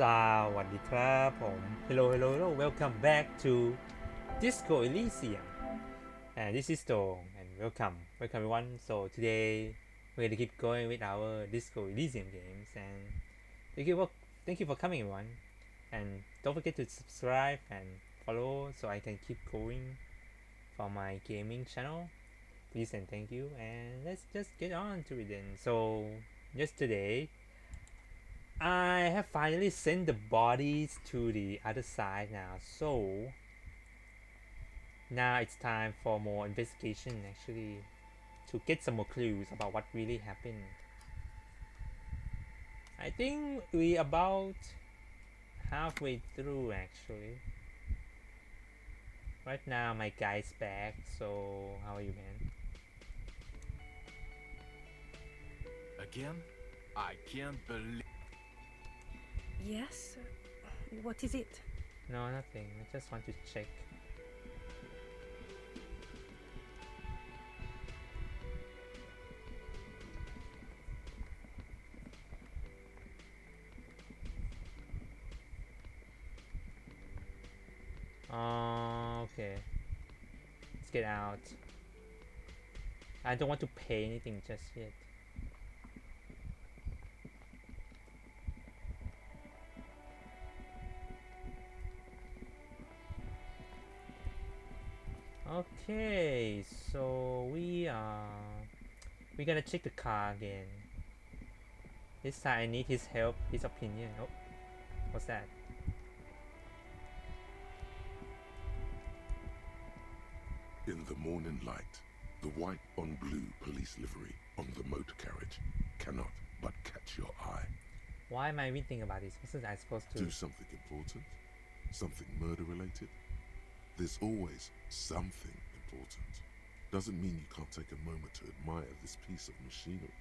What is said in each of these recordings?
สวัสดีครับผม Hello, welcome back to Disco Elysium, and this is Stone, and welcome everyone. So today we're going to keep going with our Disco Elysium games, and thank you for coming everyone, and don't forget to subscribe and follow so I can keep going for my gaming channel. Please and thank you, and let's just get on to it then. So yesterday I have finally sent the bodies to the other side now, so now it's time for more investigation actually to get some more clues about what really happened. I think we about halfway through actually. Right now my guy's back, so how are you, man? Again? I can't believe. Yes? What is it? No, nothing. I just want to check. Okay. Let's get out. I don't want to pay anything just yet. Okay, so we're gonna check the car again. This time I need his help, his opinion. Oh, what's that? In the morning light, the white on blue police livery on the motor carriage cannot but catch your eye. Why am I even thinking about this? Wasn't I supposed to? Do something important? Something murder related? There's always something important. Doesn't mean you can't take a moment to admire this piece of machinery.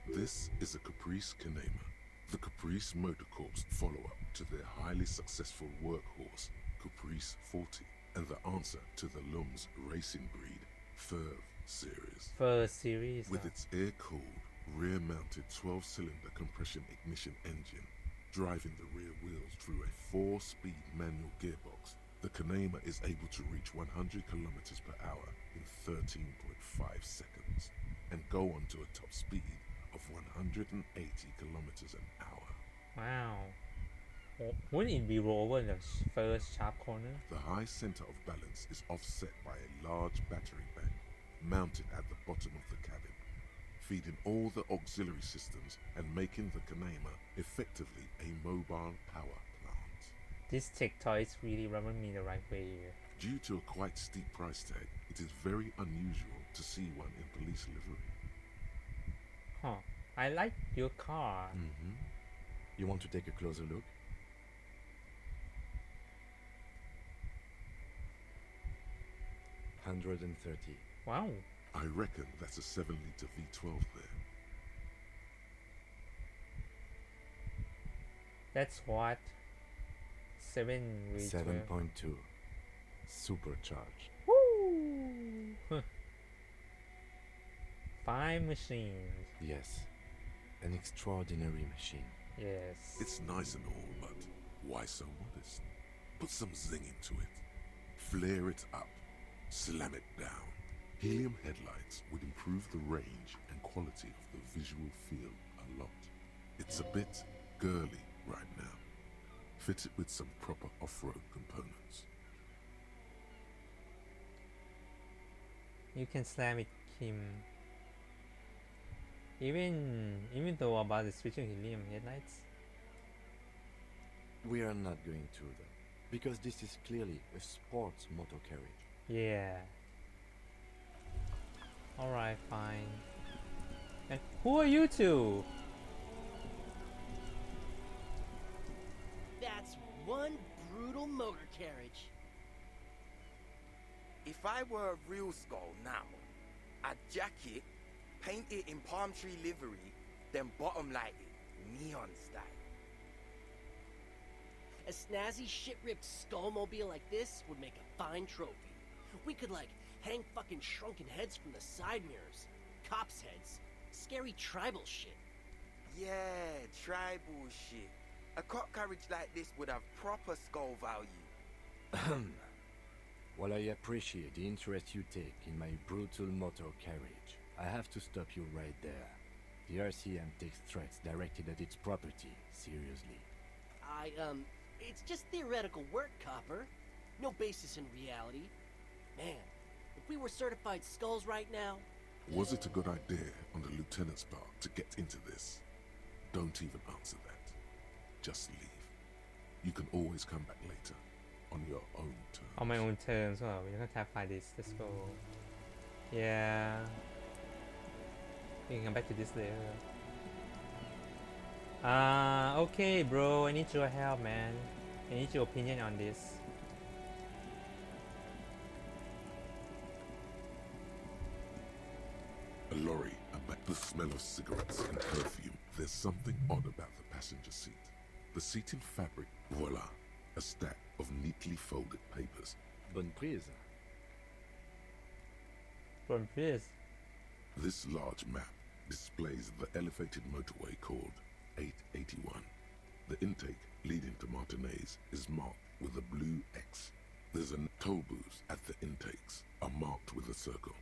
This is a Caprice Kanema, the Caprice Motor Corps follow-up to their highly successful workhorse, Caprice 40, and the answer to the Lum's racing breed, Ferv series. First series. With its air-cooled, rear-mounted 12-cylinder compression ignition engine, driving the rear wheels through a 4-speed manual gearbox, the Kanema is able to reach 100 kilometers per hour in 13.5 seconds and go on to a top speed of 180 kilometers an hour. Wow. Wouldn't it be roll over in the first sharp corner? The high center of balance is offset by a large battery bank mounted at the bottom of the cabin, feeding all the auxiliary systems and making the Kanema effectively a mobile power plant. This tech toy is really rubbing me the right way here. Due to a quite steep price tag, it is very unusual to see one in police livery. Huh. I like your car. Mm-hmm. You want to take a closer look? $130. Wow. I reckon that's a 7-liter V12 there. That's what? 7 7.2. Supercharged. Woo! 5 machines. Yes. An extraordinary machine. Yes. It's nice and all, but why so modest? Put some zing into it. Flare it up. Slam it down. Helium headlights would improve the range and quality of the visual field a lot. It's a bit girly right now. Fit it with some proper off-road components. You can slam it, Kim. Even though about the switching helium headlights. We are not going to though, because this is clearly a sports motor carriage. Yeah. Alright, fine. And who are you two? That's one brutal motor carriage. If I were a real skull now, I'd jack it, paint it in palm tree livery, then bottom light it, neon style. A snazzy shit-ripped skullmobile like this would make a fine trophy. We could, like, hang fucking shrunken heads from the side mirrors, cops' heads, scary tribal shit. Yeah, tribal shit. A cop carriage like this would have proper skull value. While I appreciate the interest you take in my brutal motor carriage, I have to stop you right there. The RCM takes threats directed at its property seriously. It's just theoretical work, Copper. No basis in reality. Man, if we were certified skulls right now... Was it a good idea on the lieutenant's part to get into this? Don't even answer that. Just leave. You can always come back later, on your own terms. On my own terms. Well, we don't have find this. Let's go. Yeah. We can come back to this later. Okay, bro. I need your help, man. I need your opinion on this. A lorry, the smell of cigarettes and perfume. There's something odd about the passenger seat. The seating fabric, voila, a stack of neatly folded papers. Bonne prise. From this. This large map displays the elevated motorway called 881. The intake leading to Martinez is marked with a blue X. There's a toll booths at the intakes are marked with a circle.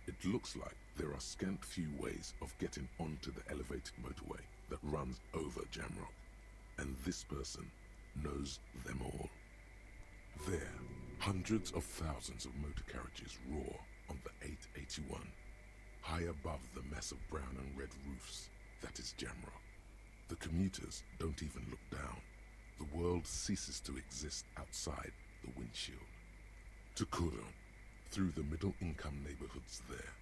It looks like there are scant few ways of getting onto the elevated motorway that runs over Jamrock, and this person knows them all. There, hundreds of thousands of motor carriages roar on the 881, high above the mess of brown and red roofs that is Jamrock. The commuters don't even look down. The world ceases to exist outside the windshield. To Kuron, through the middle-income neighborhoods there,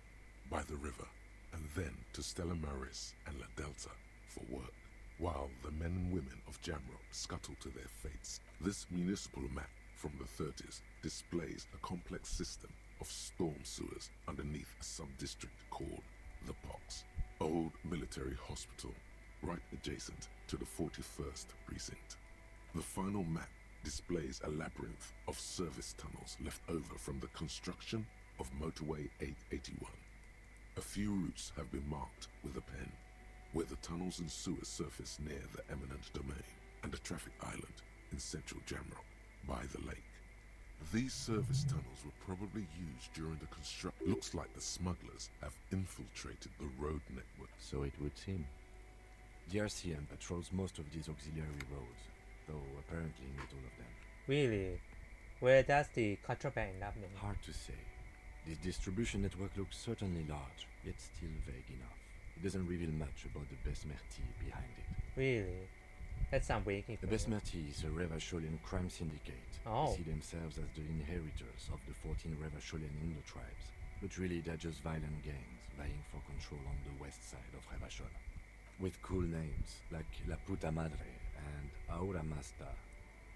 by the river, and then to Stella Maris and La Delta for work, while the men and women of Jamrock scuttle to their fates. This municipal map from the 30s displays a complex system of storm sewers underneath a sub-district called the Pox, old military hospital, right adjacent to the 41st precinct. The final map displays a labyrinth of service tunnels left over from the construction of motorway 881. A few routes have been marked with a pen, where the tunnels and sewers surface near the eminent domain and a traffic island in central Jamrock by the lake. These service tunnels were probably used during the construction. Looks like the smugglers have infiltrated the road network. So it would seem. The RCM patrols most of these auxiliary roads, though apparently not all of them. Really? Where does the contraband end up then? Hard to say. This distribution network looks certainly large, yet still vague enough. It doesn't reveal much about the Besmerti behind it. Really? That's some waking. The Besmerti is a Revacholian crime syndicate. Oh. They see themselves as the inheritors of the 14 Revacholian Indo-tribes, but really they're just violent gangs vying for control on the west side of Revachol. With cool names like La Puta Madre and Aura Masta,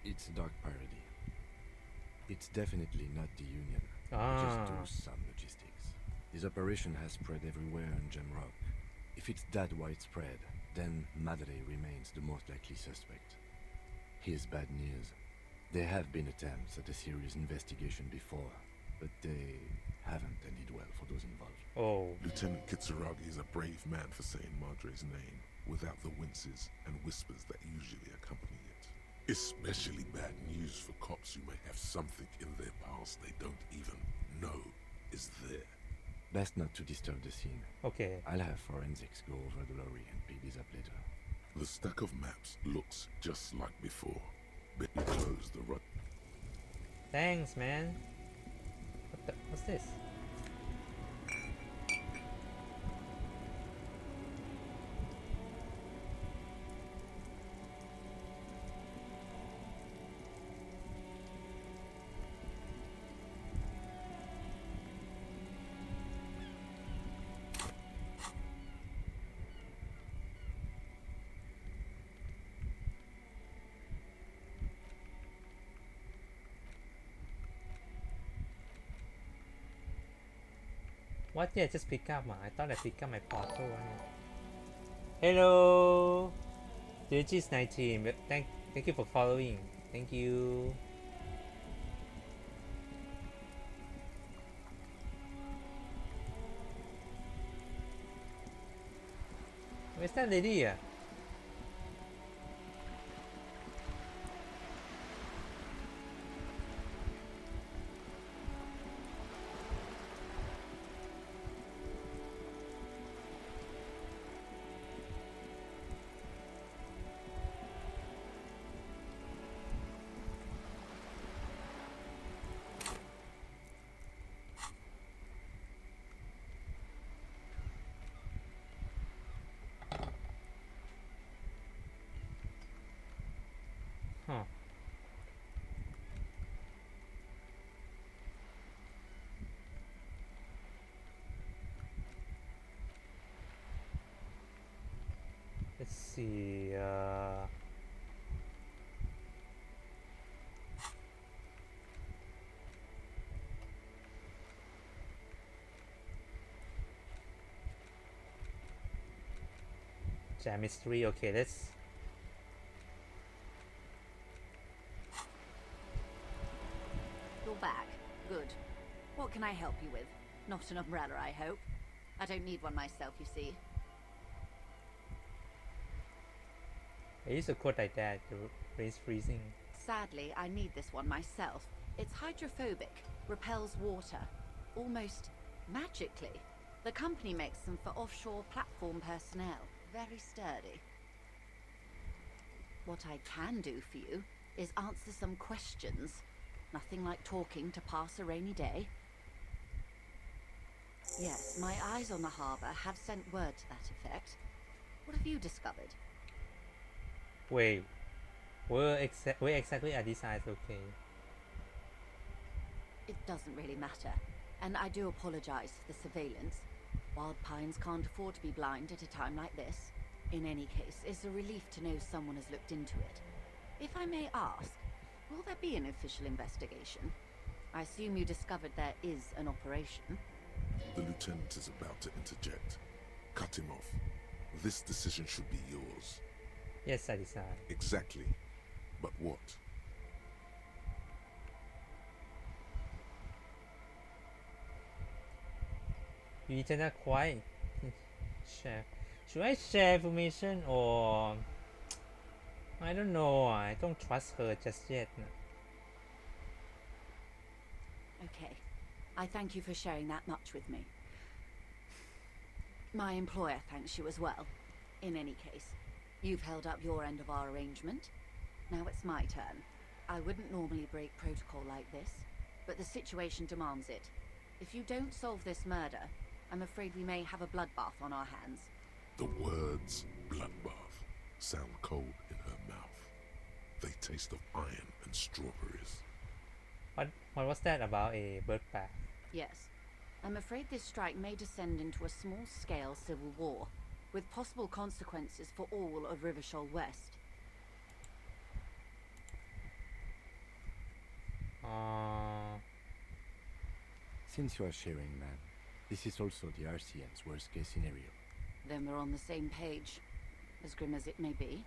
it's a dark parody. It's definitely not the Union. They just do some logistics. This operation has spread everywhere in Jamrock. If it's that widespread, then Madre remains the most likely suspect. Here's bad news. There have been attempts at a serious investigation before, but they haven't ended well for those involved. Oh. Lieutenant Kitsuragi is a brave man for saying Madre's name without the winces and whispers that usually accompany it. Especially bad news for cops who may have something in their past they don't even know is there. Best not to disturb the scene. Okay. I'll have forensics go over the lorry and pick these up later. The stack of maps looks just like before. But you close the rut. Thanks, man. What's this? What did I just pick up? I thought I picked up my portal one. Hello, Digis 19. Thank you for following. Thank you. Where's that lady? see. Jam mystery. Okay, let's. You're back. Good. What can I help you with? Not an umbrella, I hope. I don't need one myself, you see. I use a quote like that. The rain's freezing. Sadly, I need this one myself. It's hydrophobic, repels water, almost magically. The company makes them for offshore platform personnel. Very sturdy. What I can do for you is answer some questions. Nothing like talking to pass a rainy day. Yes, my eyes on the harbour have sent word to that effect. What have you discovered? Wait, where exactly are these eyes located? It doesn't really matter, and I do apologize for the surveillance. Wild Pines can't afford to be blind at a time like this. In any case, it's a relief to know someone has looked into it. If I may ask, will there be an official investigation? I assume you discovered there is an operation. The lieutenant is about to interject. Cut him off. This decision should be yours. Yes, I decide. Exactly. But what? You cannot quite share. Should I share information or I don't know. I don't trust her just yet. Okay. I thank you for sharing that much with me. My employer thanks you as well. In any case, you've held up your end of our arrangement. Now it's my turn. I wouldn't normally break protocol like this, but the situation demands it. If you don't solve this murder, I'm afraid we may have a bloodbath on our hands. The words bloodbath sound cold in her mouth. They taste of iron and strawberries. What was that about a bird bath? Yes. I'm afraid this strike may descend into a small-scale civil war, with possible consequences for all of Rivershoal West. Since you are sharing, ma'am, this is also the RCN's worst-case scenario. Then we're on the same page, as grim as it may be.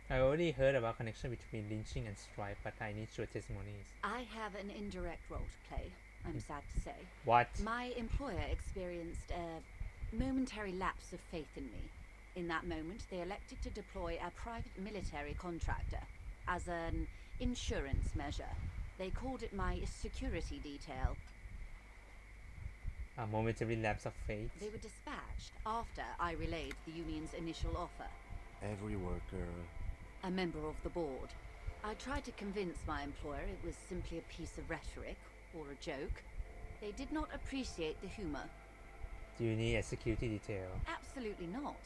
I already heard about connection between lynching and strike, but I need your testimonies. I have an indirect role to play, I'm sad to say. What? My employer experienced a momentary lapse of faith in me. In that moment, they elected to deploy a private military contractor as an insurance measure. They called it my security detail. A momentary lapse of faith. They were dispatched after I relayed the union's initial offer. Every worker... A member of the board. I tried to convince my employer it was simply a piece of rhetoric, or a joke. They did not appreciate the humor. Do you need a security detail? Absolutely not.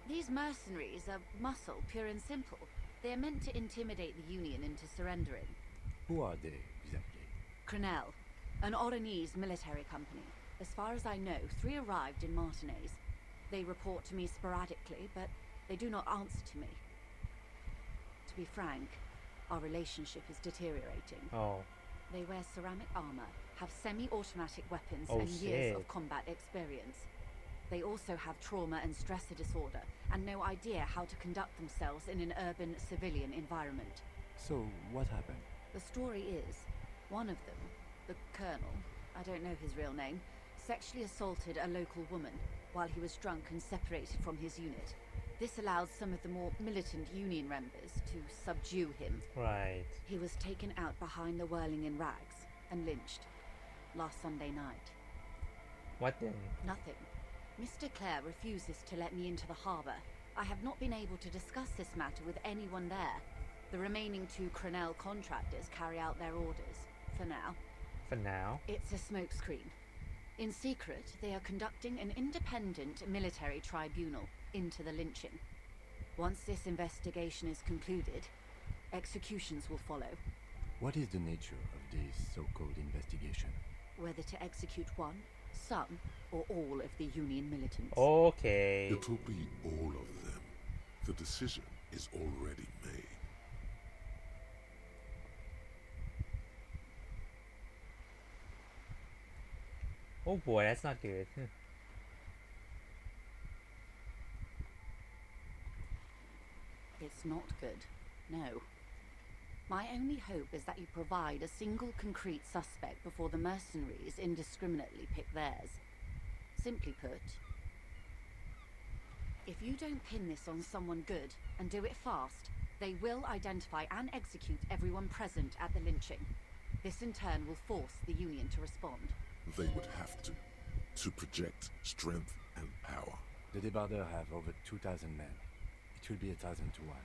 These mercenaries are muscle, pure and simple. They are meant to intimidate the Union into surrendering. Who are they, exactly? Crenell, an Oranese military company. As far as I know, 3 arrived in Martinez. They report to me sporadically, but they do not answer to me. To be frank, our relationship is deteriorating. Oh. They wear ceramic armor, have semi-automatic weapons, Oh, and shit. years of combat experience. They also have trauma and stressor disorder, and no idea how to conduct themselves in an urban civilian environment. So, what happened? The story is, one of them, the Colonel, I don't know his real name, sexually assaulted a local woman while he was drunk and separated from his unit. This allowed some of the more militant Union members to subdue him. Right. He was taken out behind the whirling in rags and lynched last Sunday night. What then? Nothing. Mr. Clare refuses to let me into the harbour. I have not been able to discuss this matter with anyone there. The remaining 2 Crenell contractors carry out their orders, for now. For now? It's a smokescreen. In secret, they are conducting an independent military tribunal into the lynching. Once this investigation is concluded, executions will follow. What is the nature of this so-called investigation? Whether to execute one, some, or all of the Union militants. Okay. It will be all of them. The decision is already made. Oh boy, that's not good. It's not good, no. My only hope is that you provide a single concrete suspect before the mercenaries indiscriminately pick theirs. Simply put, if you don't pin this on someone good and do it fast, they will identify and execute everyone present at the lynching. This in turn will force the Union to respond. They would have to project strength and power. The Débardeurs have over 2,000 men. It will be 1,000 to 1.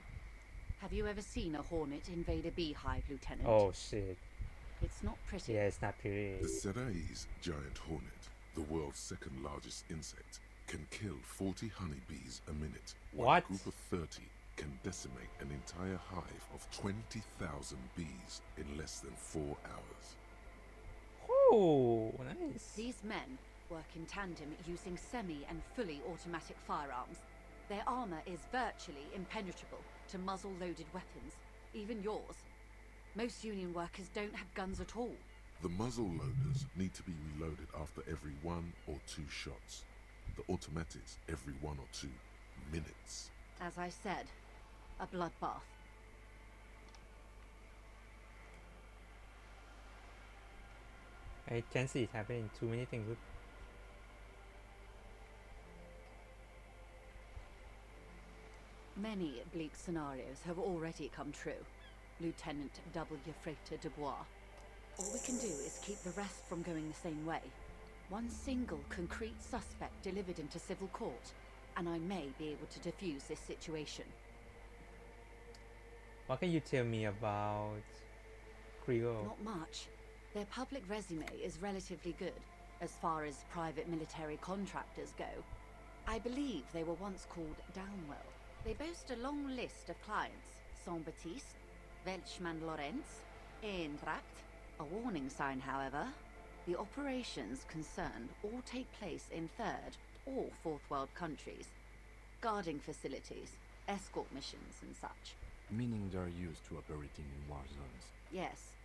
Have you ever seen a hornet invade a beehive, Lieutenant? Oh shit. It's not pretty. Yeah, it's not pretty. The Serai's giant hornet, the world's second largest insect, can kill 40 honeybees a minute, while What? a group of 30 can decimate an entire hive of 20,000 bees in less than 4 hours. Oh, nice. These men work in tandem using semi and fully automatic firearms. Their armor is virtually impenetrable to muzzle-loaded weapons, even yours. Most Union workers don't have guns at all. The muzzle loaders need to be reloaded after every 1 or 2 shots. The automatics every 1 or 2 minutes. As I said, a bloodbath. I can see it happening. Too many things. Many bleak scenarios have already come true, Lieutenant W. Frater Dubois. All we can do is keep the rest from going the same way. One single concrete suspect delivered into civil court, and I may be able to defuse this situation. What can you tell me about Creole? Not much. Their public resume is relatively good, as far as private military contractors go. I believe they were once called Downwell. They boast a long list of clients: Saint-Baptiste, Welchman Lorentz, Eintracht. A warning sign, however. The operations concerned all take place in third or fourth world countries. Guarding facilities, escort missions and such. Meaning they're used to operating in war zones. Yes.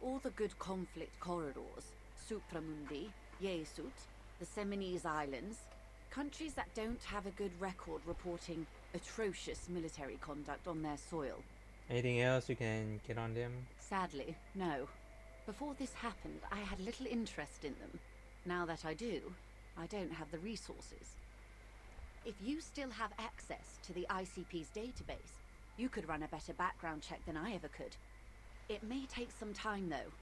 All the good conflict corridors, Supramundi, Yesut, the Seminese Islands, countries that don't have a good record reporting atrocious military conduct on their soil. Anything else you can get on them? Sadly, no. Before this happened, I had little interest in them. Now that I do, I don't have the resources. If you still have access to the ICP's database, you could run a better background check than I ever could. It may take some time, though.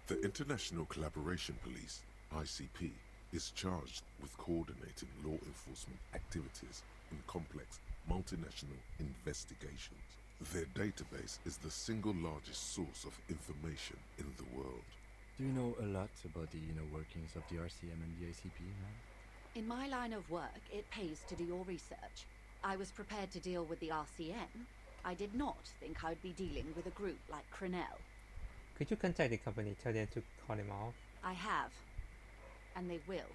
The International Collaboration Police, ICP, is charged with coordinating law enforcement activities in complex multinational investigations. Their database is the single largest source of information in the world. Do you know a lot about the inner workings of the RCM and the ICP, man? In my line of work, it pays to do your research. I was prepared to deal with the RCM. I did not think I'd be dealing with a group like Crenell. Could you contact the company, tell them to call them off? I have. And they will.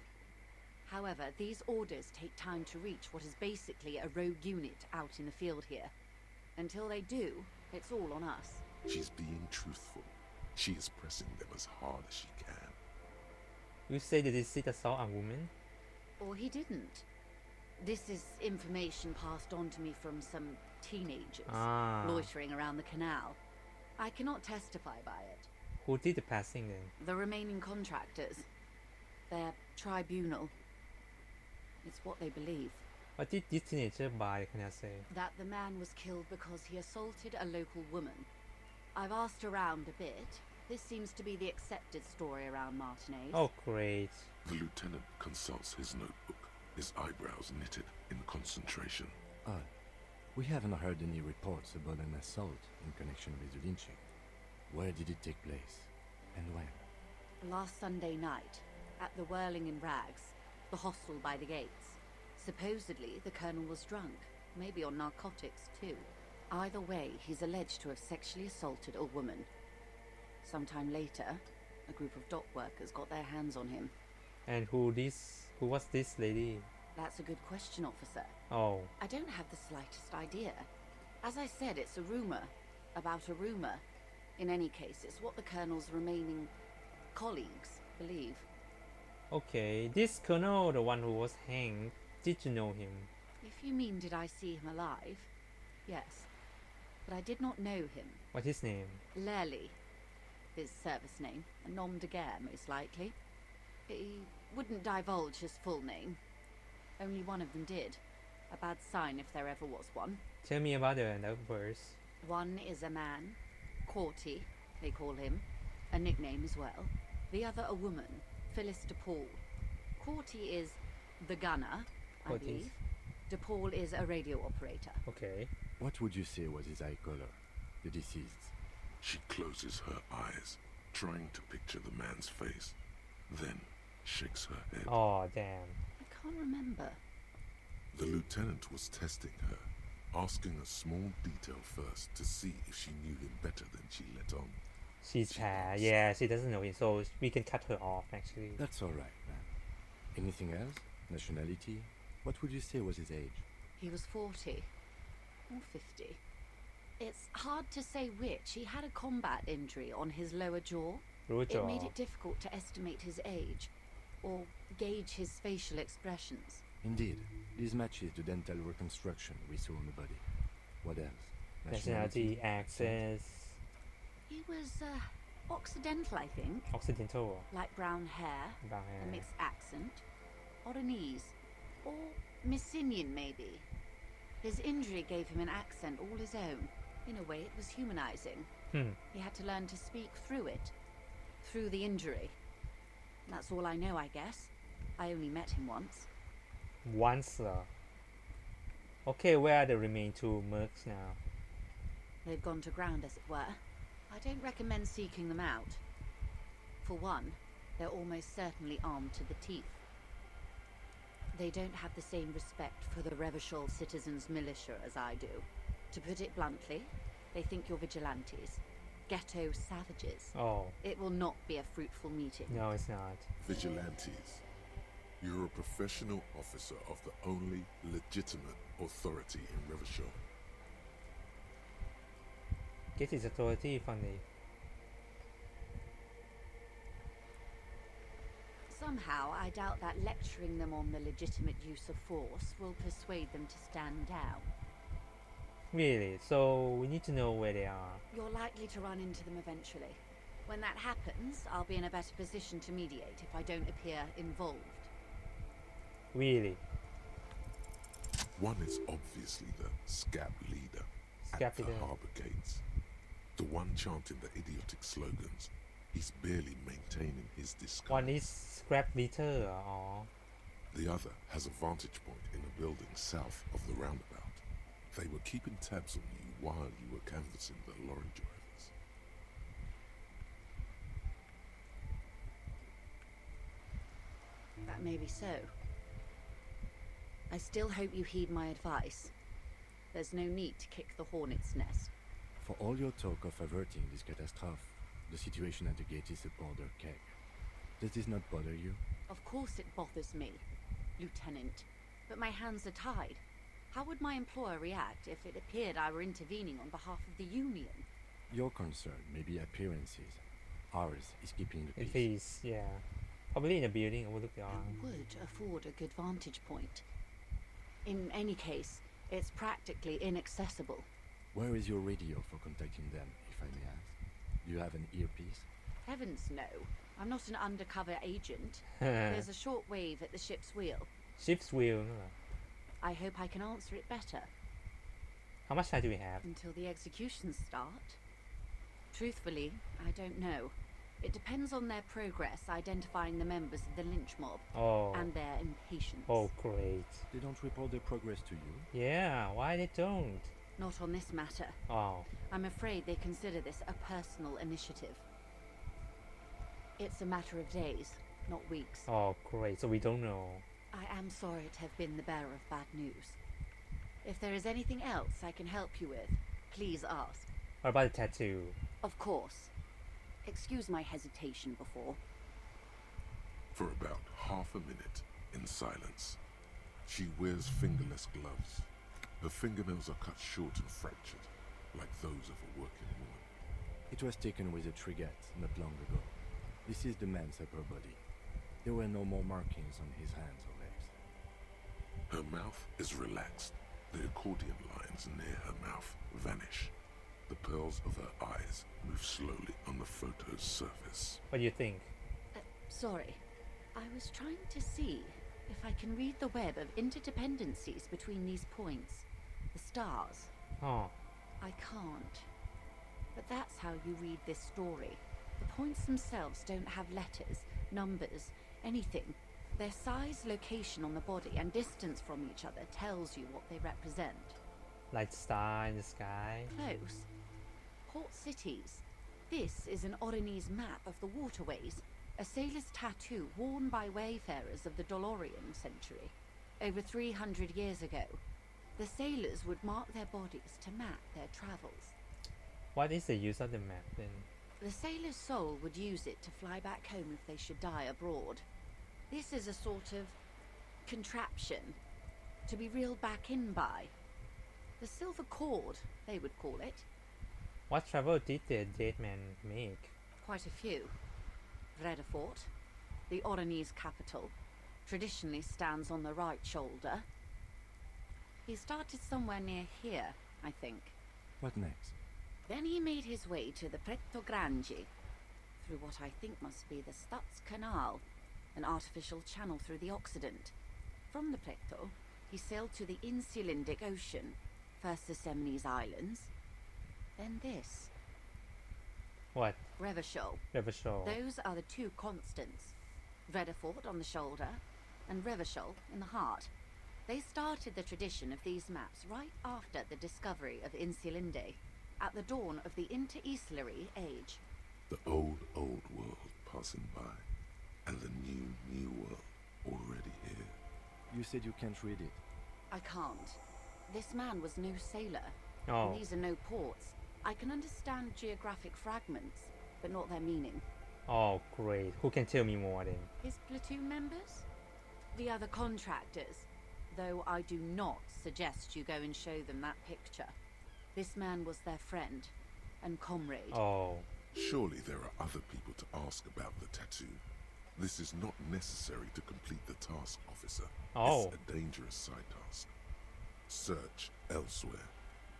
However, these orders take time to reach what is basically a rogue unit out in the field here. Until they do, it's all on us. She's being truthful. She is pressing them as hard as she can. You say the deceit assault on women? Or he didn't. This is information passed on to me from some teenagers loitering around the canal. I cannot testify by it. Who did the passing then? The remaining contractors. Their tribunal. It's what they believe. What did this teenager buy, can I say? That the man was killed because he assaulted a local woman. I've asked around a bit. This seems to be the accepted story around Martinez. Oh, great. The lieutenant consults his notebook, his eyebrows knitted in concentration. We haven't heard any reports about an assault in connection with the lynching. Where did it take place? And when? Last Sunday night, at the Whirling in Rags, the hostel by the gates. Supposedly, the colonel was drunk, maybe on narcotics too. Either way, he's alleged to have sexually assaulted a woman. Sometime later, a group of dock workers got their hands on him. And who was this lady? That's a good question, officer. Oh, I don't have the slightest idea. As I said, it's a rumor. About a rumor. In any case, it's what the Colonel's remaining colleagues believe. okay. This colonel, the one who was hanged, did you know him? If you mean did I see him alive? Yes. But I did not know him. What's his name? Lely. His service name. A nom de guerre, most likely. He wouldn't divulge his full name. Only one of them did. A bad sign if there ever was one. Tell me about the numbers. One is a man. Corty, they call him. A nickname as well. The other a woman. Phyllis DePaul. Corty is the gunner, I Corty's. believe. DePaul is a radio operator. Okay. What would you say was his eye color? The deceased's. She closes her eyes, trying to picture the man's face, then shakes her head. Oh, damn. I can't remember. The lieutenant was testing her, asking a small detail first to see if she knew him better than she let on. She's She bad. knows. Yeah, she doesn't know him, so we can cut her off, actually. That's alright, man. Anything else? Nationality? What would you say was his age? He was 40. Or 50. It's hard to say which. He had a combat injury on his lower jaw. Rujo. It made it difficult to estimate his age, or gauge his facial expressions. Indeed, this matches the dental reconstruction we saw on the body. What else? Nationality, access, He was, Occidental, I think. Occidental, Light brown hair, brown a hair. mixed accent, Oronese, or Messinian maybe. His injury gave him an accent all his own. In a way, it was humanizing. He had to learn to speak through it, through the injury. That's all I know, I guess. I only met him once. Once, okay, where are the remaining two mercs now? They've gone to ground, as it were. I don't recommend seeking them out. For one, they're almost certainly armed to the teeth. They don't have the same respect for the Revachol citizens' militia as I do. To put it bluntly, they think you're vigilantes. Ghetto savages. Oh, It will not be a fruitful meeting. no, it's not. Vigilantes. You're a professional officer of the only legitimate authority in Revachol. Get his authority from the. Somehow, I doubt that lecturing them on the legitimate use of force will persuade them to stand down. Really? So we need to know where they are. You're likely to run into them eventually. When that happens, I'll be in a better position to mediate if I don't appear involved. Really? One is obviously the scab leader at Scab the leader. harbour gates. The one chanting the idiotic slogans. He's barely maintaining his disguise. One is scrap litter. Oh, The other has a vantage point in a building south of the roundabout. They were keeping tabs on you while you were canvassing the lorry drivers. That may be so. I still hope you heed my advice. There's no need to kick the hornet's nest. For all your talk of averting this catastrophe, the situation at the gate is a powder keg. Does this not bother you? Of course it bothers me, Lieutenant. But my hands are tied. How would my employer react if it appeared I were intervening on behalf of the Union? Your concern may be appearances. Ours is keeping the if peace. he's, yeah. Probably in a building overlook the It arm. would afford a good vantage point. In any case, it's practically inaccessible. Where is your radio for contacting them, if I may ask? Do you have an earpiece? Heavens no. I'm not an undercover agent. There's a short wave at the ship's wheel. Ship's wheel. No? I hope I can answer it better. How much time do we have? Until the executions start? Truthfully, I don't know. It depends on their progress identifying the members of the lynch mob Oh. and their impatience. Oh, great. They don't report their progress to you? Yeah, why they don't? Not on this matter. Oh, I'm afraid they consider this a personal initiative. It's a matter of days, not weeks. oh, great. So we don't know. I am sorry to have been the bearer of bad news. If there is anything else I can help you with, please ask. What about the tattoo? Of course. Excuse my hesitation before. For about half a minute in silence. She wears fingerless gloves. Her fingernails are cut short and fractured, like those of a working woman. It was taken with a trigger not long ago. This is the man's upper body. There were no more markings on his hands or legs. Her mouth is relaxed. The accordion lines near her mouth vanish. The pearls of her eyes move slowly on the photo's surface. What do you think? Sorry. I was trying to see if I can read the web of interdependencies between these points. The stars. Oh, I can't. But that's how you read this story. The points themselves don't have letters, numbers, anything. Their size, location on the body, and distance from each other tells you what they represent. like star in the sky. Close. Port cities. This is an Oronese map of the waterways, a sailor's tattoo worn by wayfarers of the Dolorian century. Over 300 years ago, the sailors would mark their bodies to map their travels. What is the use of the map then? The sailor's soul would use it to fly back home if they should die abroad. This is a sort of contraption to be reeled back in by. The silver cord, they would call it. What travel did the dead man make? Quite a few. Vredefort, the Oronese capital, traditionally stands on the right shoulder. He started somewhere near here, I think. What next? Then he made his way to the Pretto Grande, through what I think must be the Stutz Canal, an artificial channel through the Occident. From the Pretto, he sailed to the Insulindic Ocean, first the Semines Islands, then this, What? Revachol. Revachol. Those are the two constants. Vredefort on the shoulder, and Revachol in the heart. They started the tradition of these maps right after the discovery of Insulinde, at the dawn of the Interinsulary Age. The old world passing by, and the new world already here. You said you can't read it. I can't. This man was no sailor. Oh. And these are no ports. I can understand geographic fragments, but not their meaning. Oh, great. Who can tell me more then? His platoon members? The other contractors. Though I do not suggest you go and show them that picture. This man was their friend and comrade. Oh. Surely there are other people to ask about the tattoo. This is not necessary to complete the task, officer. Oh. It's a dangerous side task. Search elsewhere.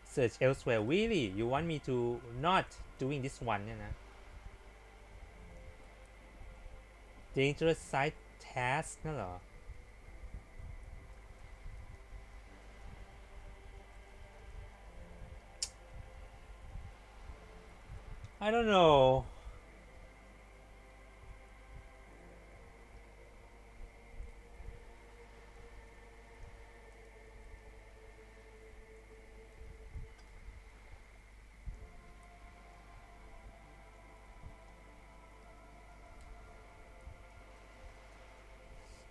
Search elsewhere. Really? You want me to not doing this one, you know? Dangerous side task นั่นเหรอ I don't know.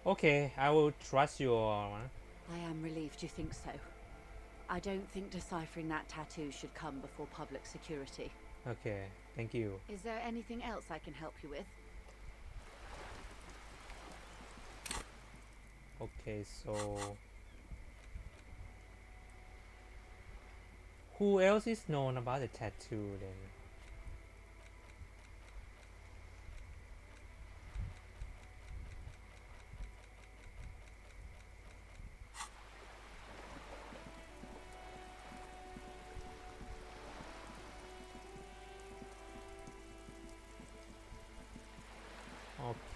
Okay, I will trust your. I am relieved you think so. I don't think deciphering that tattoo should come before public security. Okay, thank you. Is there anything else I can help you with? Okay, so who else is known about the tattoo then?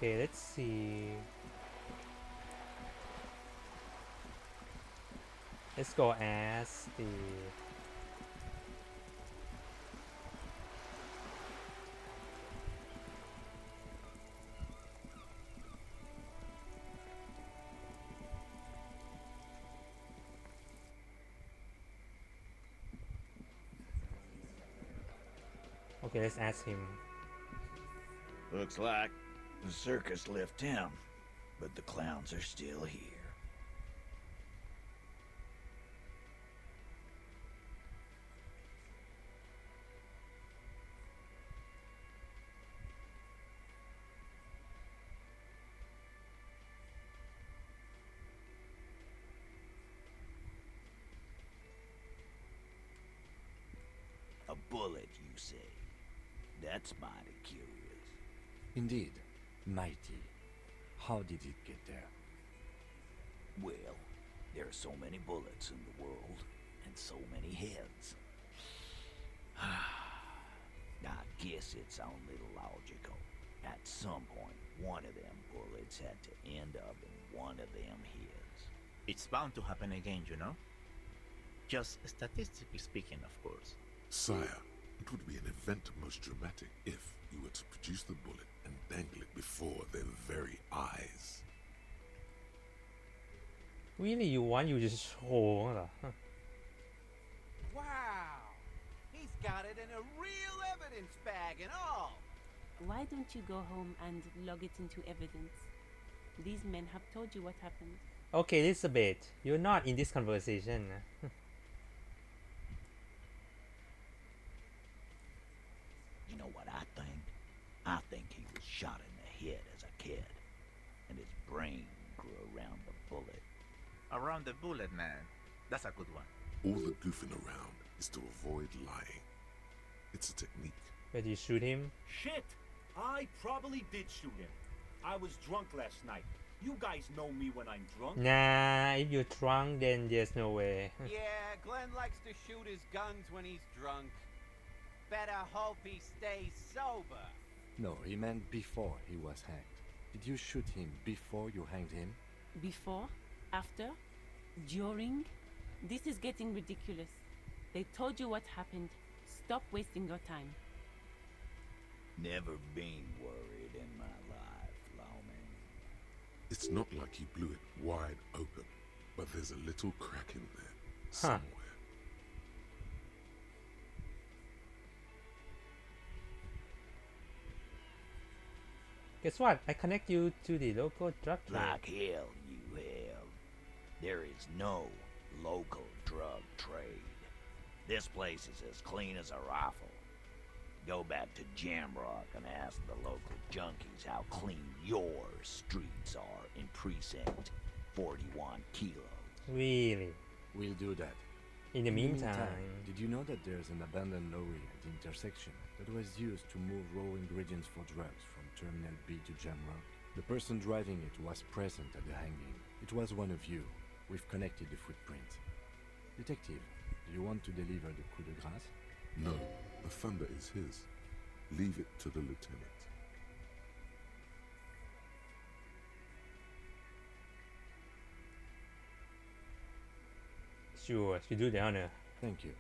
Okay, let's see. Let's go as the Okay, let's ask him. Looks like the circus left town, but the clowns are still here. That's mighty curious. Indeed, mighty. How did it get there? Well, there are so many bullets in the world, and so many heads. I guess it's only logical. At some point, one of them bullets had to end up in one of them heads. It's bound to happen again, you know? Just statistically speaking, of course. Sire, it would be an event most dramatic if you were to produce the bullet and dangle it before their very eyes. Really, you want you just โชว์เหรอ Wow! He's got it in a real evidence bag and all! Why don't you go home and log it into evidence? These men have told you what happened. Okay, Elizabeth, you're not in this conversation นะ You know what I think? I think he was shot in the head as a kid, and his brain grew around the bullet. Around the bullet, man. That's a good one. All the goofing around is to avoid lying. It's a technique. Where did you shoot him? Shit! I probably did shoot him. I was drunk last night. You guys know me when I'm drunk. Nah, if you're drunk, then there's no way. Yeah, Glenn likes to shoot his guns when he's drunk. Better hope he stays sober. No, he meant before he was hanged. Did you shoot him before you hanged him? Before? After? During? This is getting ridiculous. They told you what happened. Stop wasting your time. Never been worried in my life, Lawman. It's not like he blew it wide open, but there's a little crack in there somewhere. Guess what? I connect you to the local drug trade. Like hell you have. There is no local drug trade. This place is as clean as a rifle. Go back to Jamrock and ask the local junkies how clean your streets are in precinct 41 kilos. Really? We'll do that. In the meantime, did you know that there's an abandoned lorry at the intersection that was used to move raw ingredients for drugs from Terminal B to Jamrock? The person driving it was present at the hanging. It was one of you. We've connected the footprints. Detective, do you want to deliver the coup de grâce? No, the thunder is his. Leave it to the lieutenant. sure, you do the honor. Thank you.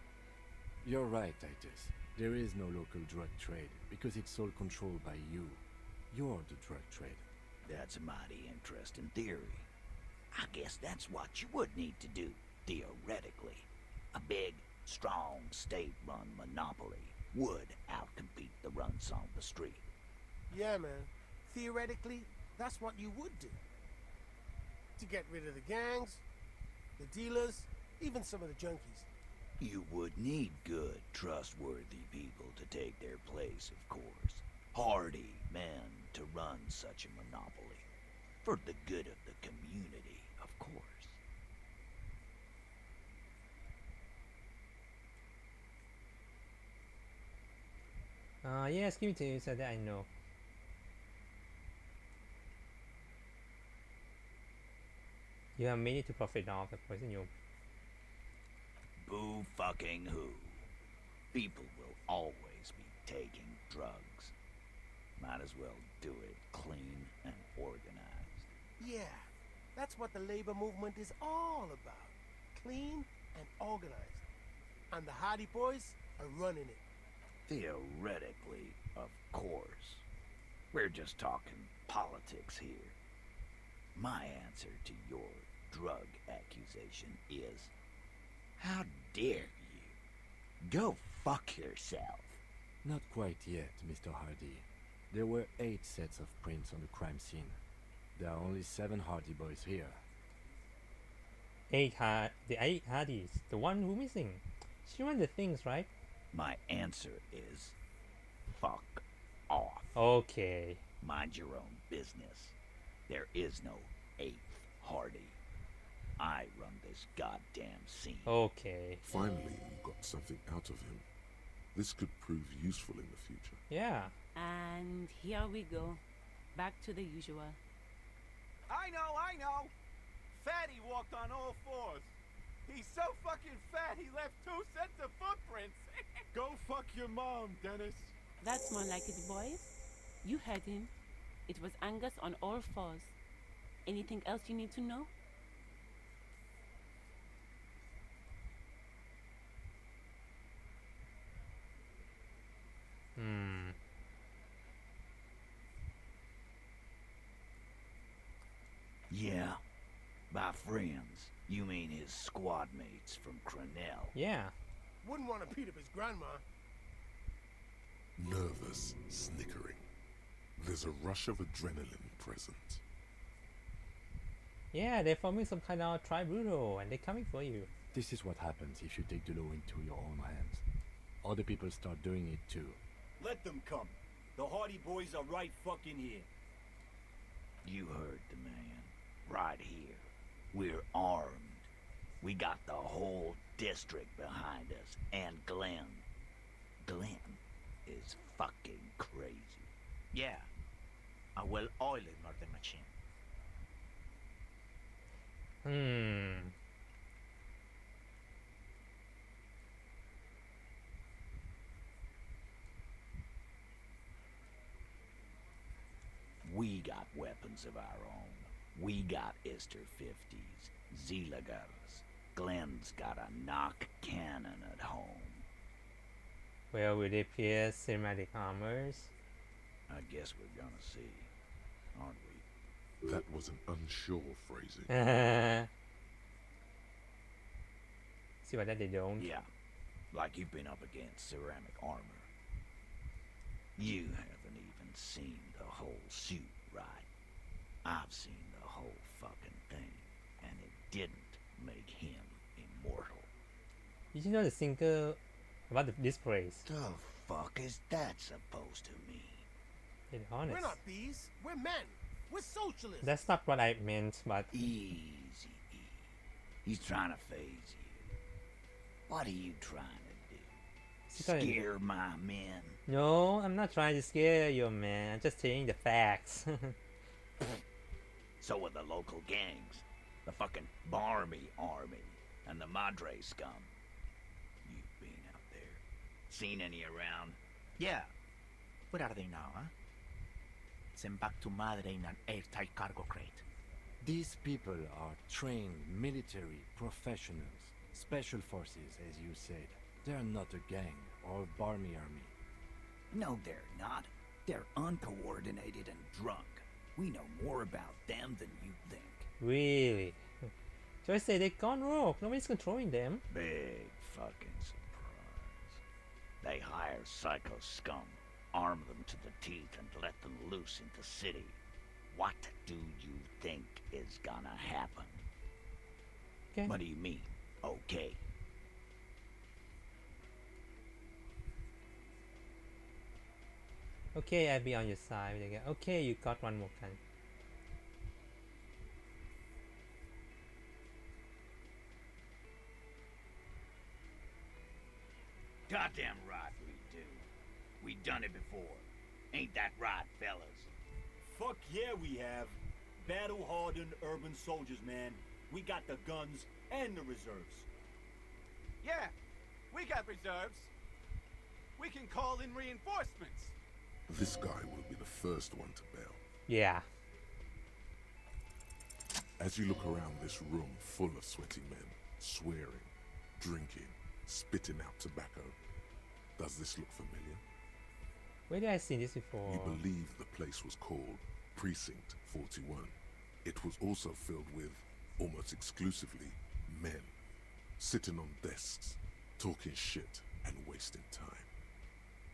You're right, Titus. There is no local drug trade because it's all controlled by you. You're the drug trade. That's a mighty interesting theory. I guess that's what you would need to do, theoretically. A big, strong, state-run monopoly would outcompete the runts on the street. Yeah, man. Theoretically, that's what you would do. To get rid of the gangs, the dealers, even some of the junkies. You would need good, trustworthy people to take their place, of course. Hardy men to run such a monopoly. For the good of the community, of course. Yes, give me to so that I know. You have made it to profit off the poison you. Boo fucking who. People will always be taking drugs. Might as well do it clean and organized. Yeah, that's what the labor movement is all about. Clean and organized. And the Hardy Boys are running it. Theoretically, of course. We're just talking politics here. My answer to your drug accusation is, how dare you? Go fuck yourself. Not quite yet, Mr. Hardy. There were 8 sets of prints on the crime scene. There are only 7 Hardy boys here. The 8 Hardys, the one who missing. She ran the things, right? My answer is, fuck off. Okay. Mind your own business. There is no 8th Hardy. I run this goddamn scene. Okay. Finally, you got something out of him. This could prove useful in the future. Yeah. And here we go. Back to the usual. I know. Fatty walked on all fours. He's so fucking fat he left 2 sets of footprints. Go fuck your mom, Dennis. That's more like it, boys. You heard him. It was Angus on all fours. Anything else you need to know? Hmm. Yeah. By friends, you mean his squad mates from Crenell. Yeah. Wouldn't want to beat up his grandma. Nervous, snickering. There's a rush of adrenaline present. Yeah, they're forming some kind of tribunal and they're coming for you. This is what happens if you take the law into your own hands. Other people start doing it too. Let them come. The Hardy Boys are right fucking here. You heard the man. Right here. We're armed. We got the whole district behind us. And Glenn. Glenn is fucking crazy. Yeah. A well-oiled murder machine. Hmm. We got weapons of our own. We got Ister 50s, Zeelagers. Glenn's got a knock cannon at home. Well, will they pierce cinematic armors? I guess we're gonna see, aren't we? That was an unsure phrasing. See what that they don't. Yeah, like you've been up against ceramic armor. You haven't even seen the whole suit, right? I've seen the whole fucking thing, and it didn't make him immortal. Did you know the single about this place? The fuck is that supposed to mean? Being honest. We're not bees. We're men. We're socialists. That's not what I meant, but Easy, E. He's trying to phase you. What are you trying to do? Scare my men? no, I'm not trying to scare you, man. I'm just saying the facts. So are the local gangs. The fucking Barmy army and the Madre scum. You've been out there. Seen any around? Yeah. Where are they now, huh? Sent back to Madre in an airtight cargo crate. These people are trained military professionals, special forces, as you said. They're not a gang or a Barmy army. No, they're not. They're uncoordinated and drunk. We know more about them than you think. Really? So I say they've gone rogue. Nobody's controlling them. Big fucking surprise. They hire psycho scum, arm them to the teeth, and let them loose into city. What do you think is gonna happen? Okay. What do you mean, okay? Okay, I'll be on your side. Okay, you got one more gun. Goddamn right we do. We done it before. Ain't that right, fellas? Fuck yeah, we have. Battle-hardened urban soldiers, man. We got the guns and the reserves. Yeah, we got reserves. We can call in reinforcements. This guy will be the first one to bail. Yeah. As you look around this room full of sweaty men, swearing, drinking, spitting out tobacco, does this look familiar? Where did I see this before? You believe the place was called Precinct 41. It was also filled with, almost exclusively, men. Sitting on desks, talking shit and wasting time.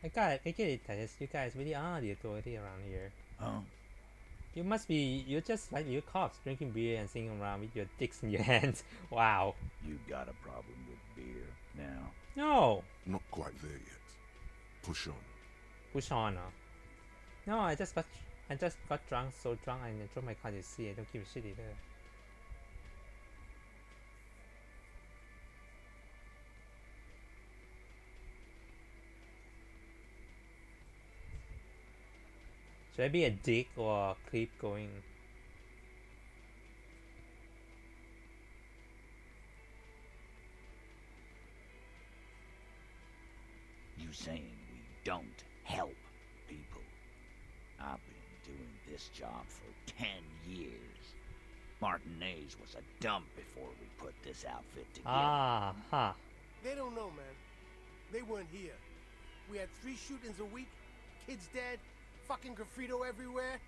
I get it, Titus. You guys really are the authority around here. Huh? You must be, you're just like your cops, drinking beer and sitting around with your dicks in your hands. Wow. You got a problem with beer now? No. Not quite there yet. Push on. Push on, huh? No, I just got drunk, so drunk I drove my car to see. I don't give a shit either. Should I be a dick or keep going? You saying we don't help people? I've been doing this job for 10 years. Martinez was a dump before we put this outfit together. Ah, huh. They don't know, man. They weren't here. We had 3 shootings a week, kids dead, fucking graffito everywhere.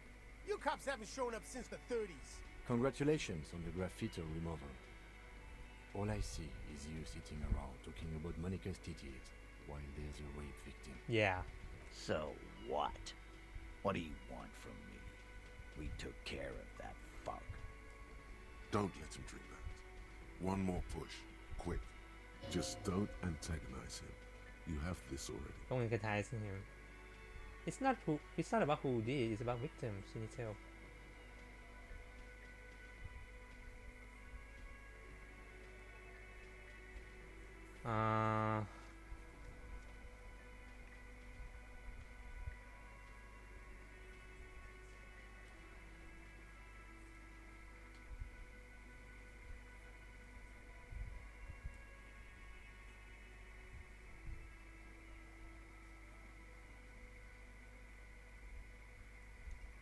You cops haven't shown up since the 30s. Congratulations on the graffiti removal. All I see is you sitting around talking about Monica's titties while there's a rape victim. Yeah. So what? What do you want from me? We took care of that fuck. Don't let him drink that. One more push. Quick. Just don't antagonize him. You have this already. Don't antagonize him. It's not about who did it, it's about victims in itself.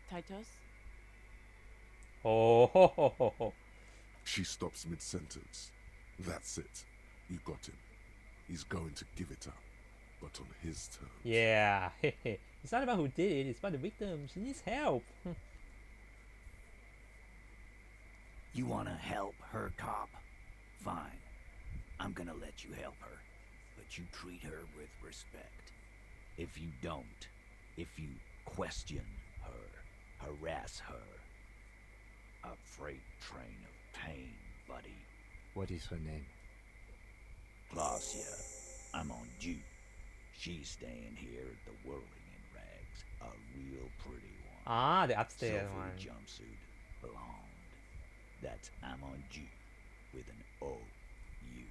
Titus? Oh, ho, ho, ho, ho. She stops mid-sentence. That's it. You got him. He's going to give it up, but on his terms. Yeah. It's not about who did it, it's about the victim. She needs help. You wanna help her, cop? Fine. I'm gonna let you help her. But you treat her with respect. If you don't, if you question her, harass her, a freight train of pain, buddy. What is her name? Glacia, I'm on due. She's staying here at the Whirling in Rags, a real pretty one. Ah, the upstairs Silvery one. jumpsuit, blonde. That's I'm on due with an O-U.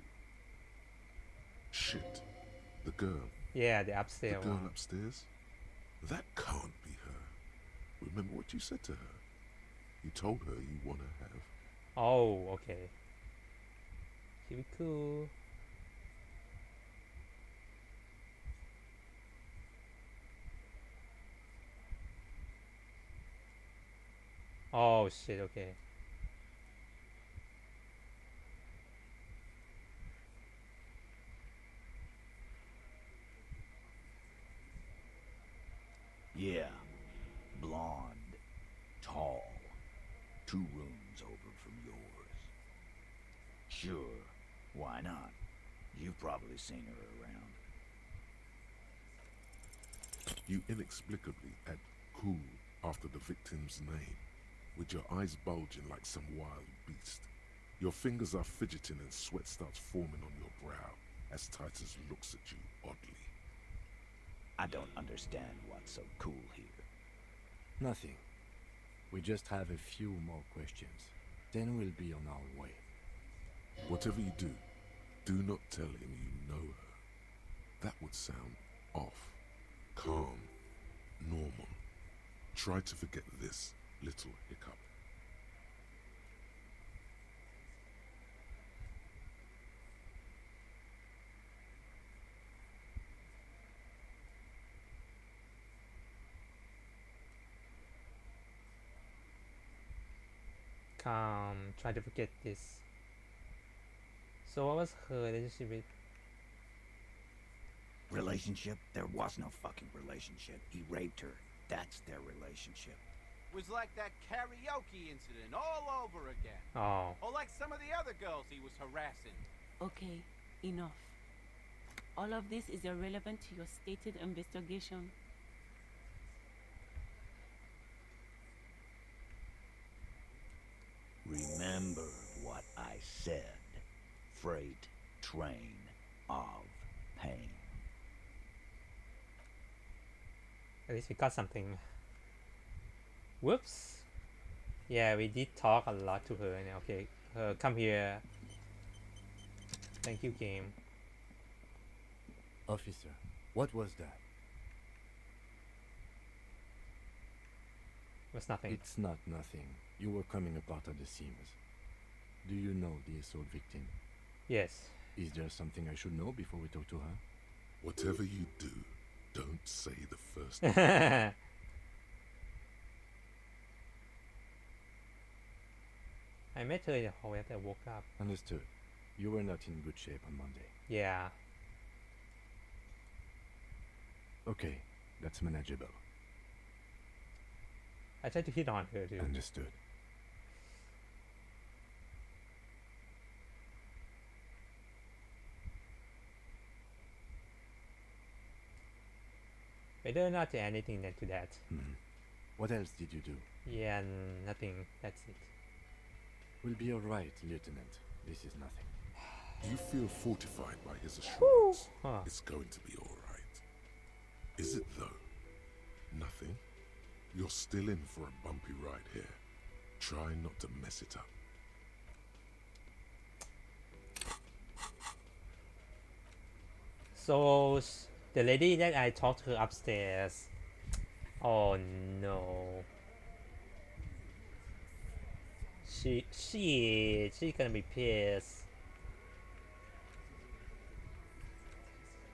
Shit. The girl. Yeah, the upstairs The girl one. upstairs? That can't be her. Remember what you said to her? You told her you want to have. Oh, okay. Should be cool. Oh shit, okay. Yeah, blonde, tall, 2 rooms over from yours. Sure, why not? You've probably seen her around. You inexplicably add cool after the victim's name, with your eyes bulging like some wild beast. Your fingers are fidgeting and sweat starts forming on your brow as Titus looks at you oddly. I don't understand what's so cool here. Nothing. We just have a few more questions. Then we'll be on our way. Whatever you do not tell him you know her. That would sound off. Calm. Normal. Try to forget this little hiccup. Calm. Try to forget this. So what was her relationship with? Relationship? There was no fucking relationship. He raped her. That's their relationship. Was like that karaoke incident all over again. Oh. Or like some of the other girls he was harassing. Okay, enough. All of this is irrelevant to your stated investigation. Remember what I said. Freight train of pain. At least we got something. Whoops. Yeah, we did talk a lot to her. And okay, come here. Thank you, game. Officer, what was that? was nothing. It's not nothing. You were coming apart at the seams. Do you know the assault victim? Yes. Is there something I should know before we talk to her? Whatever you do, don't say the first. I met her in the hallway after I woke up. Understood. You were not in good shape on Monday. Yeah. Okay, that's manageable. I tried to hit on her too. Understood. Whether or not to anything to that. What else did you do? Yeah, nothing. That's it. We'll be alright, Lieutenant. This is nothing. You feel fortified by his assurance. Huh. It's going to be all right. Is it though? Nothing? You're still in for a bumpy ride here. Try not to mess it up. So the lady that I talked to her upstairs. Oh no. She's gonna be pissed.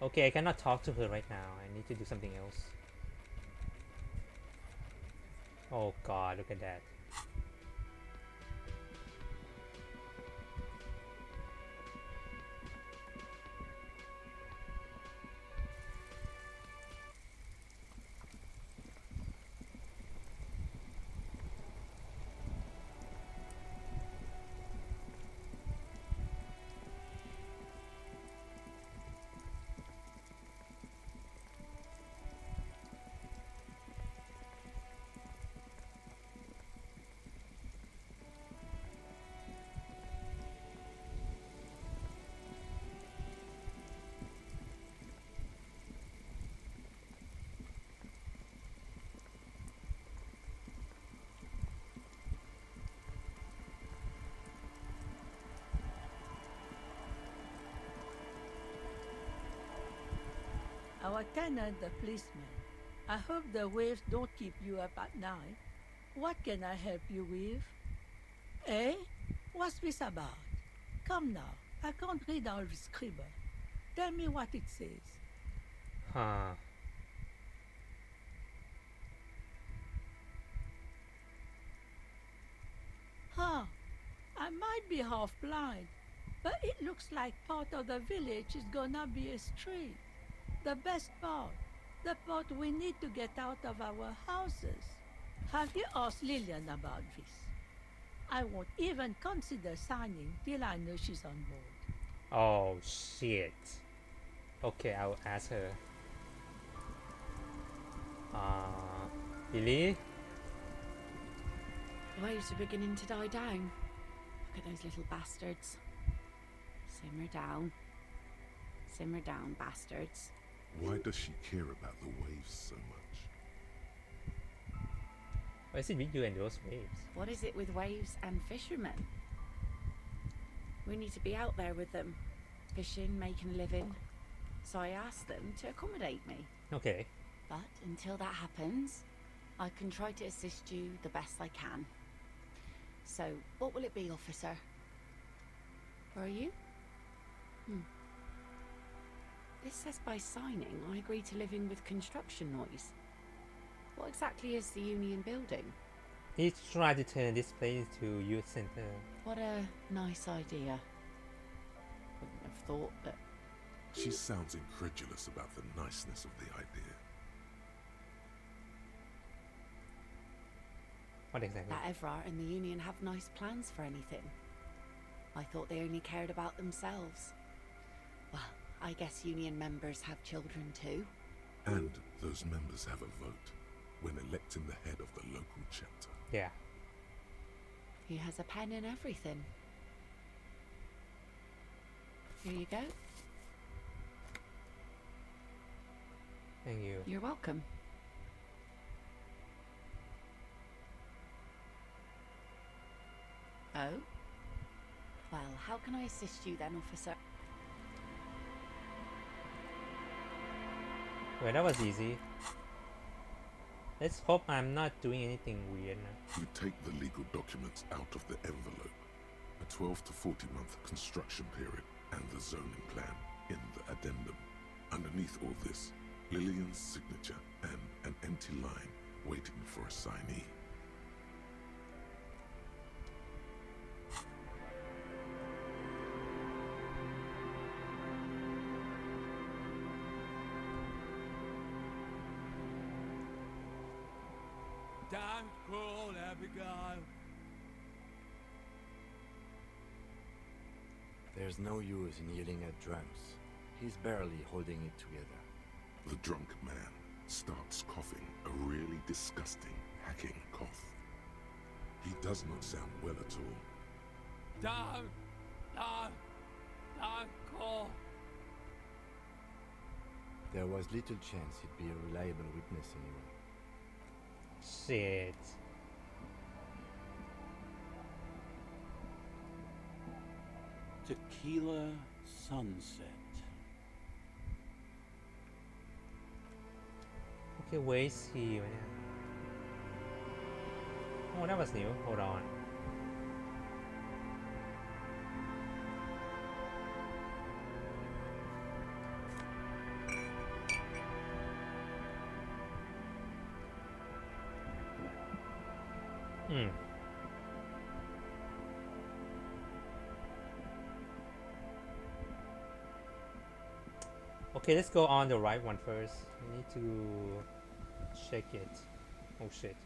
Okay, I cannot talk to her right now. I need to do something else. Oh god, look at that. Our tenant, the policeman. I hope the waves don't keep you up at night. What can I help you with? Eh? What's this about? Come now, I can't read all the scribble. Tell me what it says. Huh. Huh. I might be half blind, but it looks like part of the village is gonna be a street. The best part. The part we need to get out of our houses. Have you asked Lillian about this? I won't even consider signing till I know she's on board. Oh shit. Okay, I'll ask her. Billy? The waves are beginning to die down. Look at those little bastards. Simmer down. Simmer down, bastards. Why does she care about the waves so much? What is it with you and those waves? What is it with waves and fishermen? We need to be out there with them, fishing, making a living. So I asked them to accommodate me. Okay. But until that happens, I can try to assist you the best I can. So, what will it be, officer? Where are you? This says by signing, I agree to living with construction noise. What exactly is the Union building? He's trying to turn this place into youth center. What a nice idea. Wouldn't have thought that. She sounds incredulous about the niceness of the idea. What exactly? That Evrart and the Union have nice plans for anything. I thought they only cared about themselves. Well, I guess Union members have children too. And those members have a vote when electing the head of the local chapter. Yeah. He has a pen in everything. Here you go. Thank you. You're welcome. Oh? Well, how can I assist you then, officer? Well, that was easy. Let's hope I'm not doing anything weird now. We take the legal documents out of the envelope. A 12 to 40 month construction period and the zoning plan in the addendum. Underneath all this, Lillian's signature and an empty line waiting for a signee. Damn cool, Abigail. There's no use in yelling at drums. He's barely holding it together. The drunk man starts coughing a really disgusting, hacking cough. He does not sound well at all. Damn cool. There was little chance he'd be a reliable witness anyway. Shit. Tequila sunset. Okay, where is he? Oh, that was new. Hold on. Okay, let's go on the right one first. We need to check it. Oh shit.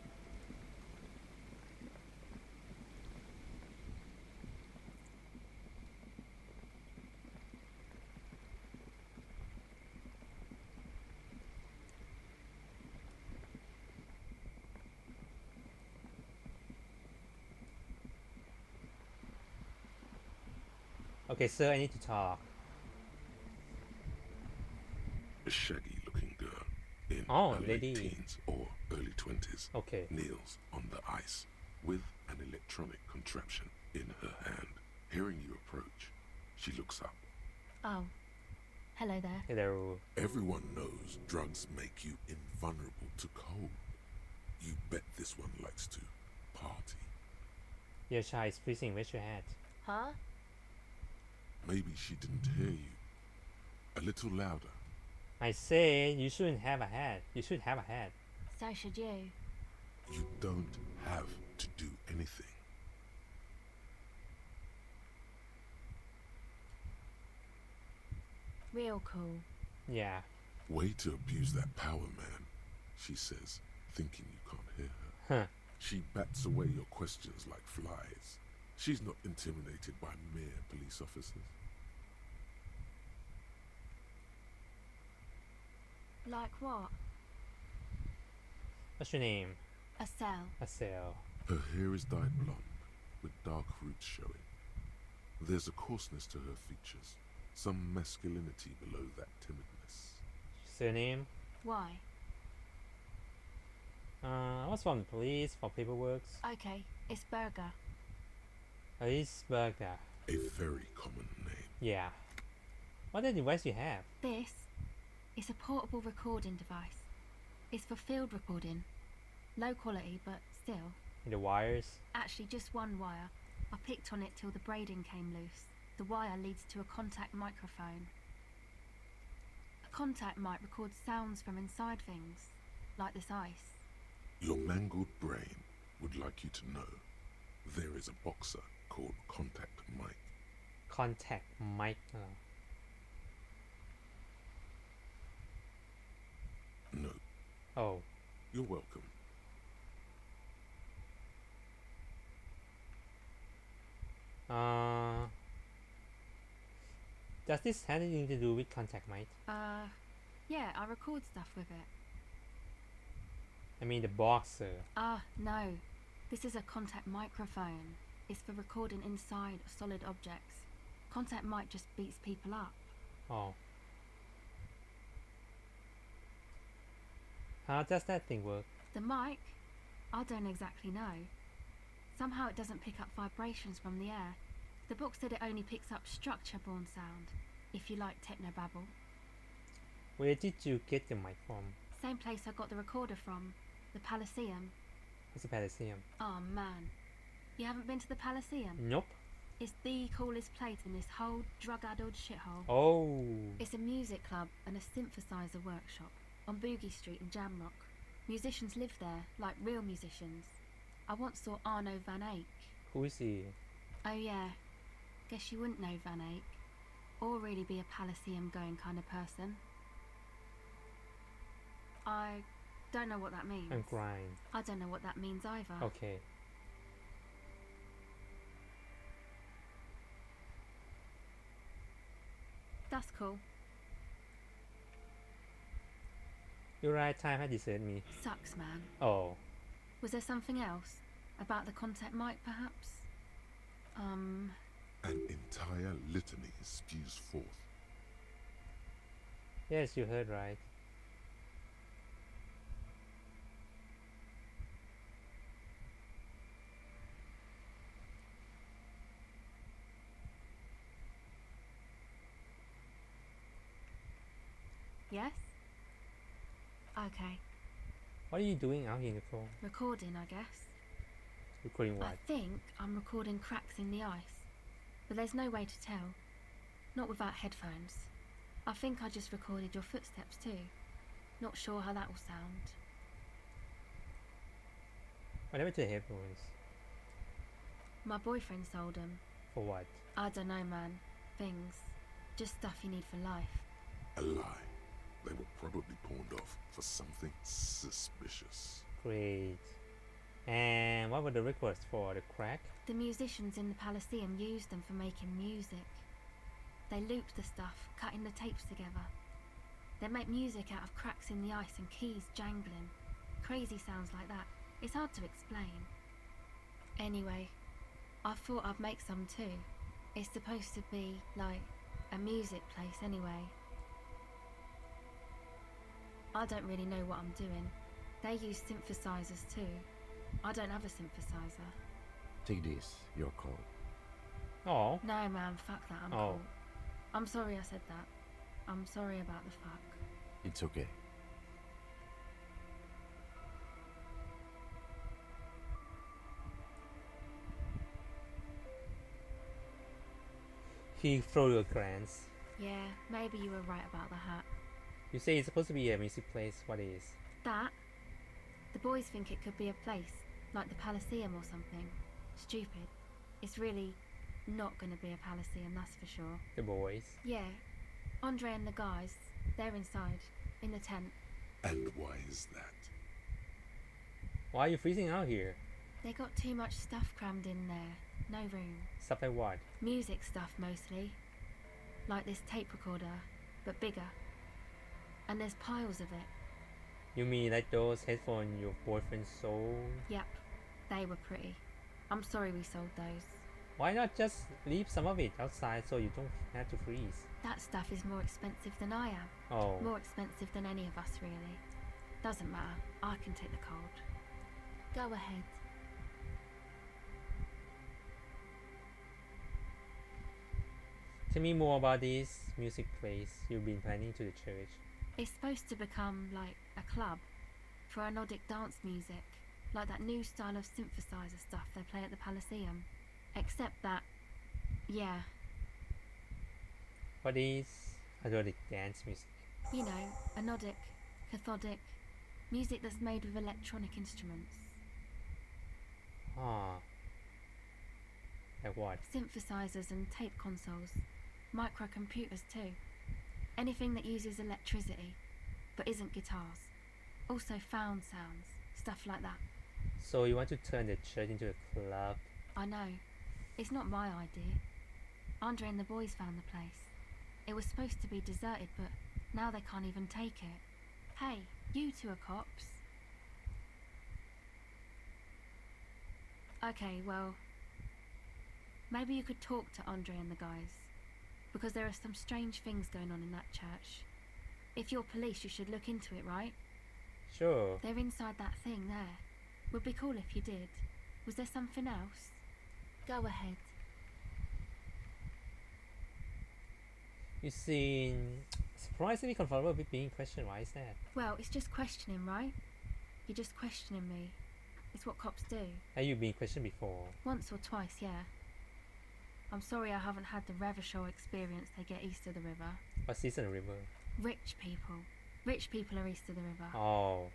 Okay, sir, I need to talk. A shaggy-looking girl in Oh, her lady. late teens or early 20s Okay. kneels on the ice with an electronic contraption in her hand. Hearing you approach, she looks up. Oh. Hello there. Hello. Everyone knows drugs make you invulnerable to cold. You bet this one likes to party. Your child is freezing. Where's your hat? Huh? Maybe she didn't hear you. A little louder. I say you shouldn't have a hat. You should have a hat. So should you. You don't have to do anything. Real cool. Yeah. Way to abuse that power, man, she says, thinking you can't hear her. Huh. She bats away your questions like flies. She's not intimidated by mere police officers. Like what? What's your name? A cell. Asel. Her hair is dyed blonde, with dark roots showing. There's a coarseness to her features, some masculinity below that timidness. Surname? Why? I was from the police for paperwork. Okay, it's Burger. Burger. A very common name. Yeah. What other device you have? This is a portable recording device. It's for field recording. Low quality, but still. The wires? Actually, just one wire. I picked on it till the braiding came loose. The wire leads to a contact microphone. A contact mic records sounds from inside things, like this ice. Your mangled brain would like you to know there is a boxer called Contact Mike. Contact mic. No. Oh. You're welcome. Does this have anything to do with contact mic? Yeah, I record stuff with it. I mean the boxer. No. This is a contact microphone. It's for recording inside solid objects. Contact mic just beats people up. Oh. How does that thing work? The mic? I don't exactly know. Somehow it doesn't pick up vibrations from the air. The book said it only picks up structure-borne sound, if you like technobabble. Where did you get the mic from? Same place I got the recorder from. The Palaceum. What's the Palaceum? Oh man. You haven't been to the Palaceum? Nope. It's the coolest place in this whole drug-addled shithole. Oh. It's a music club and a synthesizer workshop on Boogie Street in Jamrock. Musicians live there, like real musicians. I once saw Arno van Eyck. Who is he? Oh yeah. Guess you wouldn't know Van Eyck. Or really be a Palaceum going kind of person. I don't know what that means. I'm crying. I don't know what that means either. Okay. That's cool. You're right, time had deserted me. Sucks, man. Oh. Was there something else? About the contact mic, perhaps? An entire litany spews forth. Yes, you heard right. Yes? Okay. What are you doing out here, Nicole? Recording, I guess. Recording what? I think I'm recording cracks in the ice. But there's no way to tell. Not without headphones. I think I just recorded your footsteps too. Not sure how that will sound. What happened to the headphones? My boyfriend sold them. For what? I don't know, man. Things. Just stuff you need for life. A lie. They were probably pawned off for something suspicious. Great. And what were the records for? The crack? The musicians in the Palaceum used them for making music. They looped the stuff, cutting the tapes together. They make music out of cracks in the ice and keys jangling. Crazy sounds like that. It's hard to explain. Anyway, I thought I'd make some too. It's supposed to be, like, a music place anyway. I don't really know what I'm doing. They use synthesizers too. I don't have a synthesizer. Take this, your call. Oh. No, man, fuck that, I'm cool. I'm sorry I said that. I'm sorry about the fuck. It's okay. He threw your grants. Yeah, maybe you were right about the hat. You say it's supposed to be a music place. What is? That? The boys think it could be a place, like the Palaceum or something. Stupid. It's really not going to be a Palaceum, that's for sure. The boys? Yeah. Andre and the guys, they're inside, in the tent. And why is that? Why are you freezing out here? They got too much stuff crammed in there. No room. Stuff like what? Music stuff, mostly. Like this tape recorder, but bigger. And there's piles of it. You mean like those headphones your boyfriend sold? Yep. They were pretty. I'm sorry we sold those. Why not just leave some of it outside so you don't have to freeze? That stuff is more expensive than I am. Oh. More expensive than any of us, really. Doesn't matter. I can take the cold. Go ahead. Tell me more about this music place you've been planning to the church. It's supposed to become like a club for Nordic dance music, like that new style of synthesizer stuff they play at the Palaceum. Except that, yeah. What is Nordic dance music? You know, anodic, cathodic, music that's made with electronic instruments. Ah. Like what? Synthesizers and tape consoles. Microcomputers too. Anything that uses electricity, but isn't guitars. Also found sounds, stuff like that. So you want to turn the church into a club? I know. It's not my idea. Andre and the boys found the place. It was supposed to be deserted, but now they can't even take it. Hey, you two are cops. Okay, well, maybe you could talk to Andre and the guys, because there are some strange things going on in that church. If you're police, you should look into it, right? Sure. They're inside that thing there. Would be cool if you did. Was there something else? Go ahead. You seem surprisingly comfortable with being questioned. Why is that? Well, it's just questioning, right? You're just questioning me. It's what cops do. Have you been questioned before? Once or twice, yeah. I'm sorry I haven't had the Revachol experience they get east of the river. What's east of the river? Rich people. Rich people are east of the river. Oh.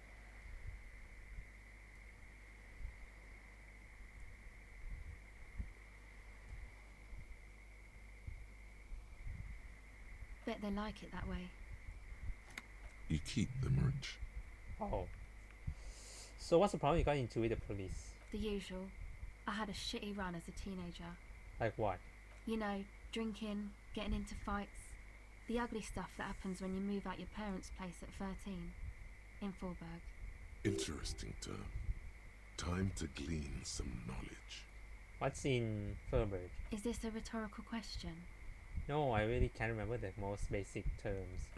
Bet they like it that way. You keep them rich. Oh. So what's the problem you got into with the police? The usual. I had a shitty run as a teenager. Like what? You know, drinking, getting into fights. The ugly stuff that happens when you move out your parents' place at 13. In Forberg. Interesting term. Time to glean some knowledge. What's in Furberg? Is this a rhetorical question? No, I really can't remember the most basic terms.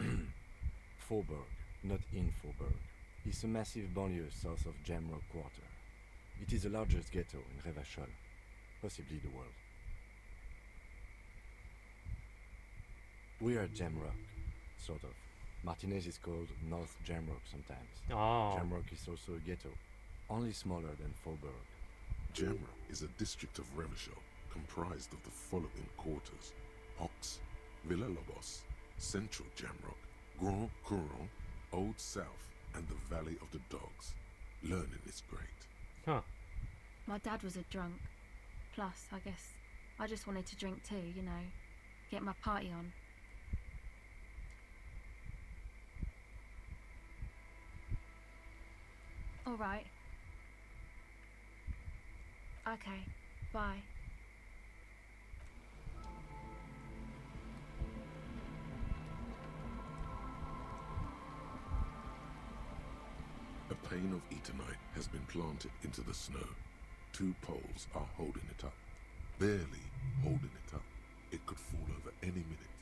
Forberg, not in Forberg. It's a massive banlieue south of Jamrock Quarter. It is the largest ghetto in Revachol, possibly the world. We are Jamrock, sort of. Martinez is called North Jamrock sometimes. Oh. Jamrock is also a ghetto, only smaller than Forberg. Jamrock is a district of Revachol comprised of the following quarters: Hox, Villa Lobos, Central Jamrock, Grand Couron, Old South, and the Valley of the Dogs. Learning is great. Huh. My dad was a drunk. Plus, I guess, I just wanted to drink too, you know. Get my party on. Alright. Okay, bye. A pane of Eternite has been planted into the snow. 2 poles are holding it up. Barely holding it up. It could fall over any minute.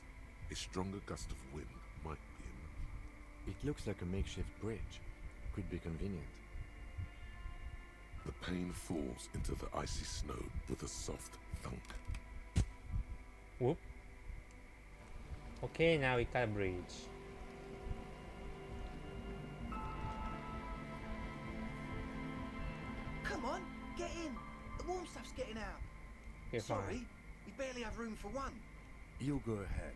A stronger gust of wind might be enough. It looks like a makeshift bridge. Could be convenient. The pane falls into the icy snow with a soft thunk. Whoop. Okay, now we got a bridge. Come on, get in. The warm stuff's getting out. You're Sorry, fine. we barely have room for one. You go ahead.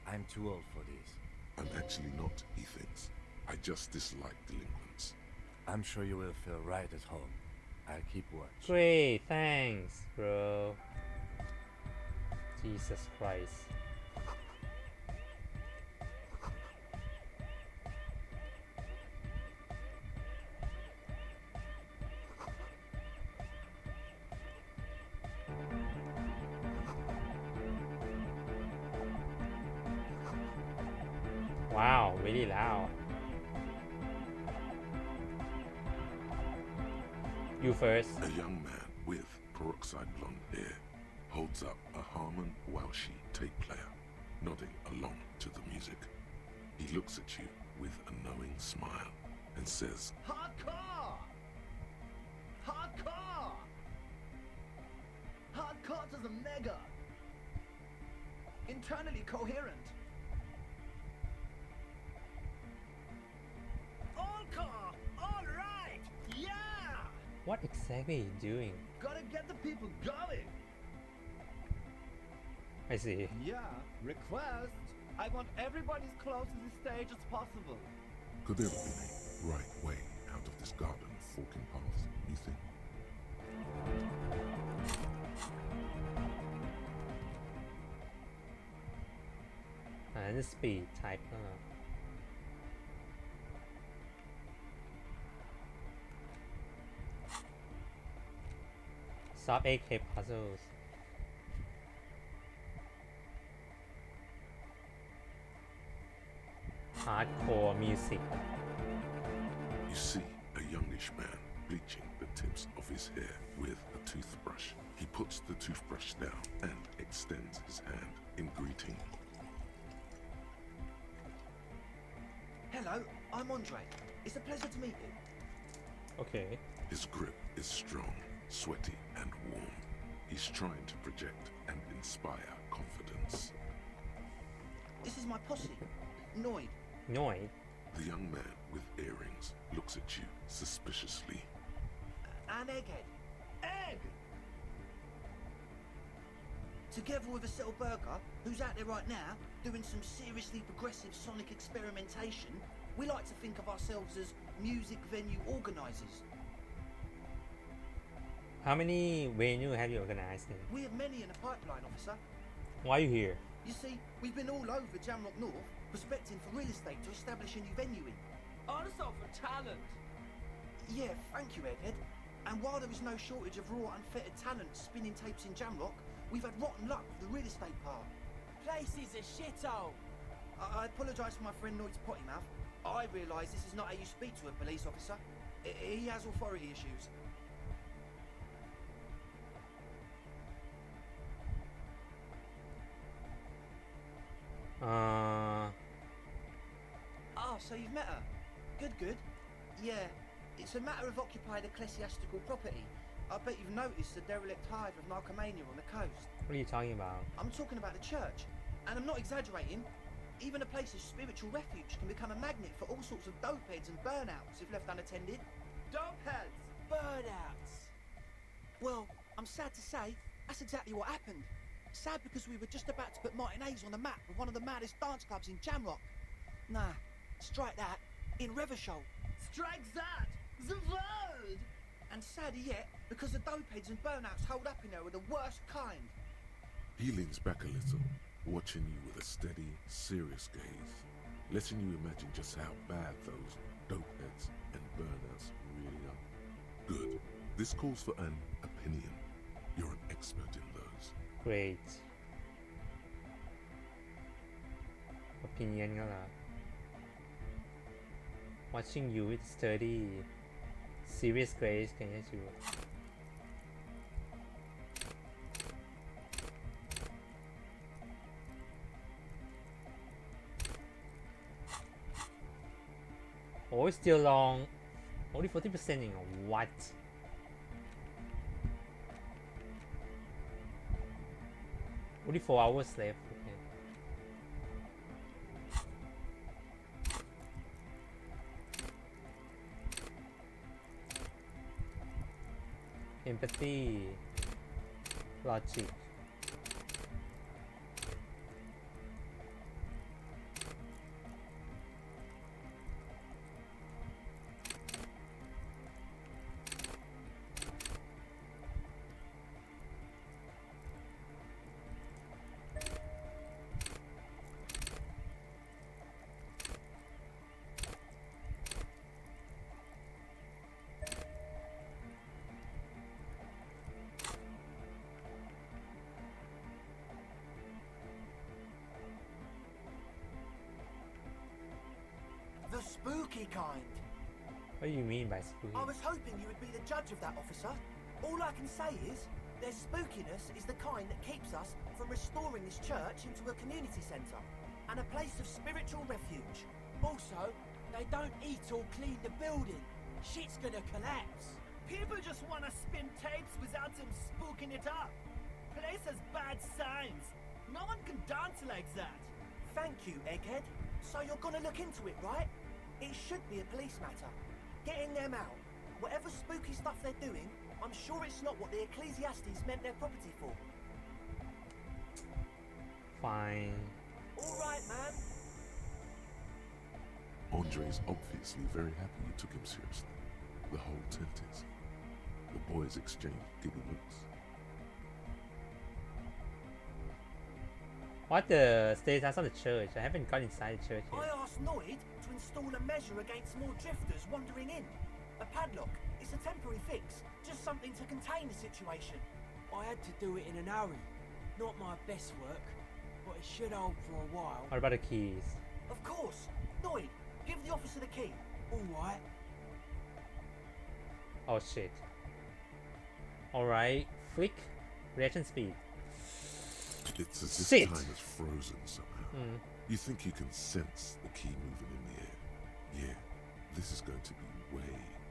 I'm too old for this. I'm actually not, he thinks. I just dislike delinquents. I'm sure you will feel right at home. I'll keep watch. Great, thanks, bro. Jesus Christ. Wow, really loud. You first. A young man with peroxide blonde hair holds up a Harman Walshy tape player, nodding along to the music. He looks at you with a knowing smile and says, Hardcore! Hardcore! Hardcore to the mega! Internally coherent. All car! All right! Yeah! What exactly are you doing? Gotta get the people going! I see. Yeah, request! I want everybody as close to the stage as possible. could there have been a right way out of this garden of forking paths, you think? And the speed type. Sub AK puzzles. Hardcore music. You see a youngish man bleaching the tips of his hair with a toothbrush. He puts the toothbrush down and extends his hand in greeting. Hello, I'm Andre. It's a pleasure to meet you. Okay. His grip is strong, sweaty, and warm. He's trying to project and inspire confidence. This is my posse, Noid. Noid? The young man with earrings looks at you suspiciously. and Egghead. Egg! Together with a Burger, who's out there right now, doing some seriously progressive sonic experimentation, we like to think of ourselves as music venue organisers. How many venues have you organized then? We have many in the pipeline, officer. Why are you here? You see, we've been all over Jamrock North, prospecting for real estate to establish a new venue in. Also for talent. Yeah, thank you, Egghead. And while there is no shortage of raw, unfettered talent spinning tapes in Jamrock, we've had rotten luck with the real estate part. Place is a shithole. I apologise for my friend Noit's potty mouth. I realise this is not how you speak to a police officer. He has authority issues. Oh, so you've met her? Good. Yeah, it's a matter of occupied ecclesiastical property. I bet you've noticed the derelict hive of narcomania on the coast. What are you talking about? I'm talking about the church. And I'm not exaggerating. Even a place of spiritual refuge can become a magnet for all sorts of dopeheads and burnouts if left unattended. Dopeheads? Burnouts? Well, I'm sad to say, that's exactly what happened. Sad because we were just about to put Martinez on the map with one of the maddest dance clubs in Jamrock. Nah, strike that. In Revachol. Strike that! The word! And sadder yet, because the dopeheads and burnouts holed up in there are the worst kind. He leans back a little, watching you with a steady, serious gaze, letting you imagine just how bad those dopeheads and burnouts really are. Good. This calls for an opinion. You're an expert in those. Great. Opinion ก็เหรอ Watching you with sturdy serious grace กันยังชัว Oh, it's still long. Only 40% in what? Only 4 hours left. Okay. Empathy. Logic. The spooky kind. What do you mean by spooky? I was hoping you would be the judge of that, officer. All I can say is, their spookiness is the kind that keeps us from restoring this church into a community centre and a place of spiritual refuge. Also, they don't eat or clean the building. Shit's gonna collapse. People just wanna spin tapes without them spooking it up. Place has bad signs. No one can dance like that. Thank you, Egghead. So you're gonna look into it, right? It should be a police matter. Getting them out. Whatever spooky stuff they're doing, I'm sure it's not what the Ecclesiastes meant their property for. Fine. All right, man. Andre's obviously very happy you took him seriously. The whole tent is. The boys exchange giddy looks. What the status of the church? I haven't got inside the church yet. I asked Noid to install a measure against more drifters wandering in. A padlock. It's a temporary fix. Just something to contain the situation. I had to do it in an hurry. Not my best work, but it should hold for a while. What about the keys? Of course. Noid, give the officer the key. All right. Oh shit. Alright. Flick. Reaction speed. It's as if Shit. time is frozen somehow. You think you can sense the key moving in the air. Yeah, this is going to be way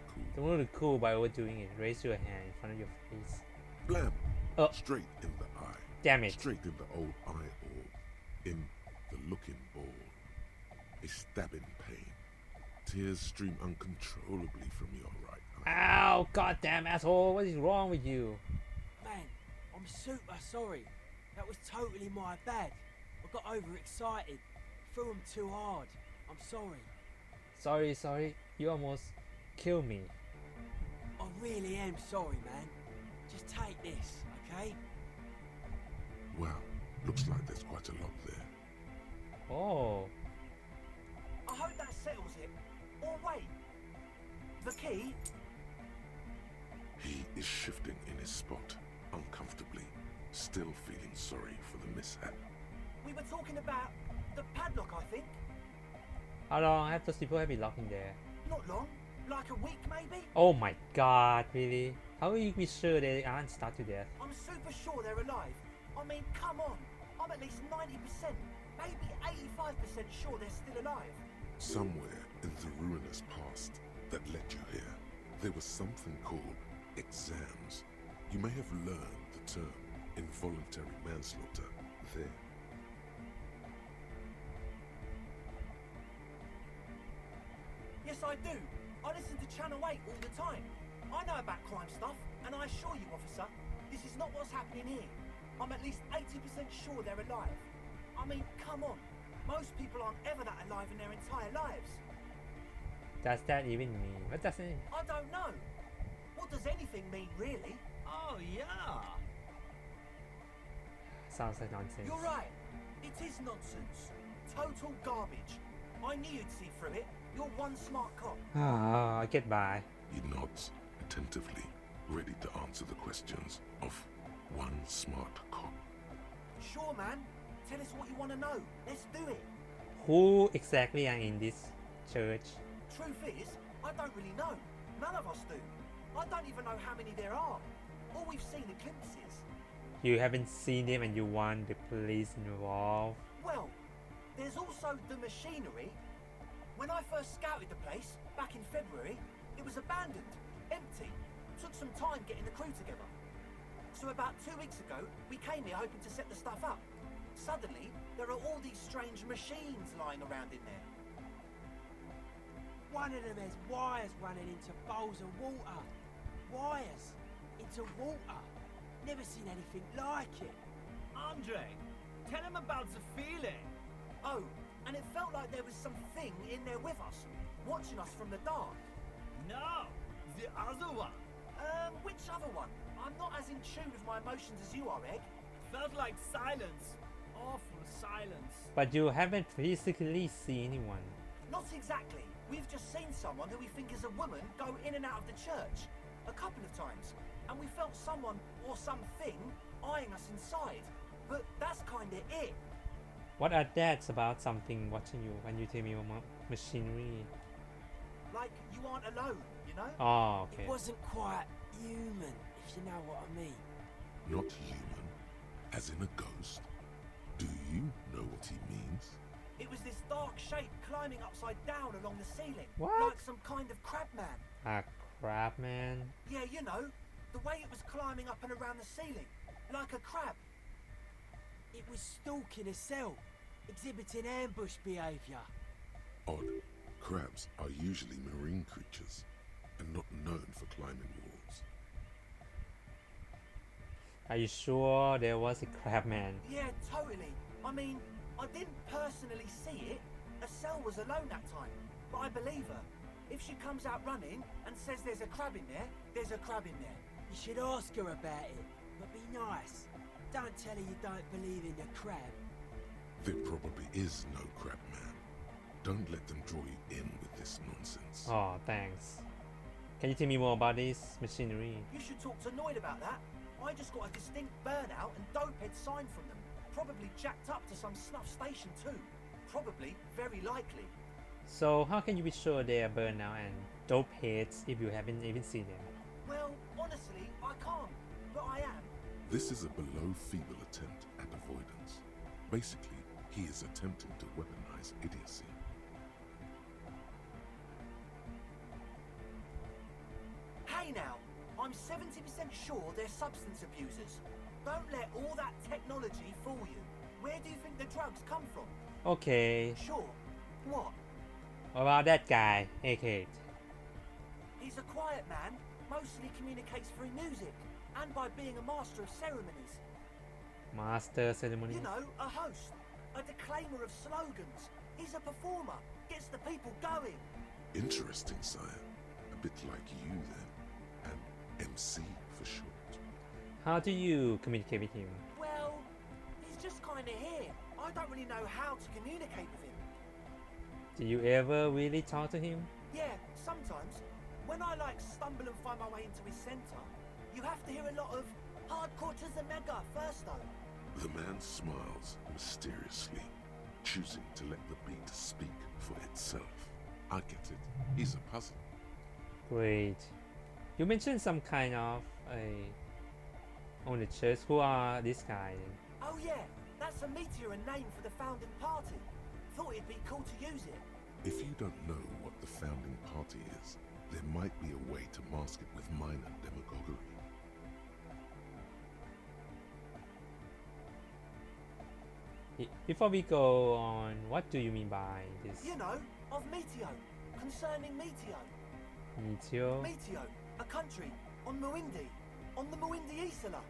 cool. Don't look cool by overdoing it. Raise your hand in front of your face. Blam! Oh. Straight in the eye. Damn it. Straight in the old eye orb. In the looking ball. A stabbing pain. Tears stream uncontrollably from your right eye. Oh goddamn asshole! What is wrong with you? Man, I'm super sorry. That was totally my bad. I got overexcited. Threw him too hard. I'm sorry. Sorry. You almost killed me. I really am sorry, man. Just take this, okay? Well, looks like there's quite a lot there. Oh. I hope that settles it. Or wait. The key? He is shifting in his spot, uncomfortably, still feeling sorry for the mishap. We were talking about the padlock, I think. How long have those people been locked in there? Not long. Like a week, maybe? Oh my god, really? How will you be sure they aren't starved to death? I'm super sure they're alive. I mean, come on. I'm at least 90%, maybe 85% sure they're still alive. Somewhere in the ruinous past that led you here, there was something called exams. You may have learned the term involuntary manslaughter there. Yes, I do. I listen to Channel 8 all the time. I know about crime stuff, and I assure you, officer, this is not what's happening here. I'm at least 80% sure they're alive. I mean, come on. Most people aren't ever that alive in their entire lives. Does that even mean? What does it mean? I don't know. What does anything mean, really? Oh, yeah. Sounds like nonsense. You're right. It is nonsense. Total garbage. I knew you'd see through it. You're one smart cop. Ah, I get by. He nods attentively, ready to answer the questions of one smart cop. Sure, man. Tell us what you want to know. Let's do it. Who exactly are in this church? Truth is, I don't really know. None of us do. I don't even know how many there are. All we've seen are glimpses. You haven't seen them and you want the police involved? Well, there's also the machinery. When I first scouted the place, back in February, it was abandoned, empty. Took some time getting the crew together. So about 2 weeks ago, we came here hoping to set the stuff up. Suddenly, there are all these strange machines lying around in there. One of them has wires running into bowls of water. Wires into water. Never seen anything like it. Andre, tell him about the feeling. Oh, and it felt like there was something in there with us, watching us from the dark. No, the other one. Which other one? I'm not as in tune with my emotions as you are, Egg. Felt like silence. Awful silence. But you haven't physically seen anyone. Not exactly. We've just seen someone who we think is a woman go in and out of the church. A couple of times. And we felt someone or something eyeing us inside. But that's kinda it. What are that's about something watching you when you tell me about machinery? Like you aren't alone, you know? Oh, okay. It wasn't quite human, if you know what I mean. Not human, as in a ghost. Do you know what he means? It was this dark shape climbing upside down along the ceiling. What? Like some kind of crab man. A crab man? Yeah, you know, the way it was climbing up and around the ceiling. Like a crab. It was stalking a cell, exhibiting ambush behaviour. Odd. Crabs are usually marine creatures and not known for climbing walls. Are you sure there was a crab man? Yeah, totally. I mean, I didn't personally see it. Estelle was alone that time, but I believe her. If she comes out running and says there's a crab in there, there's a crab in there. You should ask her about it, but be nice. Don't tell her you don't believe in the crab. There probably is no crab man. Don't let them draw you in with this nonsense. Oh, thanks. Can you tell me more about this machinery? You should talk to Noid about that. I just got a distinct burnout and dopehead sign from them. Probably jacked up to some snuff station too. Probably, very likely. So how can you be sure they are burned out and dope heads if you haven't even seen them? Well, honestly, I can't. But I am. This is a below feeble attempt at avoidance. Basically, he is attempting to weaponize idiocy. Hey now, I'm 70% sure they're substance abusers. Don't let all that technology fool you. Where do you think the drugs come from? Okay. Sure. What? What about that guy, AK? He's a quiet man, mostly communicates through music and by being a master of ceremonies. Master ceremony. You know, a host, a declaimer of slogans. He's a performer, gets the people going. Interesting, sire. A bit like you then. An MC for short. How do you communicate with him? Well, he's just kind of here. I don't really know how to communicate with him. Do you ever really talk to him? Yeah, sometimes. When I stumble and find my way into his center, you have to hear a lot of hardcore to the mega first though. The man smiles mysteriously, choosing to let the beat speak for itself. I get it. He's a puzzle. Great. You mentioned some kind of on the church. Who are this guy? Oh yeah, that's a meteor and name for the founding party. Thought it'd be cool to use it. If you don't know what the founding party is, there might be a way to mask it with minor demagoguery. Before we go on, what do you mean by this? You know, of Meteo, concerning Meteo. Meteo? Meteo, a country on Muindi, on the Muindi Isla.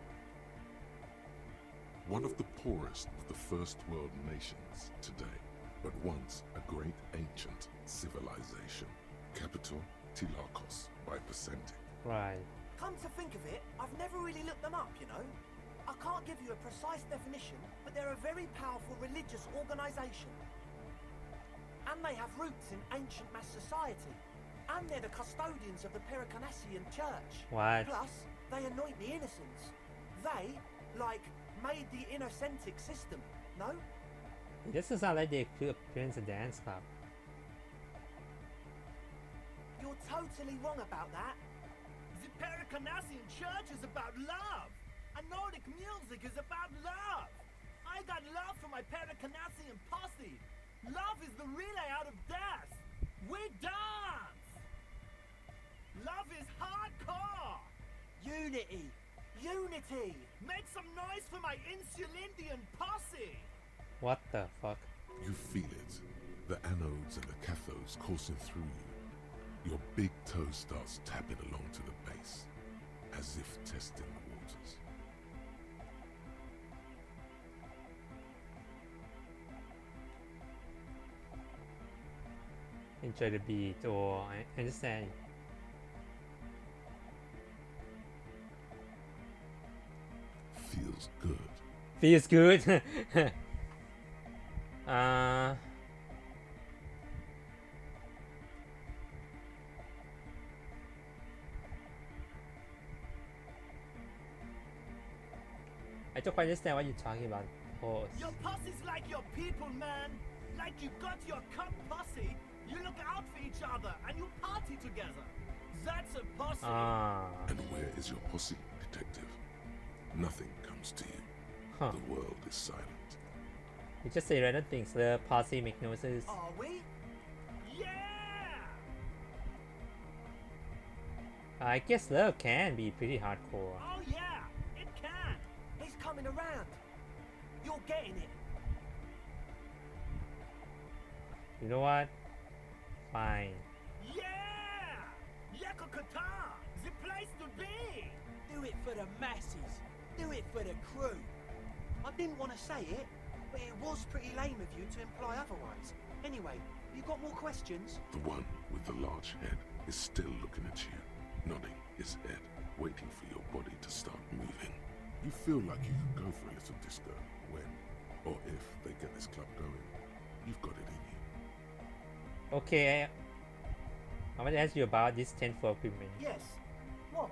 One of the poorest of the first world nations today, but once a great ancient civilization. Capital, Tilakos, by percentage. Right. Come to think of it, I've never really looked them up, you know. I can't give you a precise definition, but they're a very powerful religious organization. And they have roots in ancient mass society. And they're the custodians of the Pericarnassian church. What? Plus, they anoint the innocents. They, made the innocentic system, no? It doesn't sound like they could appearance a dance club. You're totally wrong about that. The Pericarnassian church is about love. And Nordic music is about love. I got love for my Pericarnassian posse. Love is the relay out of death. We dance. Love is hardcore. Unity. Unity. Make some noise for my Insulindian posse. What the fuck? You feel it. The anodes and the cathodes coursing through you. Your big toe starts tapping along to the base, as if testing the waters. Enjoy the beat, or I understand. Feels good. Feels good. I don't quite understand what you're talking about. Pause. Your posse's like your people, man. Like you got your cup posse. You look out for each other and you party together. That's a posse. And where is your posse, detective? Nothing comes to you. Huh. The world is silent. You just say random things. The posse make no sense. Are we? Yeah! I guess love can be pretty hardcore. Oh yeah, it can. He's coming around. You're getting it. You know what? Fine. Yeah! Yakokata! The place to be! Do it for the masses. Do it for the crew. I didn't want to say it, but it was pretty lame of you to imply otherwise. Anyway, you got more questions? The one with the large head is still looking at you, nodding his head, waiting for your body to start moving. You feel like you could go for a little disco when, or if they get this club going. You've got it in you. Okay, I want to ask you about this 10-4 equipment. Yes. What?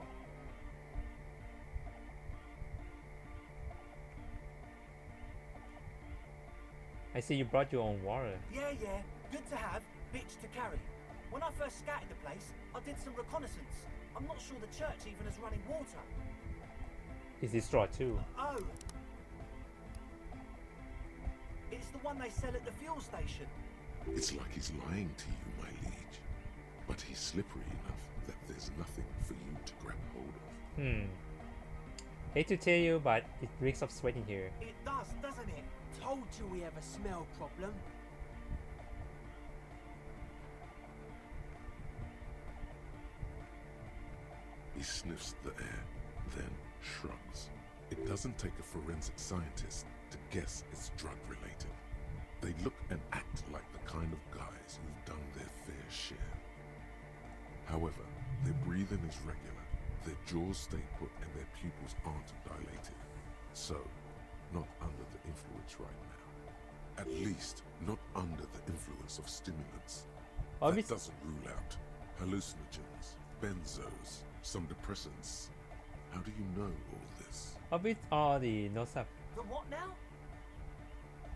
I see you brought your own water. Yeah. Good to have, bitch to carry. When I first scouted the place, I did some reconnaissance. I'm not sure the church even has running water. Is this straw too? Oh. It's the one they sell at the fuel station. It's like he's lying to you, my liege. But he's slippery enough that there's nothing for you to grab hold of. Hate to tell you, but it reeks of sweat in here. It does, doesn't it? Told you we have a smell problem. He sniffs the air, then shrugs. It doesn't take a forensic scientist to guess it's drug-related. They look and act like the kind of guys who've done their fair share. However, their breathing is regular, their jaws stay put, and their pupils aren't dilated. So, not under the influence right now. At least, not under the influence of stimulants. That doesn't rule out hallucinogens, benzos, some depressants. How do you know all this? With all the notes up. The what now?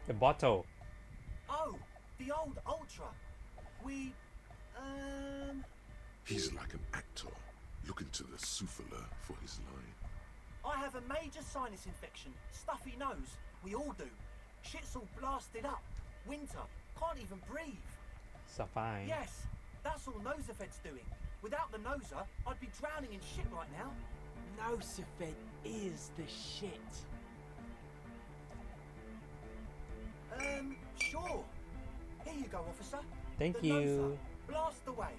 The bottle. Oh, the old Ultra. We, He's like an actor, looking to the souffleur for his line. I have a major sinus infection. Stuffy nose. We all do. Shit's all blasted up. Winter. Can't even breathe. So fine. Yes, that's all Nosafed's doing. Without the Noser, I'd be drowning in shit right now. Nosafed is the shit. Sure. Here you go, officer. Thank the you. Noser. Blast away.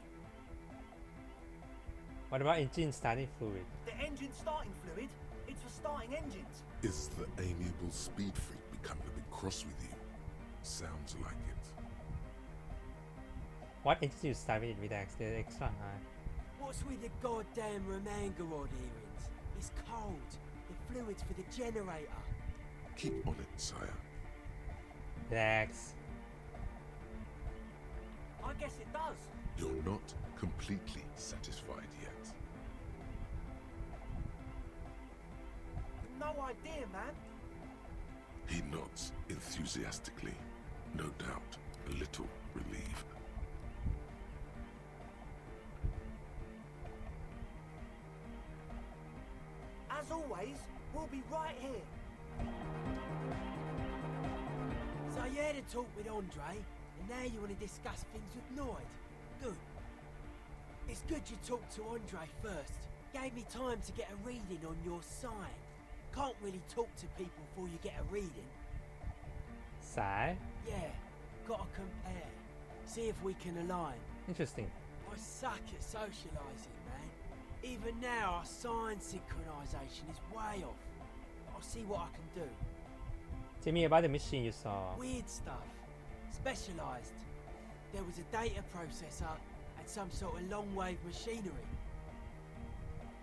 What about engine starting fluid? The engine starting fluid? It's for starting engines. Is the amiable speed freak becoming a bit cross with you? Sounds like it. What engine you start with the extra high? What's with the goddamn Romangarod earrings? It's cold. The fluid's for the generator. Keep on it, sire. Relax. I guess it does. You're not completely satisfied yet. No idea, man. He nods enthusiastically, no doubt a little relieved. As always, we'll be right here. So you had a talk with Andre, and now you want to discuss things with Noid. Good. It's good you talked to Andre first. Gave me time to get a reading on your sign. Can't really talk to people before you get a reading. Sigh? Yeah, gotta compare. See if we can align. Interesting. I suck at socialising, man. Even now, our sign synchronisation is way off. I'll see what I can do. Tell me about the machine you saw. Weird stuff. Specialised. There was a data processor and some sort of long-wave machinery.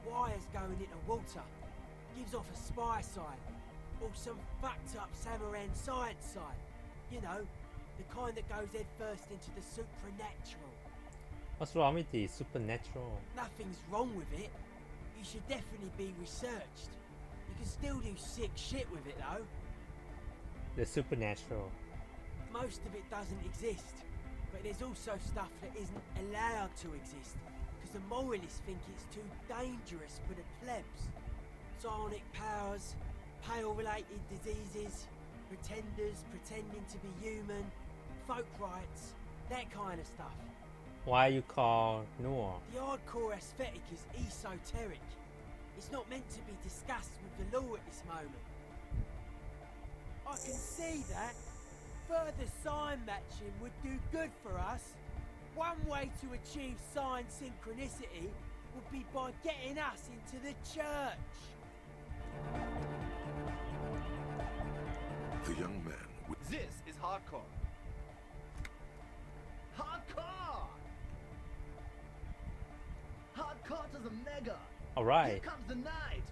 Wires going into water. Gives off a spy sign. Or some fucked-up Samaran science sign. You know, the kind that goes head first into the supernatural. What's wrong with the supernatural? Nothing's wrong with it. You should definitely be researched. You can still do sick shit with it, though. The supernatural. Most of it doesn't exist, but there's also stuff that isn't allowed to exist, because the moralists think it's too dangerous for the plebs. Psionic powers, pale-related diseases, pretenders pretending to be human, folk rights, that kind of stuff. Why you call Noor? The hardcore aesthetic is esoteric. It's not meant to be discussed with the law at this moment. I can see that. Further sign matching would do good for us. One way to achieve sign synchronicity would be by getting us into the church. The young man with... This is hardcore. Hardcore! Hardcore to the mega. All right. Here comes the night.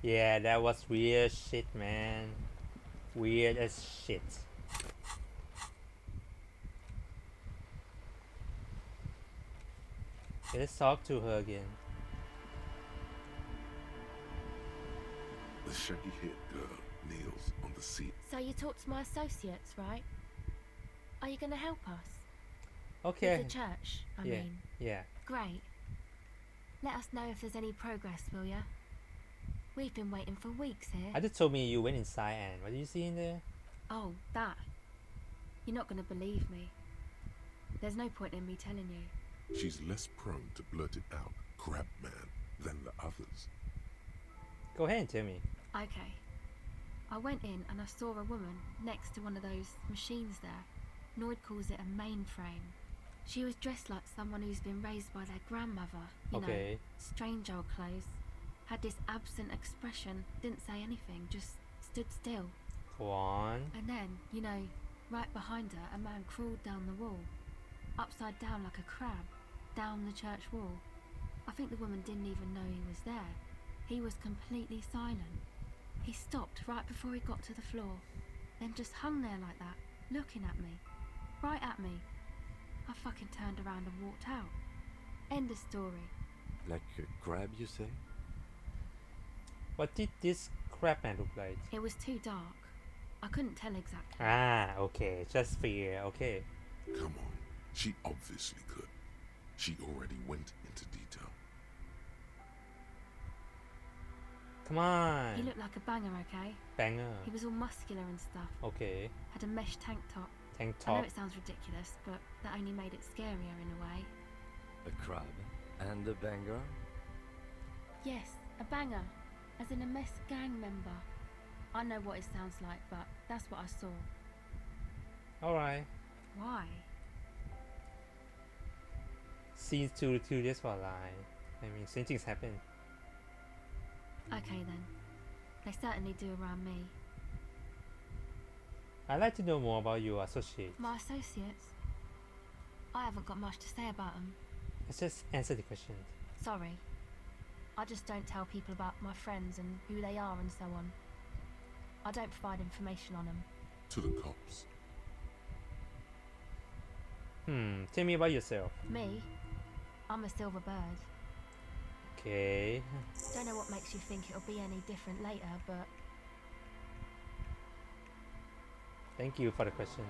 Yeah, that was weird shit, man. Weird as shit. Let's talk to her again. The shaggy-haired girl kneels on the seat. So you talked to my associates, right? Are you going to help us? Okay. With the church, I yeah. mean. Yeah. Great. Let us know if there's any progress, will ya? We've been waiting for weeks here. I just told me you went inside, and what did you see in there? Oh, that. You're not going to believe me. There's no point in me telling you. She's less prone to blurt it out, crab man, than the others. Go ahead and tell me. Okay. I went in and I saw a woman next to one of those machines there. Noid calls it a mainframe. She was dressed like someone who's been raised by their grandmother. You know, strange old clothes. Had this absent expression, didn't say anything, just stood still. Go on. And then, you know, right behind her, a man crawled down the wall. Upside down like a crab, down the church wall. I think the woman didn't even know he was there. He was completely silent. He stopped right before he got to the floor, then just hung there like that, looking at me. Right at me. I fucking turned around and walked out. End of story. Like a crab, you say? What did this crab man look like? It was too dark. I couldn't tell exactly. Ah, okay. Just fear. Okay. Come on. She obviously could. She already went into detail. Come on. He looked like a banger, okay? Banger. He was all muscular and stuff. Okay. Had a mesh tank top. Tank I know top. it sounds ridiculous, but that only made it scarier in a way. A crab and a banger? Yes, a banger. As in a mess gang member. I know what it sounds like, but that's what I saw. Alright. Why? Scenes 2 just for a lie. I mean, same things happen. Okay then. They certainly do around me. I'd like to know more about your associate. My associates? I haven't got much to say about them. Let's just answer the question. Sorry. I just don't tell people about my friends and who they are and so on. I don't provide information on them. To the cops. Tell me about yourself. Me? I'm a silver bird. Okay. Don't know what makes you think it'll be any different later, but... Thank you for the question.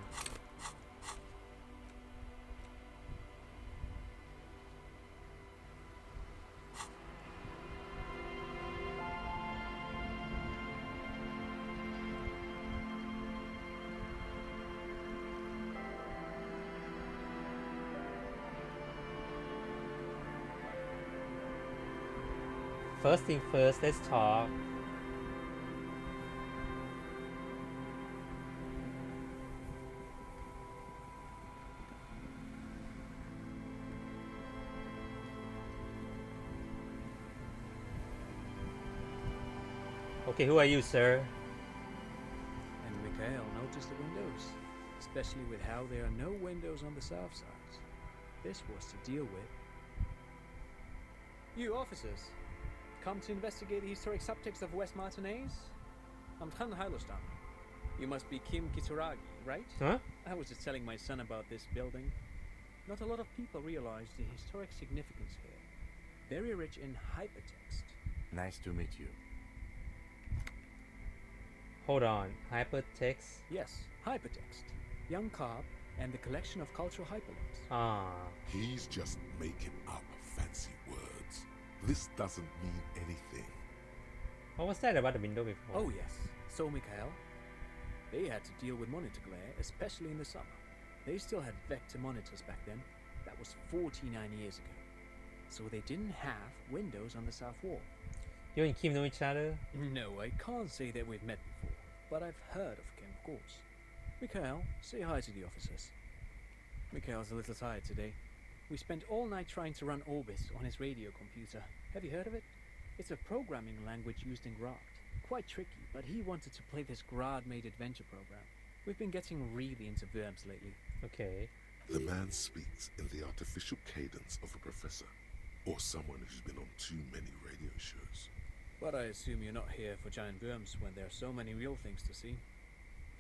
First thing first, let's talk. Okay, who are you, sir? And Mikhail noticed the windows, especially with how there are no windows on the south side. This was to deal with. You officers, come to investigate the historic subtext of West Martinez? I'm Tran Hailostam. You must be Kim Kitsuragi, right? Huh? I was just telling my son about this building. Not a lot of people realize the historic significance here. Very rich in hypertext. Nice to meet you. Hold on, hypertext? Yes, hypertext. Young Carp and the collection of cultural hyperlinks. Ah. He's just making up fancy words. This doesn't mean anything. What was that about the window before? Oh yes, so Mikhail. They had to deal with monitor glare, especially in the summer. They still had vector monitors back then. That was 49 years ago. So they didn't have windows on the south wall. You and Kim know each other? No, I can't say that we've met before, but I've heard of Kim, of course. Mikhail, say hi to the officers. Mikhail's a little tired today. We spent all night trying to run Orbis on his radio computer. Have you heard of it? It's a programming language used in Grad. Quite tricky, but he wanted to play this Grad-made adventure program. We've been getting really into Worms lately. Okay. The man speaks in the artificial cadence of a professor, or someone who's been on too many radio shows. But I assume you're not here for giant worms when there are so many real things to see.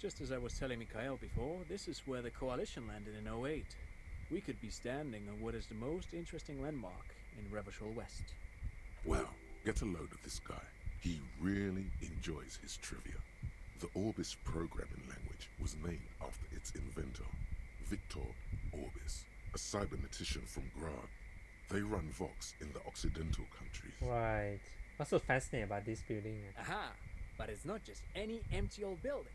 Just as I was telling Mikhail before, this is where the Coalition landed in '08. We could be standing on what is the most interesting landmark in Revachol West. Wow, get a load of this guy. He really enjoys his trivia. The Orbis programming language was named after its inventor, Victor Orbis, a cybernetician from Grad. They run Vox in the Occidental countries. Right. What's so fascinating about this building? Aha! But it's not just any empty old building.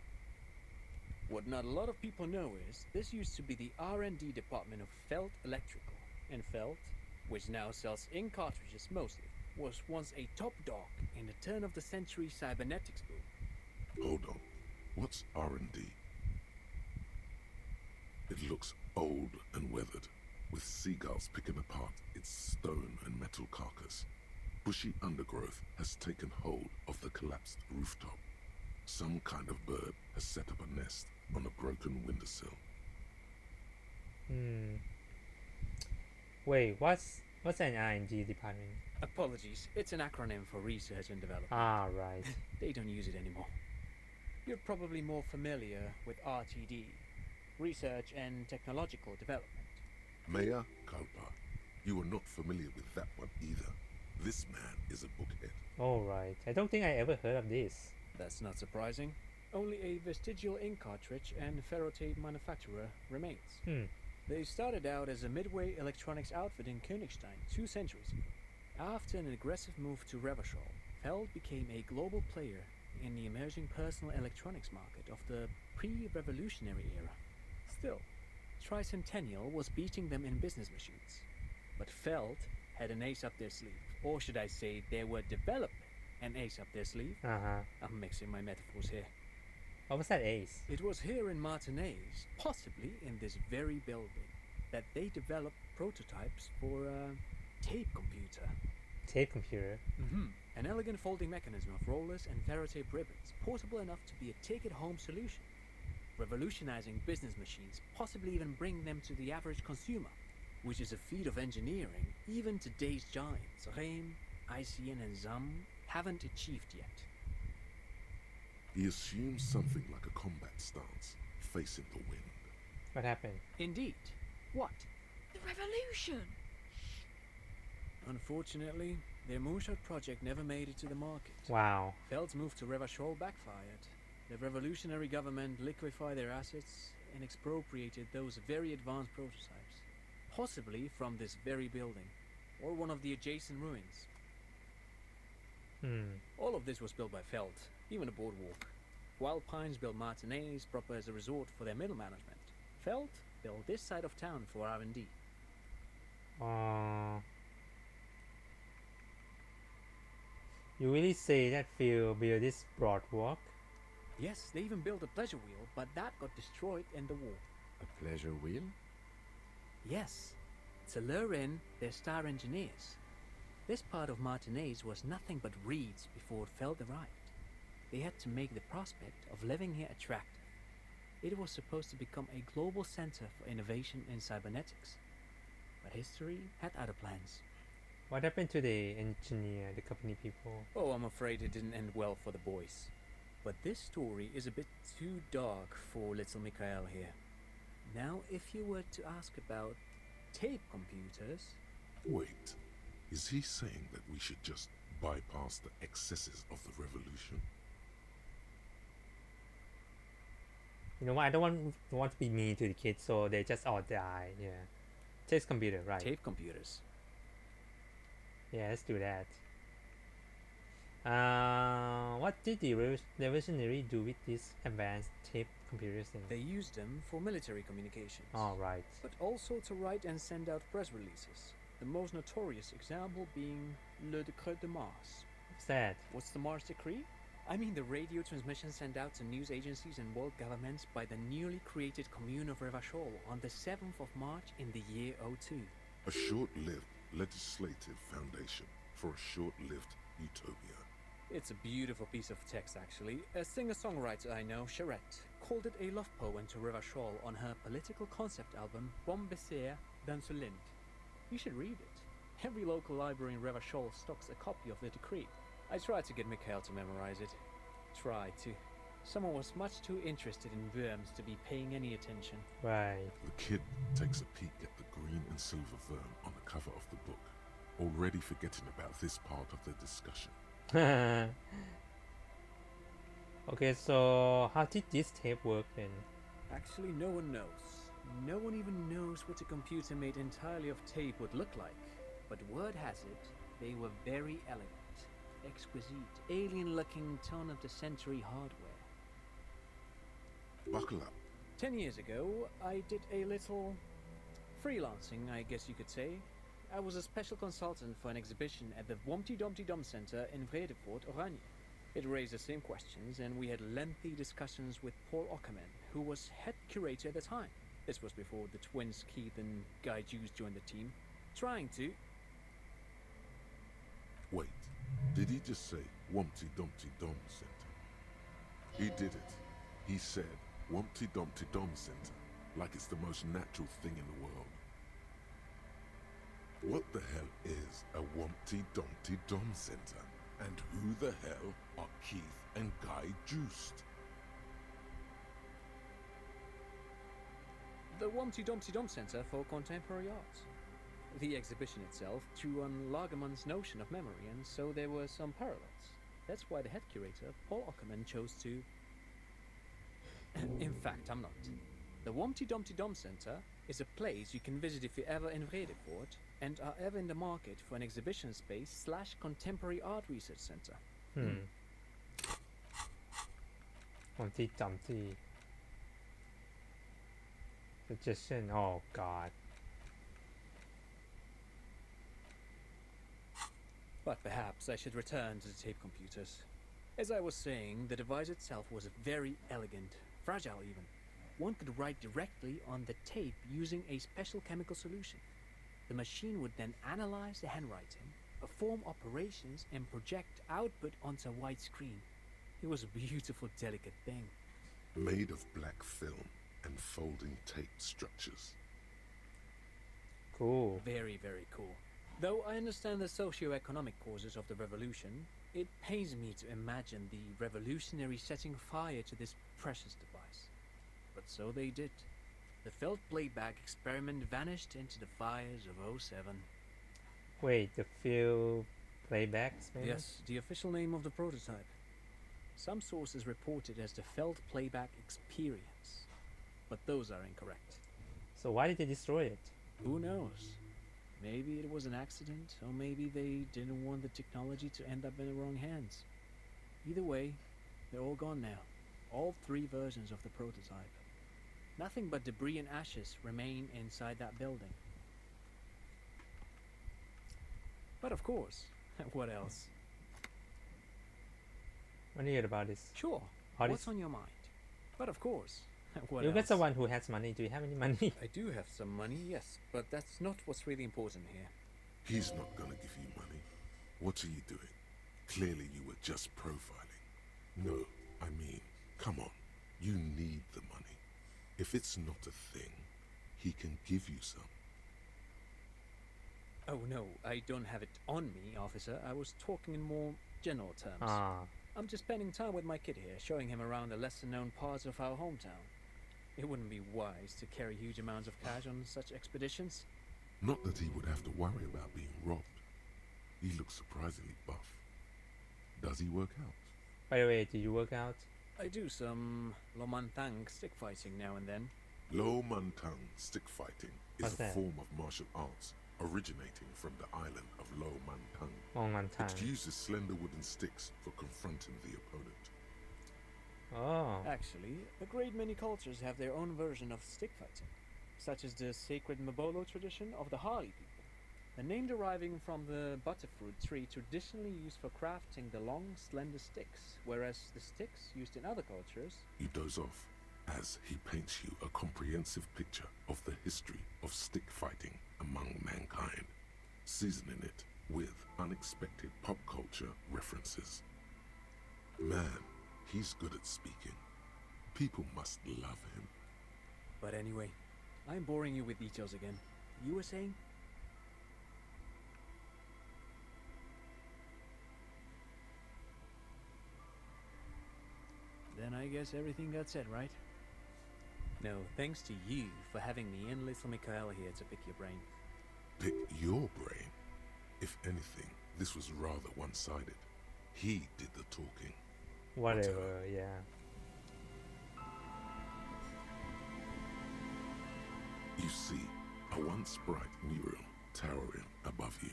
What not a lot of people know is this used to be the R&D department of Felt Electrical. And Felt, which now sells ink cartridges mostly, was once a top dog in the turn-of-the-century cybernetics boom. Hold on. What's R&D? It looks old and weathered, with seagulls picking apart its stone and metal carcass. Bushy undergrowth has taken hold of the collapsed rooftop. Some kind of bird has set up a nest on a broken windowsill. Wait, what's an R&D department? Apologies, it's an acronym for research and development. Ah, right. They don't use it anymore. You're probably more familiar with RTD, Research and Technological Development. Mea culpa. You are not familiar with that one either. This man is a bookhead. All right. I don't think I ever heard of this. That's not surprising. Only a vestigial ink cartridge and ferrotape manufacturer remains. They started out as a midway electronics outfit in Königstein 2 centuries ago. After an aggressive move to Revachol, Feld became a global player in the emerging personal electronics market of the pre-revolutionary era. Still, Tricentennial was beating them in business machines. But Feld had an ace up their sleeve, or should I say they were developing an ace up their sleeve. I'm mixing my metaphors here. What was that ace? It was here in Martinez, possibly in this very building, that they developed prototypes for a tape computer. Tape computer? An elegant folding mechanism of rollers and ferrotape ribbons, portable enough to be a take-it-home solution. Revolutionizing business machines, possibly even bringing them to the average consumer, which is a feat of engineering even today's giants, Rehm, ICN and ZAM, haven't achieved yet. He assumes something like a combat stance, facing the wind. What happened? Indeed. What? The revolution! Unfortunately, their moonshot project never made it to the market. Wow. Feld's move to Revachol backfired. The revolutionary government liquefied their assets and expropriated those very advanced prototypes, possibly from this very building, or one of the adjacent ruins. All of this was built by Feld, even a boardwalk. Wild Pines built Martinez proper as a resort for their middle management. Feld built this side of town for R&D. You really say that Phil built this boardwalk? Yes, they even built a pleasure wheel, but that got destroyed in the war. A pleasure wheel? Yes, to lure in their star engineers. This part of Martinez was nothing but reeds before Feld arrived. They had to make the prospect of living here attractive. It was supposed to become a global center for innovation in cybernetics. But history had other plans. What happened to the engineer, the company people? Oh, I'm afraid it didn't end well for the boys. But this story is a bit too dark for little Mikhail here. Now, if you were to ask about tape computers... Wait, is he saying that we should just bypass the excesses of the revolution? You know what, I don't want to be mean to the kids, so they just all die, yeah. Tape computer, right. Tape computers. Yeah, let's do that. What did the revolutionary do with these advanced tape computers thing? They used them for military communications. Oh, right. But also to write and send out press releases. The most notorious example being Le Décret de Mars. What's that? What's the Mars Decree? I mean the radio transmission sent out to news agencies and world governments by the newly created Commune of Revachol on the 7th of March in the year 02. A short-lived legislative foundation for a short-lived utopia. It's a beautiful piece of text, actually. A singer-songwriter I know, Charette, called it a love poem to Revachol on her political concept album, Bon Baiser dans ce Lind. You should read it. Every local library in Revachol stocks a copy of the decree. I tried to get Mikhail to memorize it. Tried to. Someone was much too interested in worms to be paying any attention. Right. The kid takes a peek at the green and silver worm on the cover of the book, already forgetting about this part of the discussion. Okay, so how did this tape work then? Actually, no one knows. No one even knows what a computer made entirely of tape would look like. But word has it, they were very elegant, exquisite, alien-looking turn-of-the-century hardware. Buckle up. 10 years ago, I did a little freelancing, I guess you could say. I was a special consultant for an exhibition at the Womty Dumpty Dum Center in Vredefort, Oranje. It raised the same questions, and we had lengthy discussions with Paul Ockerman, who was head curator at the time. This was before the twins Keith and Guy Juice joined the team, trying to... Wait, did he just say Wumpty Dumpty Dom Center? He did it. He said Wumpty Dumpty Dom Center, like it's the most natural thing in the world. What the hell is a Wumpty Dumpty Dom Center? And who the hell are Keith and Guy Juiced? The Wumpty Dumpty Dom Center for Contemporary Art. The exhibition itself drew on Lagerman's notion of memory, and so there were some parallels. That's why the head curator, Paul Ockerman, chose to... In fact, I'm not. The Wumpty Dumpty Dom Center is a place you can visit if you're ever in Vredefort and are ever in the market for an exhibition space / contemporary art research center. Humpty Dumpty. Suggestion. Oh God. But perhaps I should return to the tape computers. As I was saying, the device itself was very elegant, fragile even. One could write directly on the tape using a special chemical solution. The machine would then analyze the handwriting, perform operations, and project output onto a white screen. It was a beautiful, delicate thing. Made of black film and folding tape structures. Cool. Very, very cool. Though I understand the socio-economic causes of the revolution, it pains me to imagine the revolutionaries setting fire to this precious device. But so they did. The felt playback experiment vanished into the fires of '07. Wait, the field playbacks, maybe? Yes, the official name of the prototype. Some sources report it as the felt playback experience, but those are incorrect. So why did they destroy it? Who knows? Maybe it was an accident, or maybe they didn't want the technology to end up in the wrong hands. Either way, they're all gone now. All 3 versions of the prototype. Nothing but debris and ashes remain inside that building. But of course, what else? What do you hear about this? Sure, How what's this- on your mind? But of course, what You else? got someone who has money. Do you have any money? I do have some money, yes, but that's not what's really important here. He's not gonna give you money. What are you doing? Clearly you were just profiling. No, I mean, come on. You need the money. If it's not a thing, he can give you some. Oh no, I don't have it on me, officer. I was talking in more general terms. Ah. I'm just spending time with my kid here, showing him around the lesser-known parts of our hometown. It wouldn't be wise to carry huge amounts of cash on such expeditions. Not that he would have to worry about being robbed. He looks surprisingly buff. Does he work out? By the way, did you work out? I do some Lomantang stick fighting now and then. Lo Mantang stick fighting is What's a that? form of martial arts originating from the island of Lo Mantang. Long Mantang. It uses slender wooden sticks for confronting the opponent. Oh. Actually, a great many cultures have their own version of stick fighting, such as the sacred Mabolo tradition of the Harli people. The name deriving from the butterfruit tree traditionally used for crafting the long, slender sticks, whereas the sticks used in other cultures... You doze off as he paints you a comprehensive picture of the history of stick fighting among mankind, seasoning it with unexpected pop culture references. Man, he's good at speaking. People must love him. But anyway, I'm boring you with details again. You were saying? Then I guess everything got said, right? No, thanks to you for having me and little Mikhail here to pick your brain. Pick your brain. If anything, this was rather one-sided. He did the talking. Whatever, yeah. You see, a once bright mural towering above you.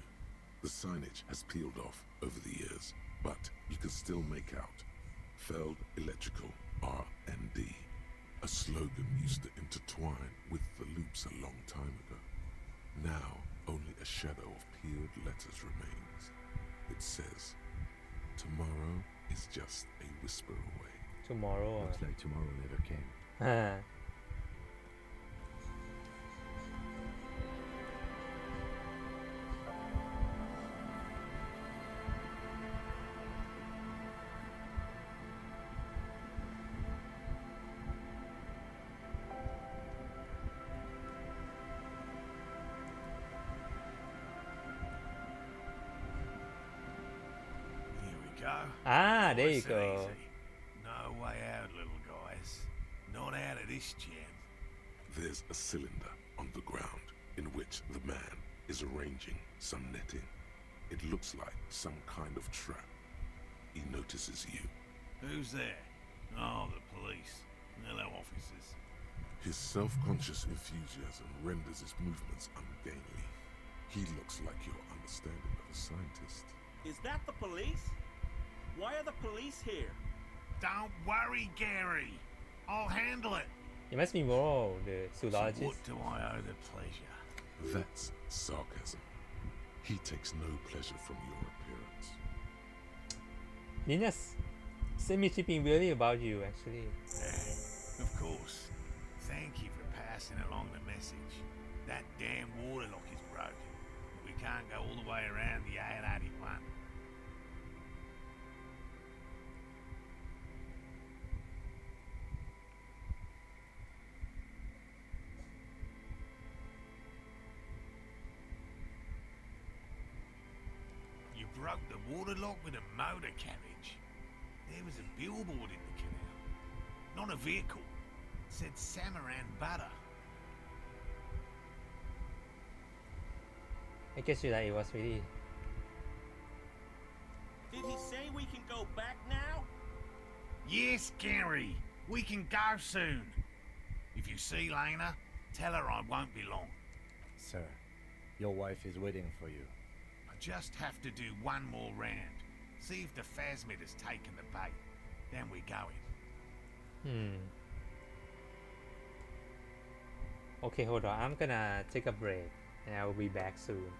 The signage has peeled off over the years, but you can still make out Feld Electrical R&D. A slogan used to intertwine with the loops a long time ago. Now, only a shadow of peeled letters remains. It says, tomorrow is just a whisper away. Tomorrow. Looks like tomorrow never came. go. Ah, there you Nice and go. easy. No way out, little guys. Not out of this jam. There's a cylinder on the ground in which the man is arranging some netting. It looks like some kind of trap. He notices you. Who's there? Oh, the police. Hello, officers. His self-conscious enthusiasm renders his movements ungainly. He looks like your understanding of a scientist. Is that the police? Why are the police here? Don't worry, Gary. I'll handle it. It must be Morrow, the So zoologist. what do I owe the pleasure? That's sarcasm. He takes no pleasure from your appearance. Nina's semi-tripping really about you, actually. Of course. Thank you for passing along the message. That damn water lock is broken. We can't go all the way around the A81. You broke the water lock with a motor carriage. There was a billboard in the canal. Not a vehicle. It said Samaran Butter. I guess you like it was really. Did he say we can go back now? Yes, Gary. We can go soon. If you see Lena, tell her I won't be long. Sir, your wife is waiting for you. I just have to do one more round. See if the phasmid has taken the bait. Then we go in. Okay, hold on. I'm gonna take a break and I will be back soon.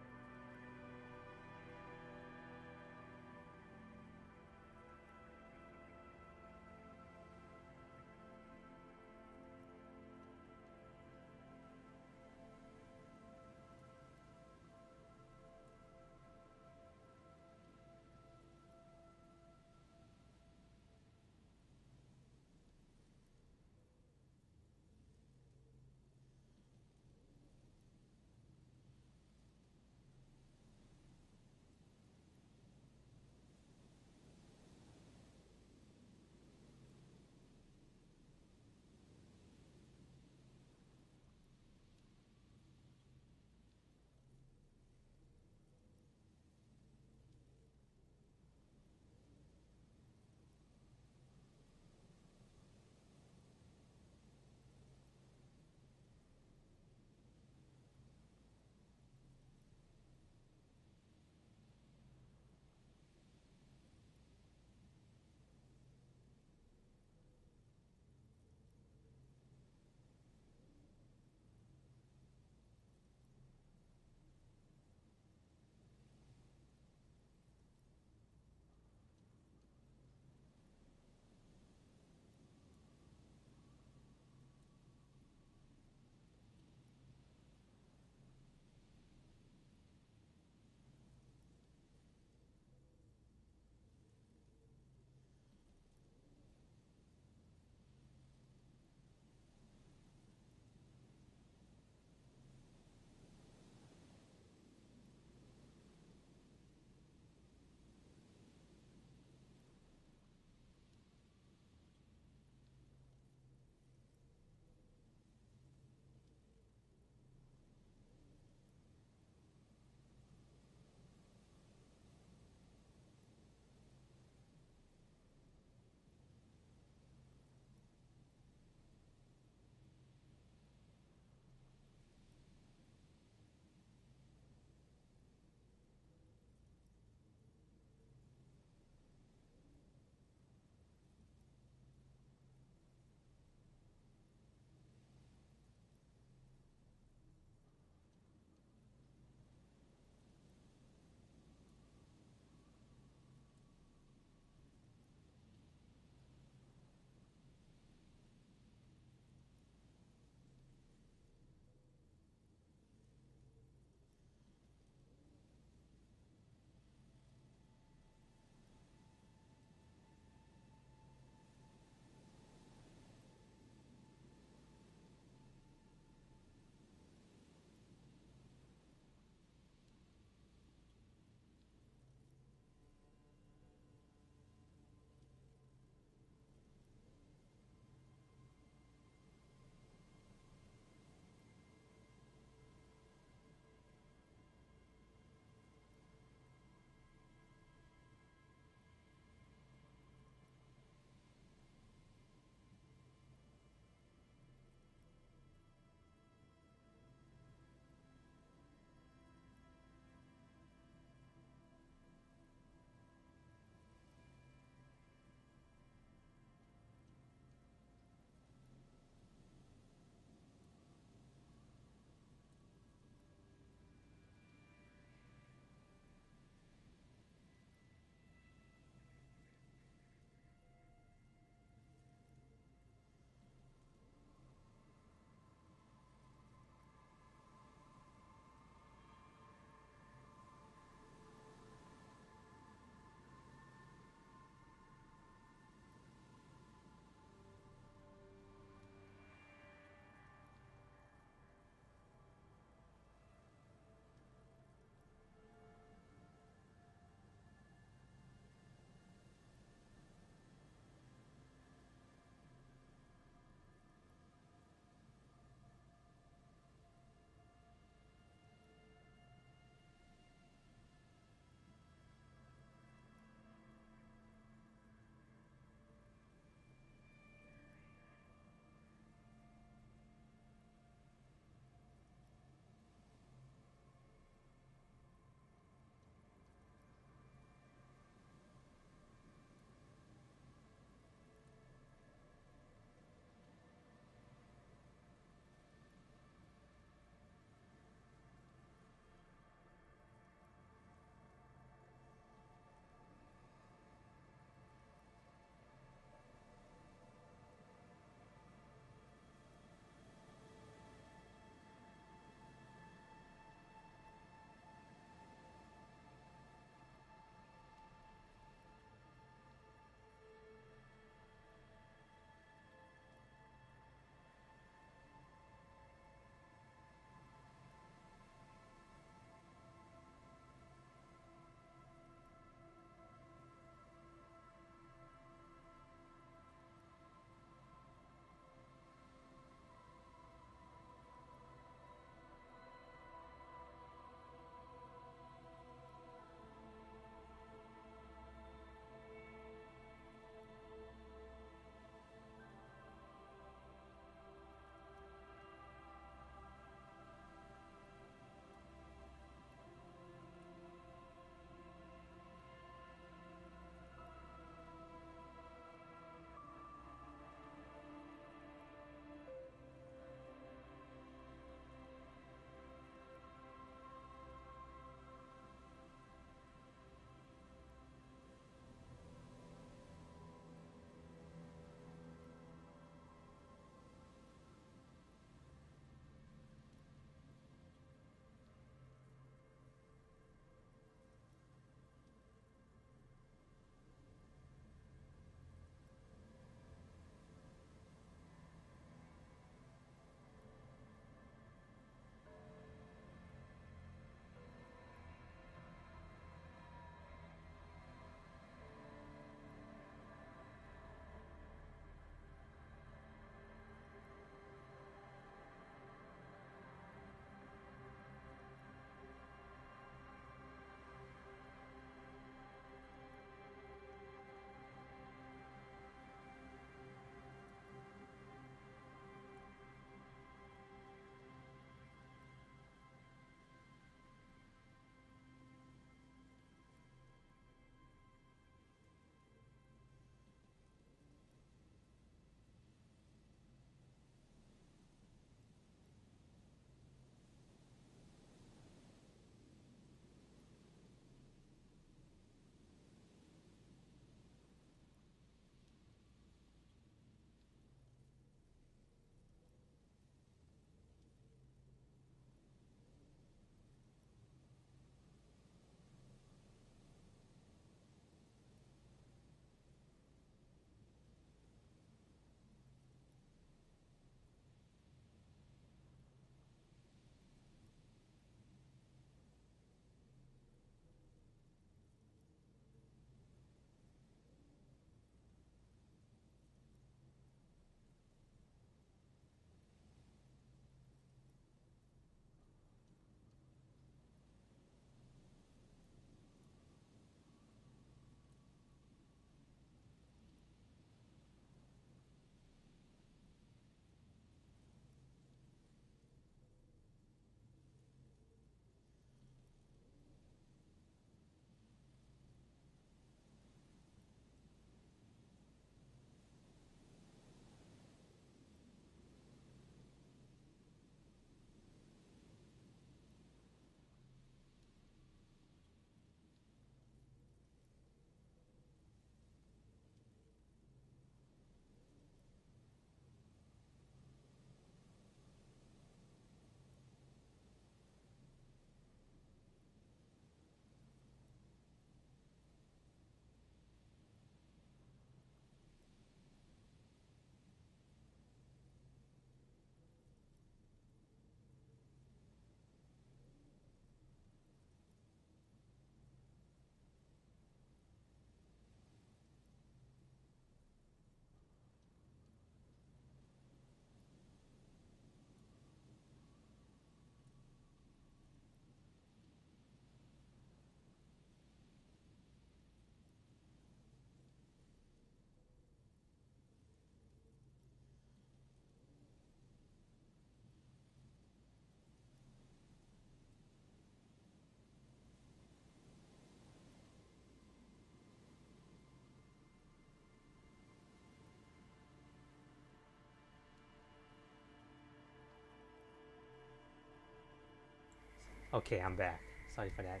Okay, I'm back. Sorry for that.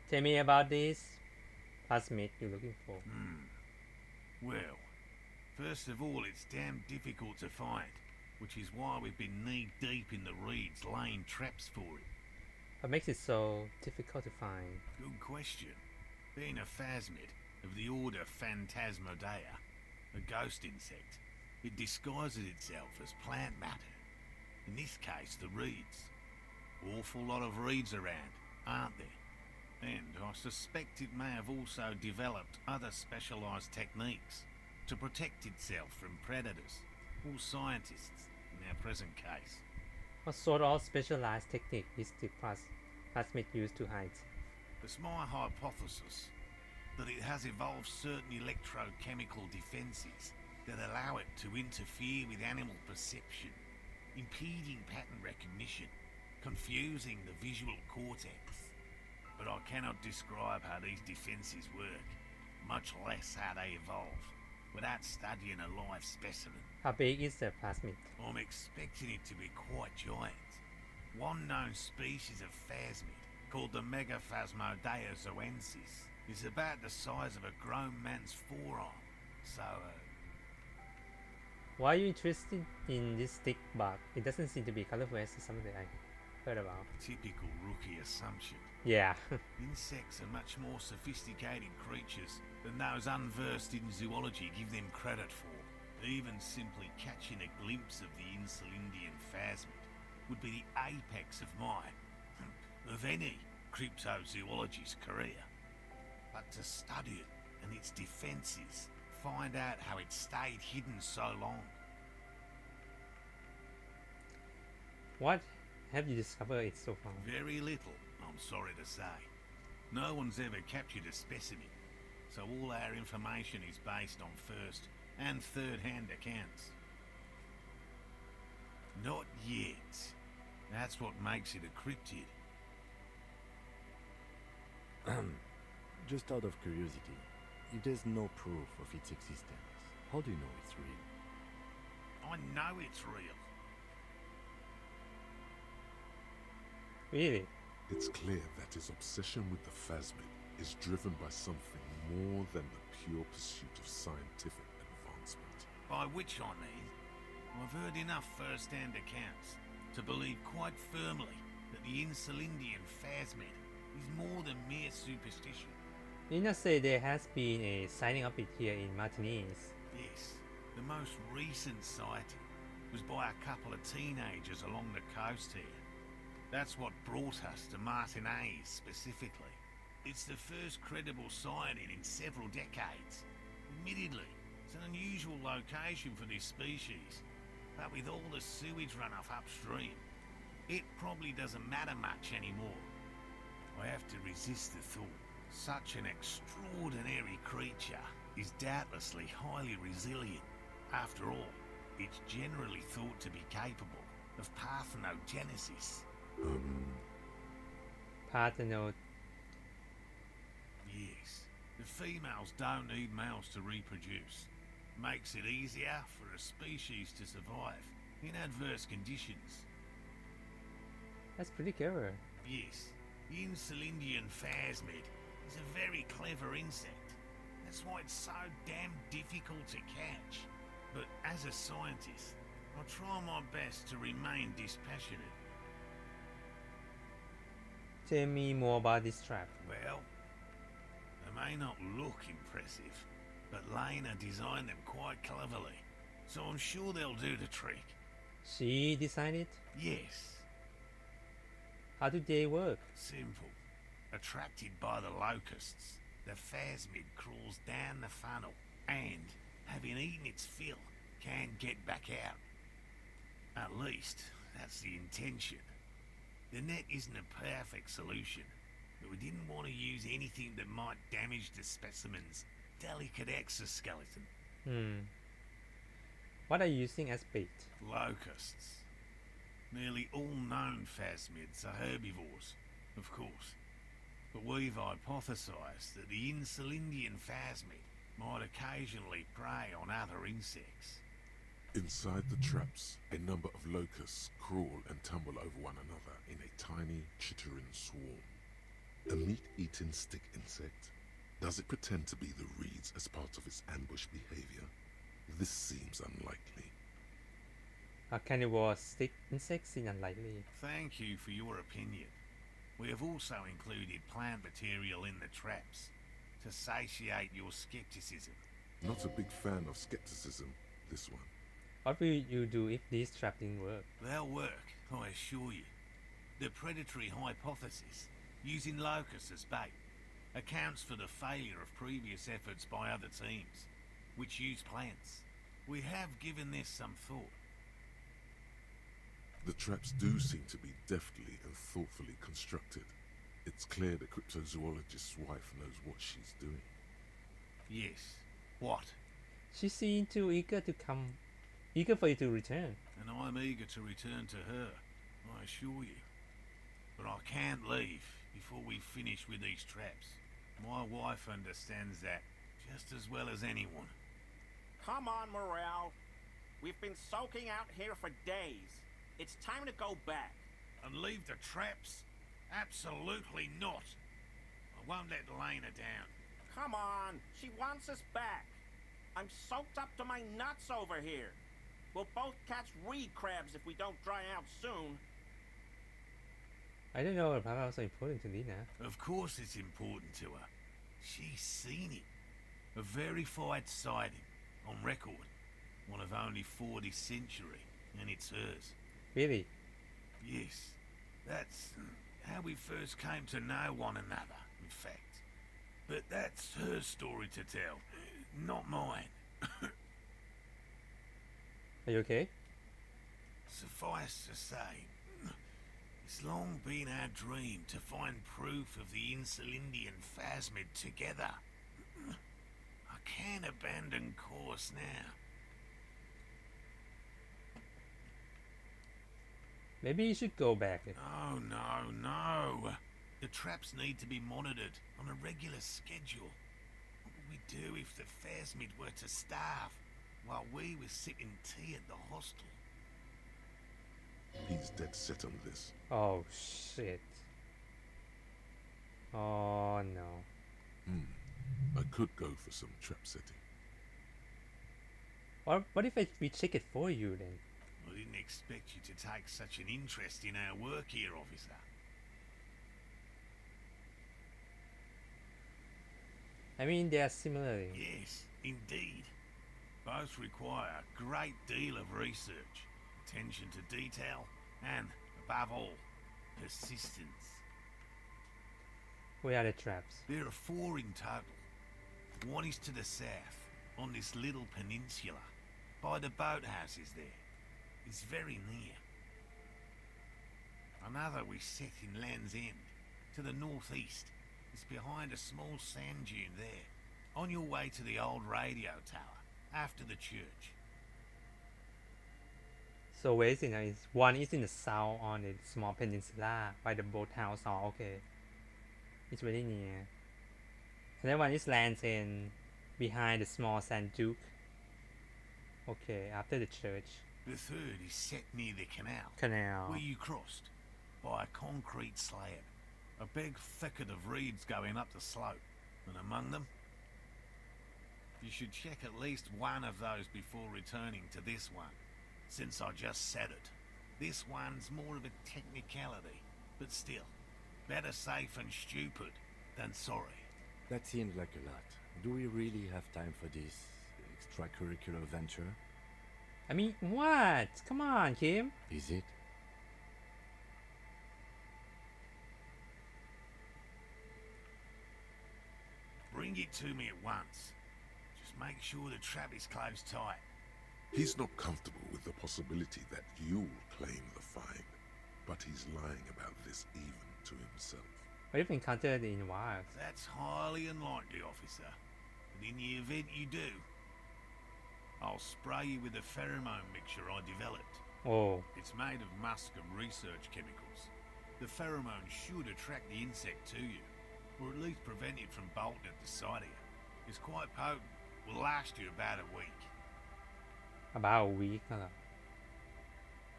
Tell me about this plasmid you're looking for. Well, first of all, it's damn difficult to find, which is why we've been knee-deep in the reeds laying traps for it. What makes it so difficult to find? Good question. Being a phasmid of the order Phantasmodea, a ghost insect, it disguises itself as plant matter. In this case, the reeds. Awful lot of reeds around, aren't there? And I suspect it may have also developed other specialised techniques to protect itself from predators, or scientists in our present case. What sort of specialized technique is the plasmid used to hide? It's my hypothesis that it has evolved certain electrochemical defences that allow it to interfere with animal perception, impeding pattern recognition, confusing the visual cortex. But I cannot describe how these defences work, much less how they evolve, without studying a live specimen. How big is the plasmid? I'm expecting it to be quite giant. One known species of phasmid, called the Megaphasmodea zoensis, is about the size of a grown man's forearm. So, Why are you interested in this stick bug? It doesn't seem to be colorful as something I heard about. typical rookie assumption. Yeah. Insects are much more sophisticated creatures than those unversed in zoology give them credit for. Even simply catching a glimpse of the Insulindian phasmid would be the apex of my, of any cryptozoologist's career. But to study it and its defences, find out how it stayed hidden so long. What have you discovered so far? Very little, I'm sorry to say. No one's ever captured a specimen, so all our information is based on first and third-hand accounts. Not yet. That's what makes it a cryptid. Just out of curiosity, if there's no proof of its existence, how do you know it's real? I know it's real. Really? It's clear that his obsession with the phasmid is driven by something more than the pure pursuit of scientific advancement. By which I mean, I've heard enough first-hand accounts to believe quite firmly that the Insulindian phasmid is more than mere superstition. Did not say there has been a sighting of it here in Martinez. Yes, the most recent sighting was by a couple of teenagers along the coast here. That's what brought us to Martinez specifically. It's the first credible sighting in several decades. Admittedly, it's an unusual location for this species, but with all the sewage runoff upstream, it probably doesn't matter much anymore. I have to resist the thought. Such an extraordinary creature is doubtlessly highly resilient. After all, it's generally thought to be capable of parthenogenesis. Partheno. Yes, the females don't need males to reproduce. Makes it easier for a species to survive in adverse conditions. That's pretty clever. Yes, the Insulindian phasmid is a very clever insect. That's why it's so damn difficult to catch. But as a scientist, I try my best to remain dispassionate. Tell me more about this trap. Well, they may not look impressive, but Lena designed them quite cleverly, so I'm sure they'll do the trick. She designed it? Yes. How do they work? Simple. Attracted by the locusts, the phasmid crawls down the funnel and, having eaten its fill, can't get back out. At least, that's the intention. The net isn't a perfect solution, but we didn't want to use anything that might damage the specimen's delicate exoskeleton. What are you using as bait? Locusts. Nearly all known phasmids are herbivores, of course. But we've hypothesized that the Insulindian phasmid might occasionally prey on other insects. Inside the traps, a number of locusts crawl and tumble over one another in a tiny, chittering swarm. A meat-eating stick insect? Does it pretend to be the reeds as part of its ambush behavior? This seems unlikely. A carnivore stick insect seems unlikely. Thank you for your opinion. We have also included plant material in the traps to satiate your skepticism. Not a big fan of skepticism, this one. What will you do if these traps didn't work? They'll work, I assure you. The predatory hypothesis, using locusts as bait, accounts for the failure of previous efforts by other teams, which use plants. We have given this some thought. The traps do seem to be deftly and thoughtfully constructed. It's clear the cryptozoologist's wife knows what she's doing. Yes. What? She seemed too eager for you to return. And I'm eager to return to her, I assure you. But I can't leave before we finish with these traps. My wife understands that just as well as anyone. Come on, Morel. We've been soaking out here for days. It's time to go back. And leave the traps? Absolutely not. I won't let Lena down. Come on, she wants us back. I'm soaked up to my nuts over here. We'll both catch reed crabs if we don't dry out soon. I don't know if that was so important to Lena. Of course it's important to her. She's seen it. A verified sighting, on record. One of only 40th century, and it's hers. Really? Yes. That's how we first came to know one another, in fact. But that's her story to tell, not mine. Are you okay? Suffice to say, it's long been our dream to find proof of the Insulindian phasmid together. I can't abandon course now. Maybe you should go back. Oh, no. The traps need to be monitored on a regular schedule. What would we do if the phasmid were to starve while we were sipping tea at the hostel? He's dead set on this. Oh, shit. Oh, no. I could go for some trap setting. What if we check it for you then? I didn't expect you to take such an interest in our work here, officer. I mean, they are similar. Yes, indeed. Both require a great deal of research, attention to detail, and, above all, persistence. Where are the traps? There are 4 in total. One is to the south, on this little peninsula, by the boathouses there. It's very near. Another we set in Land's End, to the northeast. It's behind a small sand dune there, on your way to the old radio tower, after the church. So where is it? One is in the south on the small peninsula by the boathouse. Oh, okay. It's really near. And then one is Land's End, behind the small sand duke. Okay, after the church. The third is set near the canal. Where you crossed, by a concrete slab. A big thicket of reeds going up the slope, and among them, you should check at least one of those before returning to this one, since I just said it. This one's more of a technicality, but still, better safe and stupid than sorry. That seems like a lot. Do we really have time for this extracurricular venture? I mean, what? Come on, Kim. Is it? Bring it to me at once. Just make sure the trap is closed tight. He's not comfortable with the possibility that you'll claim the find, but he's lying about this even to himself. What if encountered in wilds? That's highly unlikely, officer. But in the event you do, I'll spray you with a pheromone mixture I developed. Oh. It's made of musk and research chemicals. The pheromone should attract the insect to you, or at least prevent it from bolting at the sight of you. It's quite potent. Will last you about a week. about a week เหรอ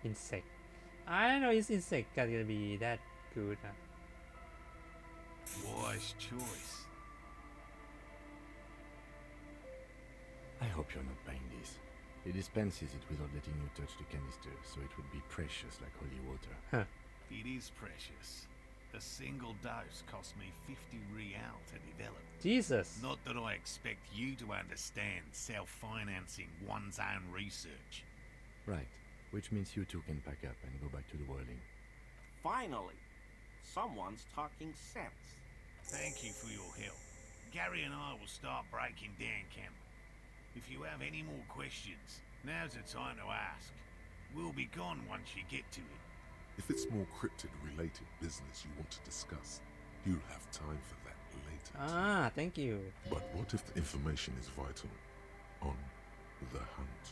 insect I don't know is insect gonna be that good Wise choice. I hope you're not buying this. It dispenses it without letting you touch the canister, so it would be precious like holy water. It is precious. A single dose cost me 50 real to develop. Jesus. Not that I expect you to understand self-financing one's own research. Right, which means you two can pack up and go back to the whirling. Finally, someone's talking sense. Thank you for your help. Gary and I will start breaking down camp. If you have any more questions, now's the time to ask. We'll be gone once you get to it. If it's more cryptid-related business you want to discuss, you'll have time for that later. Thank you. But what if the information is vital? On the hunt.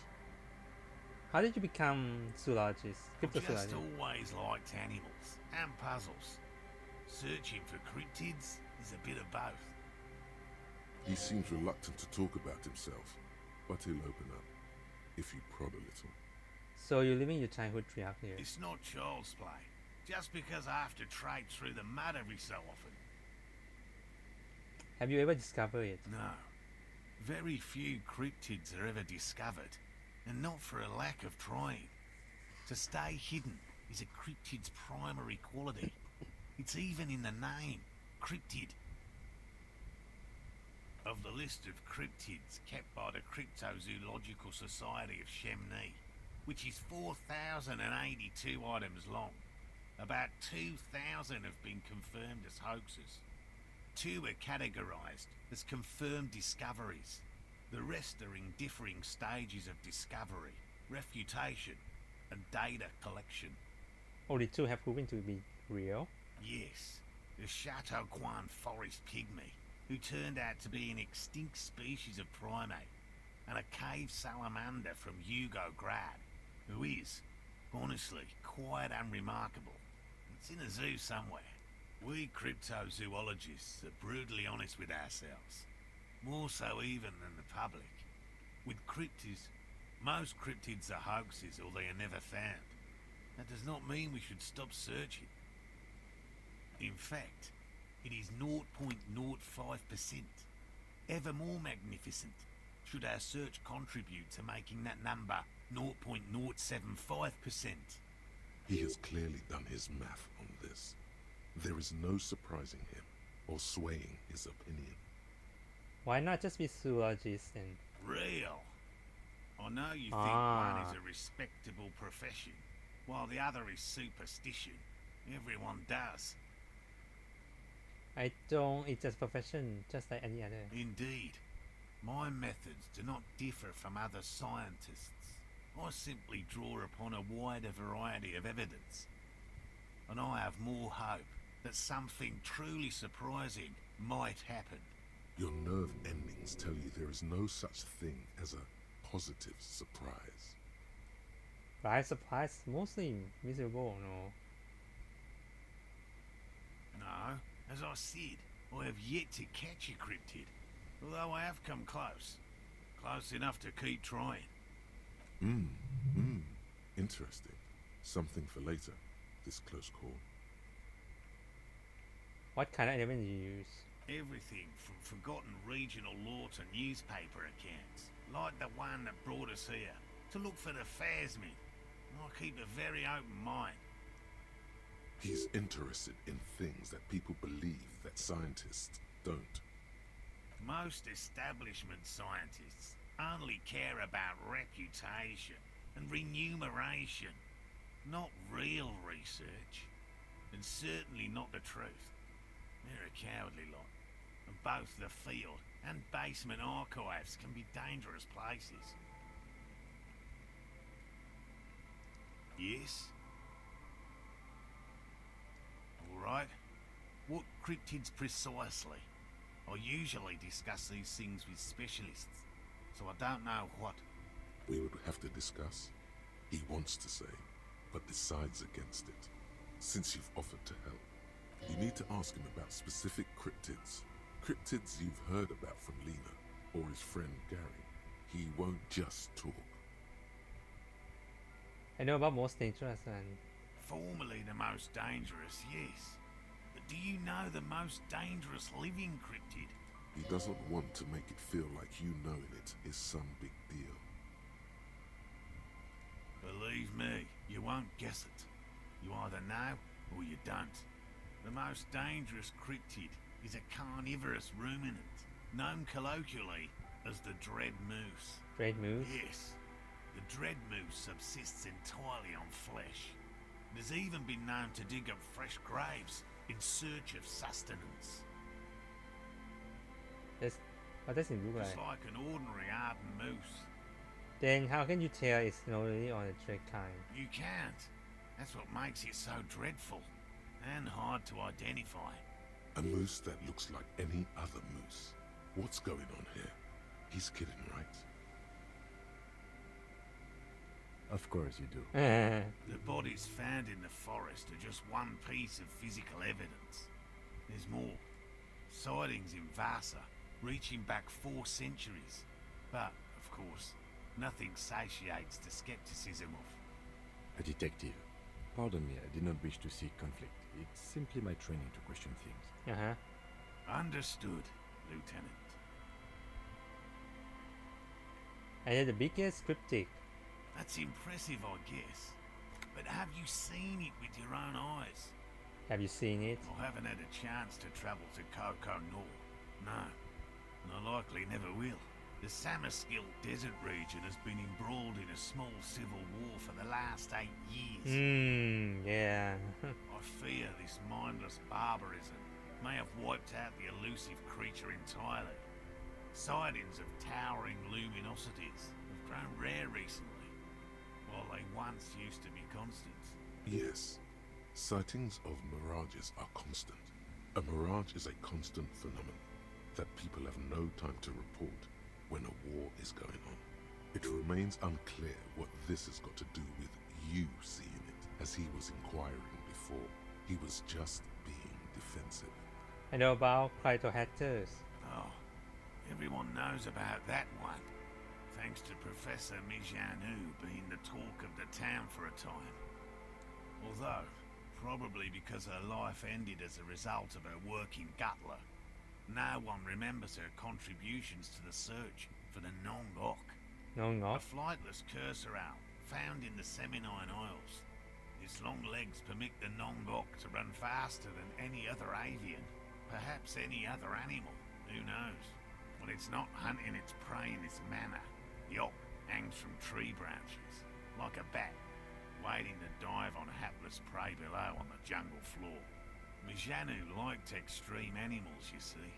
How did you become zoologist? I've just Cryptozoologist. always liked animals and puzzles. Searching for cryptids is a bit of both. He seems reluctant to talk about himself, but he'll open up, if you prod a little. So you're living your childhood dream out here. It's not child's play. Just because I have to trade through the mud every so often. Have you ever discovered it? No. Very few cryptids are ever discovered, and not for a lack of trying. To stay hidden is a cryptid's primary quality. It's even in the name, cryptid. Of the list of cryptids kept by the Cryptozoological Society of Chemney, which is 4,082 items long, about 2,000 have been confirmed as hoaxes. 2 are categorized as confirmed discoveries. The rest are in differing stages of discovery, refutation, and data collection. Only 2 have proven to be real. Yes, the Chateau Quan forest pygmy, who turned out to be an extinct species of primate, and a cave salamander from Yugograd, who is, honestly, quite unremarkable. It's in a zoo somewhere. We cryptozoologists are brutally honest with ourselves, more so even than the public. With cryptids, most cryptids are hoaxes or they are never found. That does not mean we should stop searching. In fact, it is 0.05%. Ever more magnificent should our search contribute to making that number 0.075%. He has clearly done his math on this. There is no surprising him or swaying his opinion. Why not just be zoologist and... Real. I know you think one is a respectable profession, while the other is superstition. Everyone does. I don't, it's just profession, just like any other. Indeed. My methods do not differ from other scientists. I simply draw upon a wider variety of evidence. And I have more hope that something truly surprising might happen. Your nerve endings tell you there is no such thing as a positive surprise. Right, surprise, mostly miserable, no? No, as I said, I have yet to catch a cryptid, although I have come close. Close enough to keep trying. Interesting. Something for later, this close call. What kind of element do you use? Everything from forgotten regional lore to newspaper accounts, like the one that brought us here, to look for the Phasmin. I keep a very open mind. He's interested in things that people believe that scientists don't. Most establishment scientists only care about reputation and remuneration, not real research, and certainly not the truth. They're a cowardly lot, and both the field and basement archives can be dangerous places. Yes? All right. What cryptids precisely? I usually discuss these things with specialists, so I don't know what. We would have to discuss. He wants to say, but decides against it. Since you've offered to help, you need to ask him about specific cryptids. Cryptids you've heard about from Lena or his friend Gary. He won't just talk. I know about most dangerous and Formerly the most dangerous, yes. But do you know the most dangerous living cryptid? He doesn't want to make it feel like you knowing it is some big deal. Believe me, you won't guess it. You either know or you don't. The most dangerous cryptid is a carnivorous ruminant, known colloquially as the dread moose. Dread moose? Yes. The dread moose subsists entirely on flesh. It has even been known to dig up fresh graves in search of sustenance. What does it look Just like? like an ordinary ardent moose. Then how can you tell it's lonely or a dread kind? You can't. That's what makes it so dreadful and hard to identify. A moose that looks like any other moose. What's going on here? He's kidding, right? Of course you do. The bodies found in the forest are just one piece of physical evidence. There's more. Sightings in Vasa, reaching back 4 centuries. But, of course, nothing satiates the skepticism of... A detective. Pardon me, I did not wish to seek conflict. It's simply my training to question things. Understood, Lieutenant. And they're the biggest cryptic. That's impressive, I guess. But have you seen it with your own eyes? Have you seen it? I haven't had a chance to travel to Coco Nor. No. And I likely never will. The Samaskil desert region has been embroiled in a small civil war for the last 8 years. Yeah. I fear this mindless barbarism may have wiped out the elusive creature entirely. Sightings of towering luminosities have grown rare recently, while they once used to be constant. Yes. Sightings of mirages are constant. A mirage is a constant phenomenon that people have no time to report when a war is going on. It remains unclear what this has got to do with you seeing it, as he was inquiring before. He was just being defensive. I know about Cryptohackers. Oh, everyone knows about that one, thanks to Professor Mijanu being the talk of the town for a time. Although, probably because her life ended as a result of her work in Gutler, no one remembers her contributions to the search for the Nongok. Nongok? A flightless cursor owl found in the Seminine Isles. Its long legs permit the Nongok to run faster than any other avian, perhaps any other animal, who knows? When it's not hunting its prey in this manner, the Ock hangs from tree branches, like a bat, waiting to dive on hapless prey below on the jungle floor. Mijanu liked extreme animals, you see.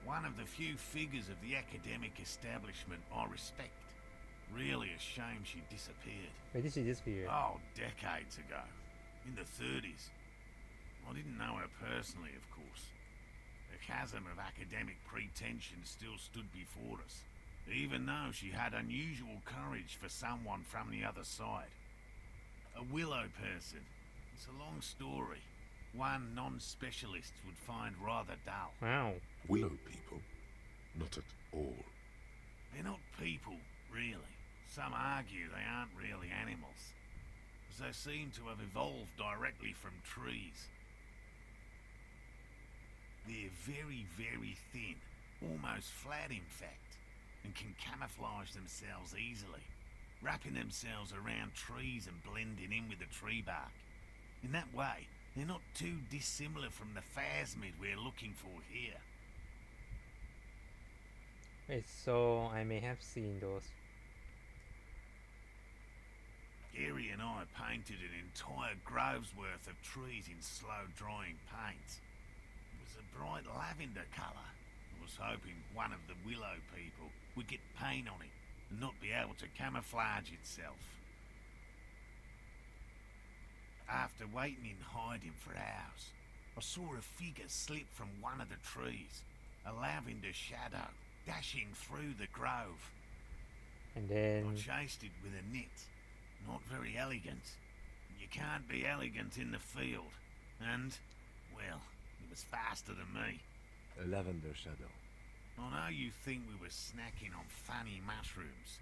One of the few figures of the academic establishment I respect. Really a shame she disappeared. Where did she disappear? Oh, decades ago. In the 30s. I didn't know her personally, of course. The chasm of academic pretension still stood before us, even though she had unusual courage for someone from the other side. A willow person. It's a long story. One non-specialist would find rather dull. Wow. Willow people? Not at all. They're not people, really. Some argue they aren't really animals, as they seem to have evolved directly from trees. They're very, very thin, almost flat in fact, and can camouflage themselves easily, wrapping themselves around trees and blending in with the tree bark. In that way, they're not too dissimilar from the phasmid we're looking for here. Wait, so I may have seen those. Gary and I painted an entire grove's worth of trees in slow-drying paint. It was a bright lavender colour. I was hoping one of the willow people would get paint on it and not be able to camouflage itself. After waiting in hiding for hours, I saw a figure slip from one of the trees, a lavender shadow dashing through the grove. And then I chased it with a net. Not very elegant. You can't be elegant in the field. And, well, it was faster than me. A lavender shadow. I know you think we were snacking on funny mushrooms.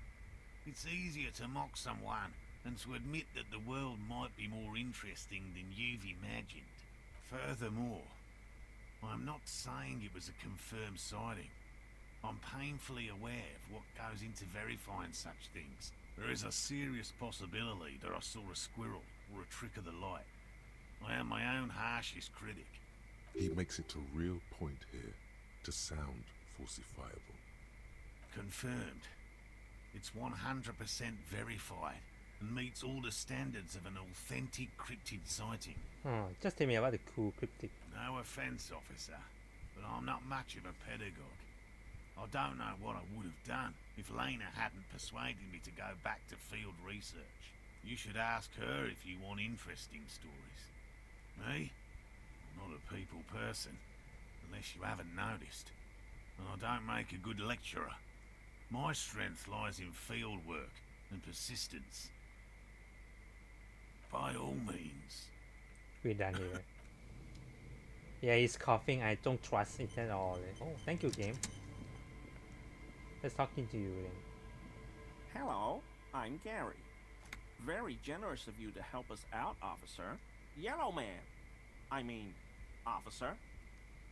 It's easier to mock someone and to admit that the world might be more interesting than you've imagined. Furthermore, I'm not saying it was a confirmed sighting. I'm painfully aware of what goes into verifying such things. There is a serious possibility that I saw a squirrel or a trick of the light. I am my own harshest critic. He makes it a real point here to sound falsifiable. Confirmed. It's 100% verified and meets all the standards of an authentic cryptid sighting. Oh, just tell me about the cool cryptid. No offense, officer, but I'm not much of a pedagogue. I don't know what I would have done if Lena hadn't persuaded me to go back to field research. You should ask her if you want interesting stories. Me? I'm not a people person, unless you haven't noticed. And I don't make a good lecturer. My strength lies in field work and persistence. By all means. We're done here. Yeah, he's coughing. I don't trust it at all. Oh, thank you, game. Let's talking to you then. Hello, I'm Gary. Very generous of you to help us out, officer. Yellow man. I mean, officer.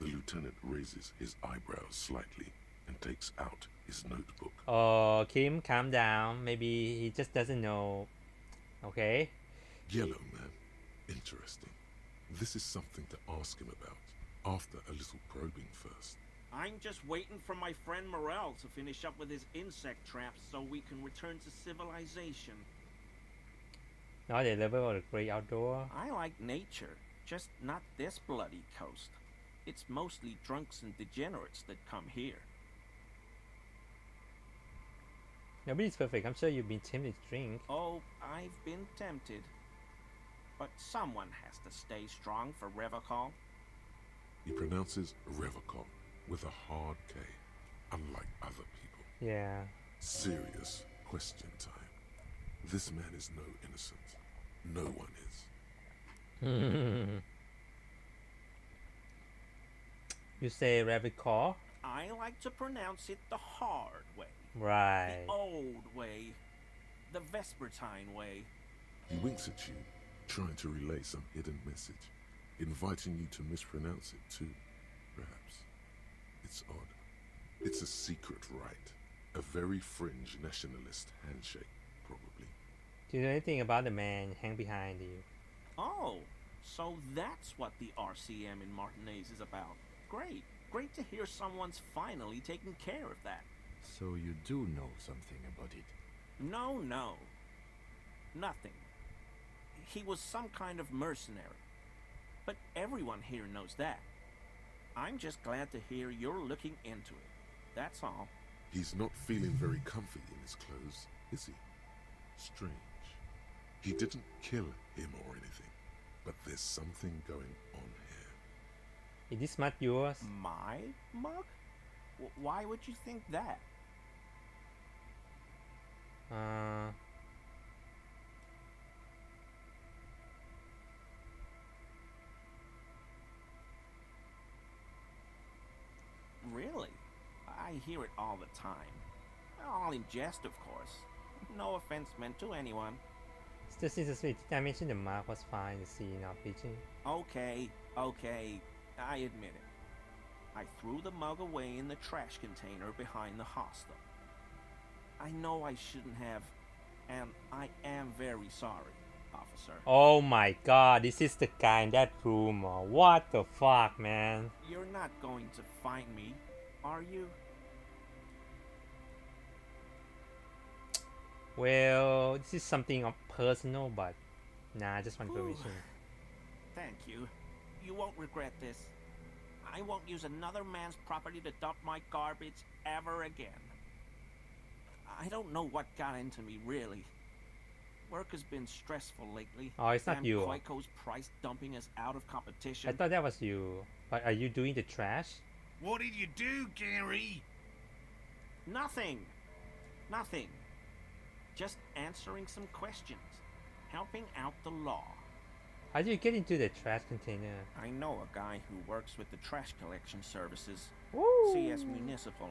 The lieutenant raises his eyebrows slightly and takes out his notebook. Oh, Kim, calm down. Maybe he just doesn't know. Okay? Yellow man. Interesting. This is something to ask him about after a little probing first. I'm just waiting for my friend Morel to finish up with his insect traps so we can return to civilization. Now the level of the great outdoor. I like nature, just not this bloody coast. It's mostly drunks and degenerates that come here. Nobody's perfect. I'm sure you've been tempted to drink. Oh, I've been tempted. But someone has to stay strong for Revocol. He pronounces Revocol with a hard K, unlike other people. Yeah. Serious question time. This man is no innocent. No one is. You say Revocol? I like to pronounce it the hard way. Right. The old way. The Vespertine way. He winks at you, trying to relay some hidden message, inviting you to mispronounce it too, perhaps. It's odd. It's a secret rite. A very fringe nationalist handshake, probably. Do you know anything about the man hang behind you? Oh, so that's what the RCM in Martinez is about. Great. Great to hear someone's finally taking care of that. So you do know something about it? No. Nothing. He was some kind of mercenary. But everyone here knows that. I'm just glad to hear you're looking into it. That's all. He's not feeling very comfy in his clothes, is he? Strange. He didn't kill him or anything, but there's something going on here. Is this mug yours? My mug? Why would you think that? Really? I hear it all the time. All in jest, of course. No offense meant to anyone. Still seems sweet. I mentioned the mark was fine to see in our pitching. Okay, I admit it. I threw the mug away in the trash container behind the hostel. I know I shouldn't have, and I am very sorry, officer. Oh my god, this is the guy in that room. What the fuck, man? You're not going to find me, are you? Well, this is something personal, but nah, I just want permission. Thank you. You won't regret this. I won't use another man's property to dump my garbage ever again. I don't know what got into me, really. Work has been stressful lately. Oh, it's not Damn you. Koiko's price dumping us out of competition. I thought that was you. But are you doing the trash? What did you do, Gary? Nothing. Just answering some questions. Helping out the law. How do you get into the trash container? I know a guy who works with the trash collection services. Woo! CS Municipal.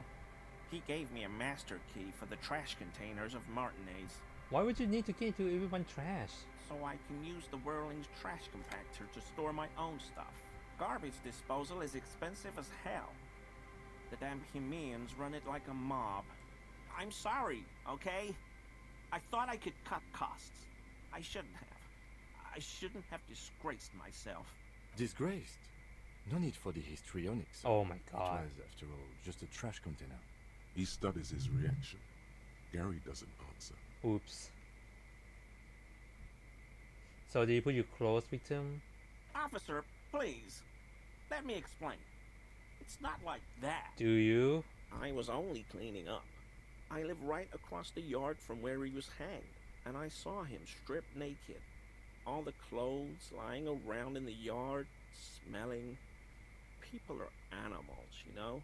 He gave me a master key for the trash containers of Martinez. Why would you need to get into everyone's trash? So I can use the Whirling's trash compactor to store my own stuff. Garbage disposal is expensive as hell. The damn Hemians run it like a mob. I'm sorry, okay? I thought I could cut costs. I shouldn't have. I shouldn't have disgraced myself. Disgraced? No need for the histrionics. Oh my god. It was, after all, just a trash container. He studies his reaction. Gary doesn't answer. Oops. So did you put your clothes victim? Officer, please. Let me explain. It's not like that. Do you? I was only cleaning up. I live right across the yard from where he was hanged, and I saw him stripped naked. All the clothes lying around in the yard, smelling. People are animals, you know?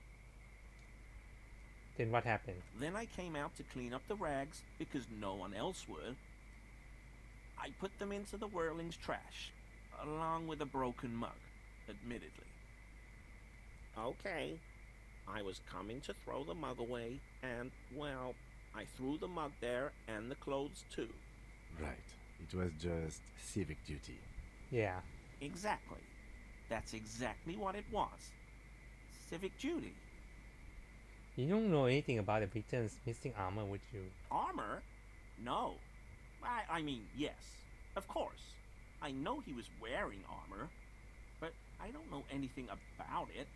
Then what happened? Then I came out to clean up the rags because no one else would. I put them into the Whirling's trash, along with a broken mug, admittedly. Okay, I was coming to throw the mug away, and, well, I threw the mug there and the clothes too. Right. It was just civic duty. Yeah. Exactly. That's exactly what it was. Civic duty. You don't know anything about the victim's missing armor, would you? Armor? No. I mean, yes. Of course. I know he was wearing armor, but I don't know anything about it.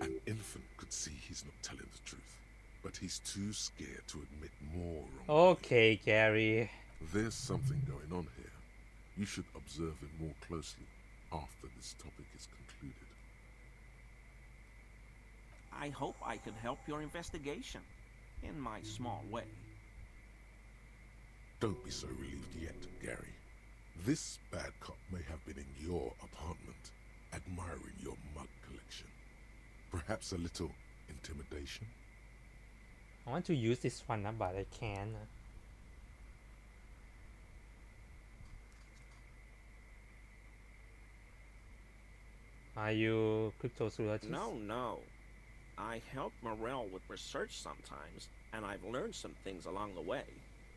An infant could see he's not telling the truth, but he's too scared to admit more wrong. Okay, Gary. There's something going on here. You should observe him more closely after this topic is concluded. I hope I could help your investigation, in my small way. Don't be so relieved yet, Gary. This bad cop may have been in your apartment, admiring your mug collection. Perhaps a little intimidation? I want to use this one, but I can't. Are you cryptozoologist? No. I help Morel with research sometimes, and I've learned some things along the way.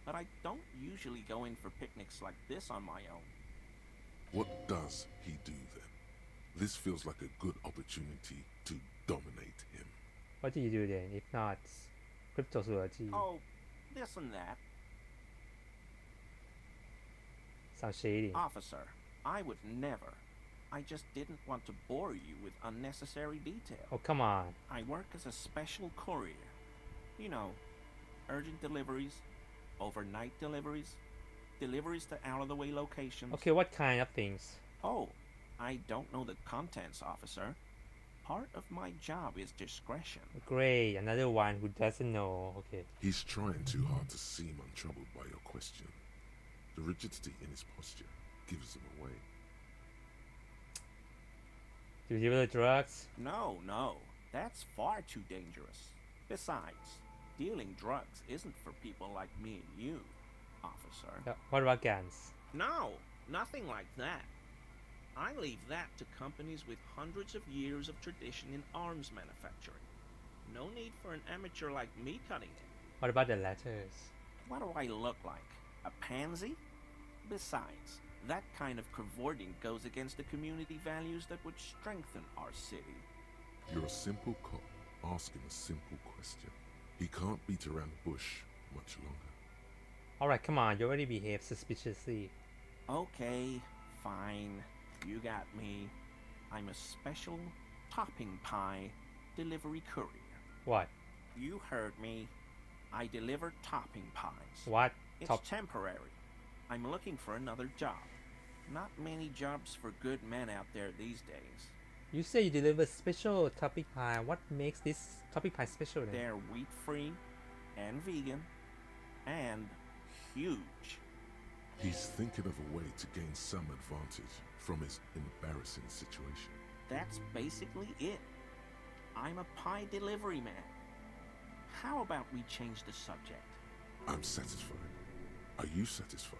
But I don't usually go in for picnics like this on my own. What does he do then? This feels like a good opportunity to dominate him. What do you do then, if not cryptozoology? Oh, this and that. Sounds shady. Officer, I would never. I just didn't want to bore you with unnecessary detail. Oh, come on. I work as a special courier. You know, urgent deliveries, overnight deliveries, deliveries to out-of-the-way locations. Okay, what kind of things? Oh, I don't know the contents, officer. Part of my job is discretion. Great, another one who doesn't know. Okay. He's trying too hard to seem untroubled by your question. The rigidity in his posture gives him away. Do you deliver drugs? No. That's far too dangerous. Besides, dealing drugs isn't for people like me and you, officer. What about guns? No, nothing like that. I leave that to companies with hundreds of years of tradition in arms manufacturing. No need for an amateur like me cutting it. What about the letters? What do I look like? A pansy? Besides, that kind of cavorting goes against the community values that would strengthen our city. You're a simple cop. Ask him a simple question. He can't beat around the bush much longer. Alright, come on. You already behaved suspiciously. Okay, fine. You got me. I'm a special topping pie delivery courier. What? You heard me. I deliver topping pies. What? It's temporary. I'm looking for another job. Not many jobs for good men out there these days. You say you deliver special topping pie. What makes this topping pie special then? They're wheat-free and vegan and huge. He's thinking of a way to gain some advantage from his embarrassing situation. That's basically it. I'm a pie delivery man. How about we change the subject? I'm satisfied. Are you satisfied?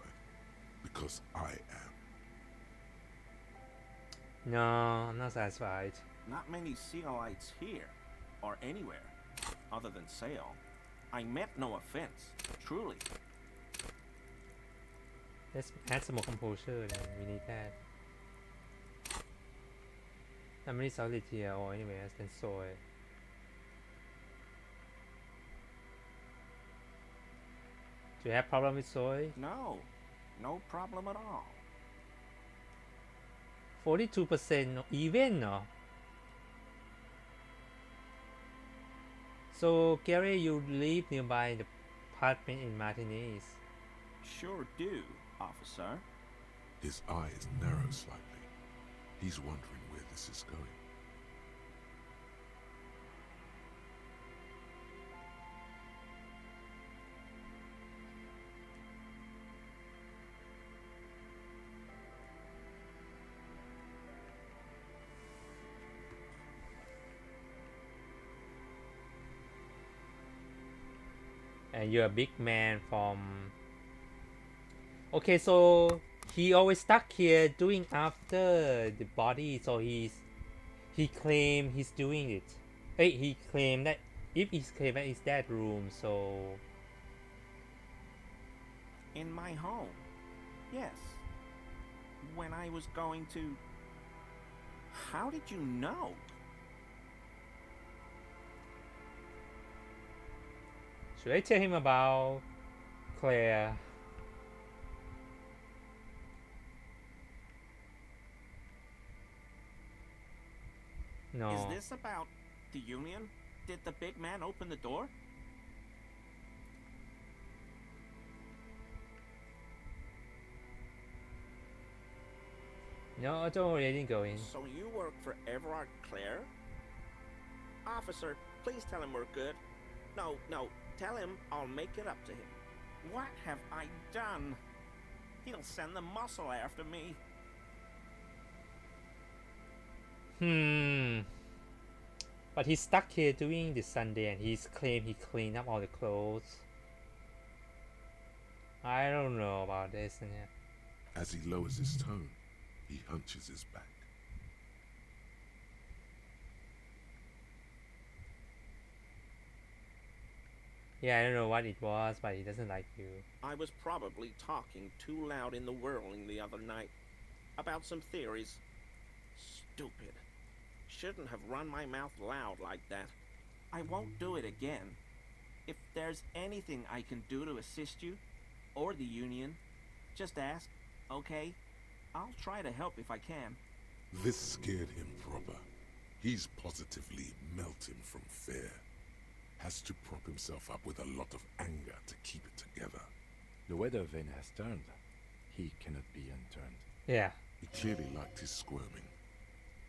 Because I am. No, I'm not satisfied. Not many Sealites here, or anywhere, other than Sale. I meant no offense, truly. Let's add some more composure then. We need that. Not many solid here or anyway else than soy. Do you have problem with soy? No, no problem at all. 42% even no. So Gary, you live nearby the apartment in Martinez. Sure do, officer. His eye is narrow slightly. He's wondering where this is going. And you're a big man from... Okay, so he always stuck here doing after the body, so he claimed he's doing it. Hey, he claimed that if he's claimed that it's that room, so... In my home. Yes. When I was going to... How did you know? Should I tell him about Claire? No. Is this about the Union? Did the big man open the door? No, don't worry, I didn't go in. So you work for Everard Clare? Officer, please tell him we're good. No, tell him I'll make it up to him. What have I done? He'll send the muscle after me. But he's stuck here doing this Sunday and he's claimed he cleaned up all the clothes. I don't know about this and that. As he lowers his tone, he hunches his back. Yeah, I don't know what it was, but he doesn't like you. I was probably talking too loud in the whirling the other night. About some theories. Stupid. Shouldn't have run my mouth loud like that. I won't do it again. If there's anything I can do to assist you, or the Union, just ask, okay? I'll try to help if I can. This scared him proper. He's positively melting from fear. Has to prop himself up with a lot of anger to keep it together. The weather vane has turned. He cannot be unturned. Yeah. He clearly liked his squirming.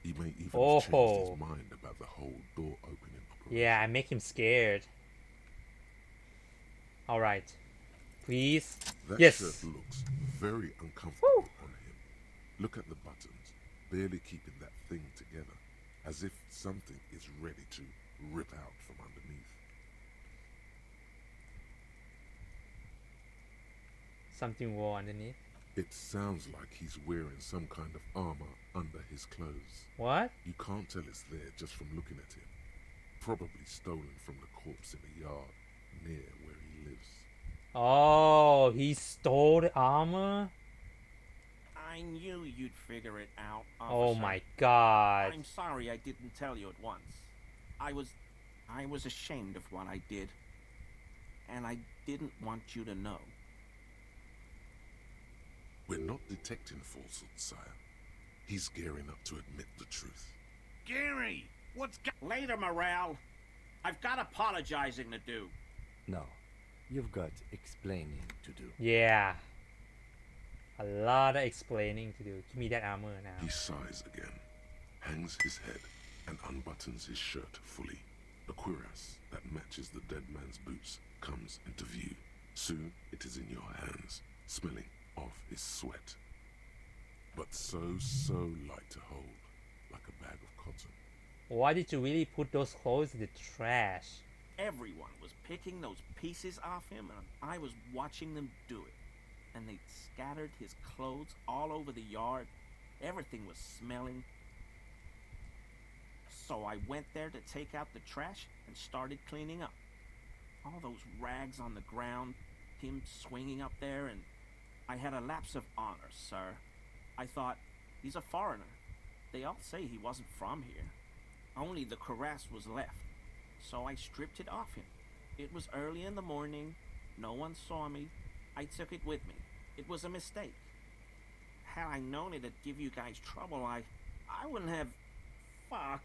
He may even have changed his mind about the whole door opening operation. Yeah, I make him scared. Alright. Please. That yes. shirt looks very uncomfortable on him. Look at the buttons, barely keeping that thing together, as if something is ready to rip out from underneath. Something war underneath. It sounds like he's wearing some kind of armor under his clothes. What? You can't tell it's there just from looking at him. Probably stolen from the corpse in the yard near where he lives. Oh, he stole the armor? I knew you'd figure it out, officer. Oh my god. I'm sorry I didn't tell you at once. I was ashamed of what I did. And I didn't want you to know. We're not detecting falsehood, sire. He's gearing up to admit the truth. Gary, what's Later, Morale. I've got apologizing to do. No, you've got explaining to do. Yeah. A lot of explaining to do. Give me that armor now. He sighs again, hangs his head, and unbuttons his shirt fully. A cuirass that matches the dead man's boots comes into view. Soon it is in your hands, smelling of his sweat. But so light to hold, like a bag of cotton. Why did you really put those clothes in the trash? Everyone was picking those pieces off him, and I was watching them do it. And they scattered his clothes all over the yard. Everything was smelling. So I went there to take out the trash and started cleaning up. All those rags on the ground, him swinging up there, and I had a lapse of honor, sir. I thought, he's a foreigner. They all say he wasn't from here. Only the cuirass was left, so I stripped it off him. It was early in the morning. No one saw me. I took it with me. It was a mistake. Had I known it'd give you guys trouble, I wouldn't have... Fuck.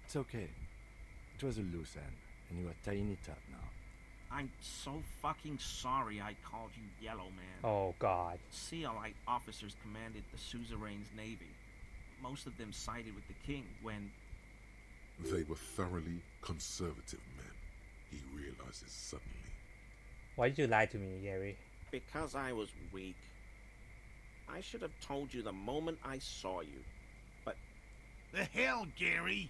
It's okay. It was a loose end, and you are tying it up now. I'm so fucking sorry I called you Yellow Man. Oh, God. CLI officers commanded the suzerain's navy. Most of them sided with the king when... They were thoroughly conservative men, he realizes suddenly. Why did you lie to me, Gary? Because I was weak. I should have told you the moment I saw you, but... The hell, Gary?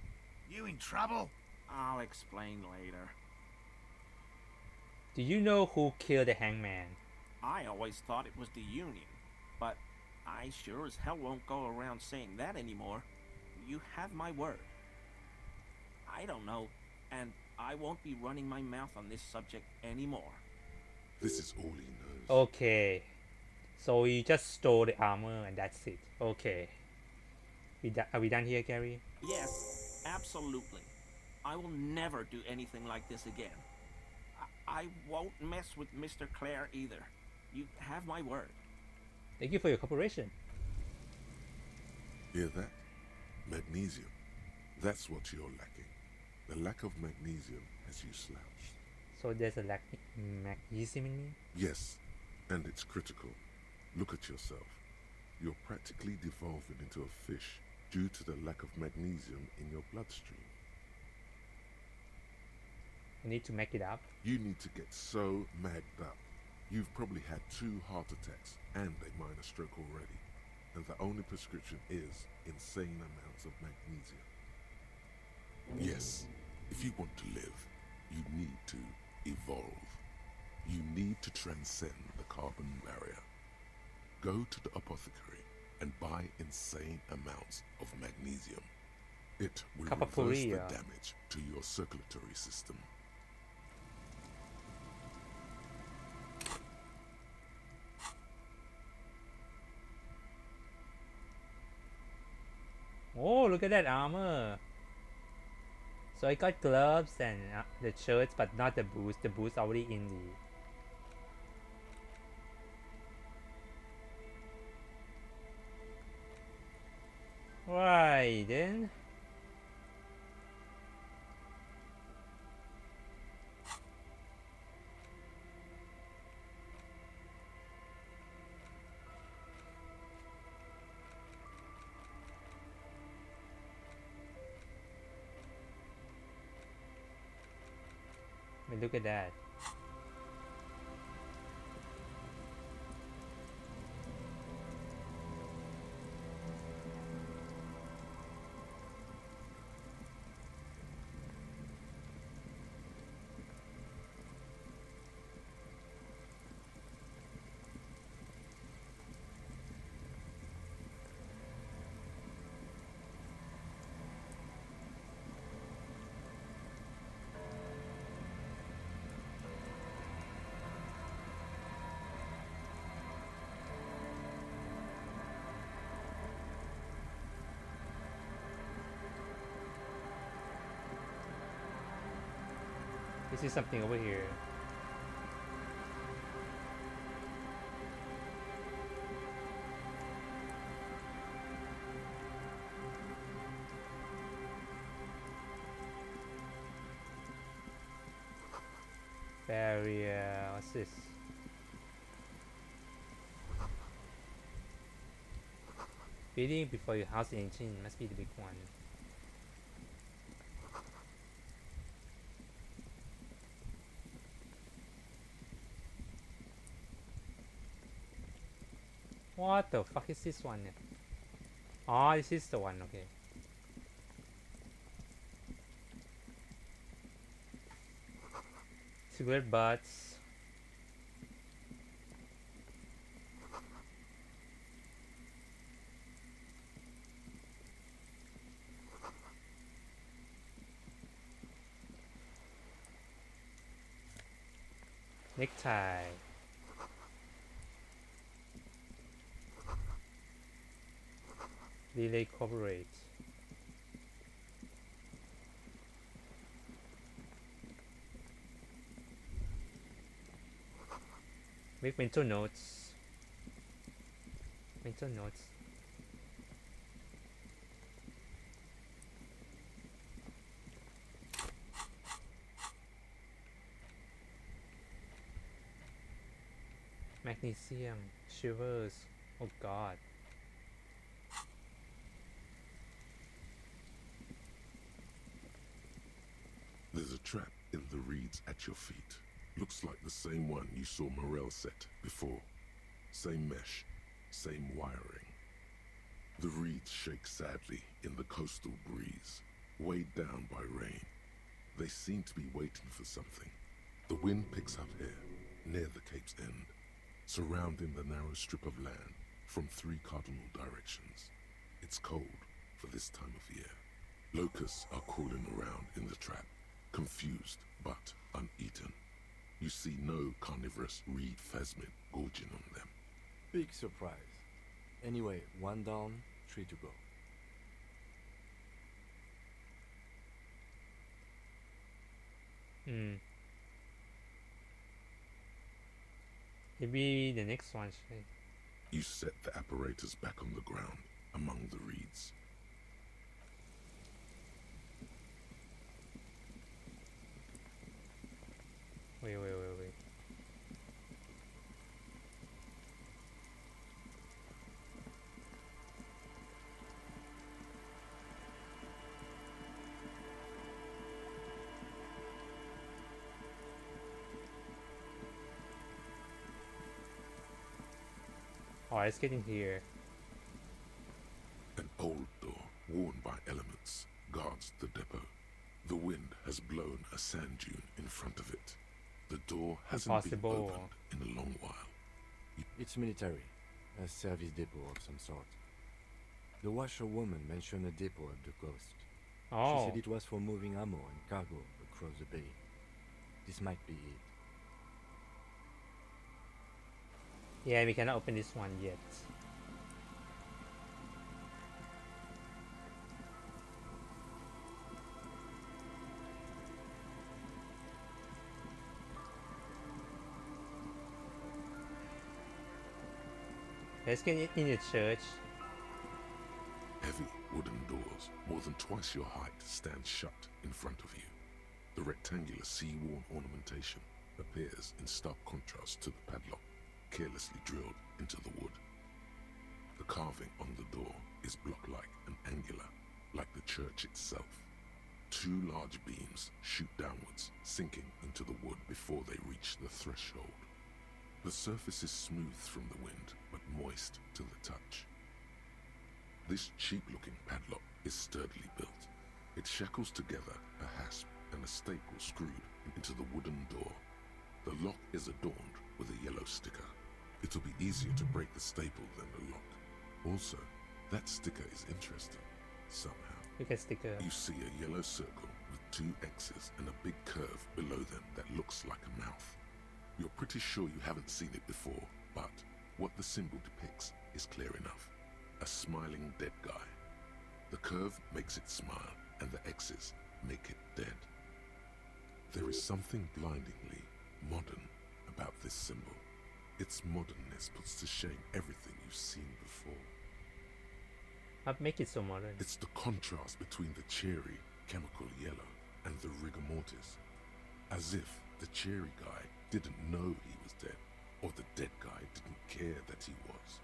You in trouble? I'll explain later. Do you know who killed the hangman? I always thought it was the Union, but I sure as hell won't go around saying that anymore. You have my word. I don't know, and I won't be running my mouth on this subject anymore. This is all he knows. Okay. So you just stole the armor and that's it. Okay. Are we done here, Gary? Yes, absolutely. I will never do anything like this again. I won't mess with Mr. Clare either. You have my word. Thank you for your cooperation. Hear that? Magnesium. That's what you're lacking. The lack of magnesium has you slouched. So there's a lack of magnesium in me? Yes, and it's critical. Look at yourself. You're practically devolving into a fish due to the lack of magnesium in your bloodstream. I need to make it up. You need to get so magged up. You've probably had 2 heart attacks and a minor stroke already. And the only prescription is insane amounts of magnesium. Yes, if you want to live, you need to evolve. You need to transcend the carbon barrier. Go to the apothecary and buy insane amounts of magnesium. It will reverse the damage to your circulatory system. Oh, look at that armor. So I got gloves and the shirts, but not the boots. The boots already in the... Right then. I mean, look at that. This is something over here. Barrier. What's this? Bidding before your house engine must be the big one. What the fuck is this one? Oh, this is the one, okay. Cigarette butts. Necktie. Relay corporate. Make mental notes. Mental notes. Magnesium, shivers. Oh god. There's a trap in the reeds at your feet. Looks like the same one you saw Morel set before. Same mesh, same wiring. The reeds shake sadly in the coastal breeze, weighed down by rain. They seem to be waiting for something. The wind picks up here, near the cape's end, surrounding the narrow strip of land from 3 cardinal directions. It's cold for this time of year. Locusts are crawling around in the trap, confused but uneaten. You see no carnivorous reed phasmid gorging on them. Big surprise. Anyway, 1 down, 3 to go. Maybe the next one. You set the apparatus back on the ground among the reeds. Wait. Oh, let's get in here. An old door, worn by elements, guards the depot. The wind has blown a sand dune in front of it. The door hasn't been opened in a long while. It's military, a service depot of some sort. The washerwoman mentioned a depot at the coast. Oh. She said it was for moving ammo and cargo across the bay. This might be it. Yeah, we cannot open this one yet. Let's get in the church. Heavy wooden doors, more than twice your height, stand shut in front of you. The rectangular sea-worn ornamentation appears in stark contrast to the padlock, carelessly drilled into the wood. The carving on the door is block-like and angular, like the church itself. 2 large beams shoot downwards, sinking into the wood before they reach the threshold. The surface is smooth from the wind, but moist to the touch. This cheap-looking padlock is sturdily built. It shackles together a hasp and a staple screwed into the wooden door. The lock is adorned with a yellow sticker. It'll be easier to break the staple than the lock. Also, that sticker is interesting, somehow. Look at sticker. You see a yellow circle with 2 X's and a big curve below them that looks like a mouth. You're pretty sure you haven't seen it before, but what the symbol depicts is clear enough. A smiling dead guy. The curve makes it smile, and the X's make it dead. There is something blindingly modern about this symbol. Its modernness puts to shame everything you've seen before. What makes it so modern? It's the contrast between the cheery, chemical yellow and the rigor mortis. As if the cheery guy didn't know he was dead, or the dead guy didn't care that he was.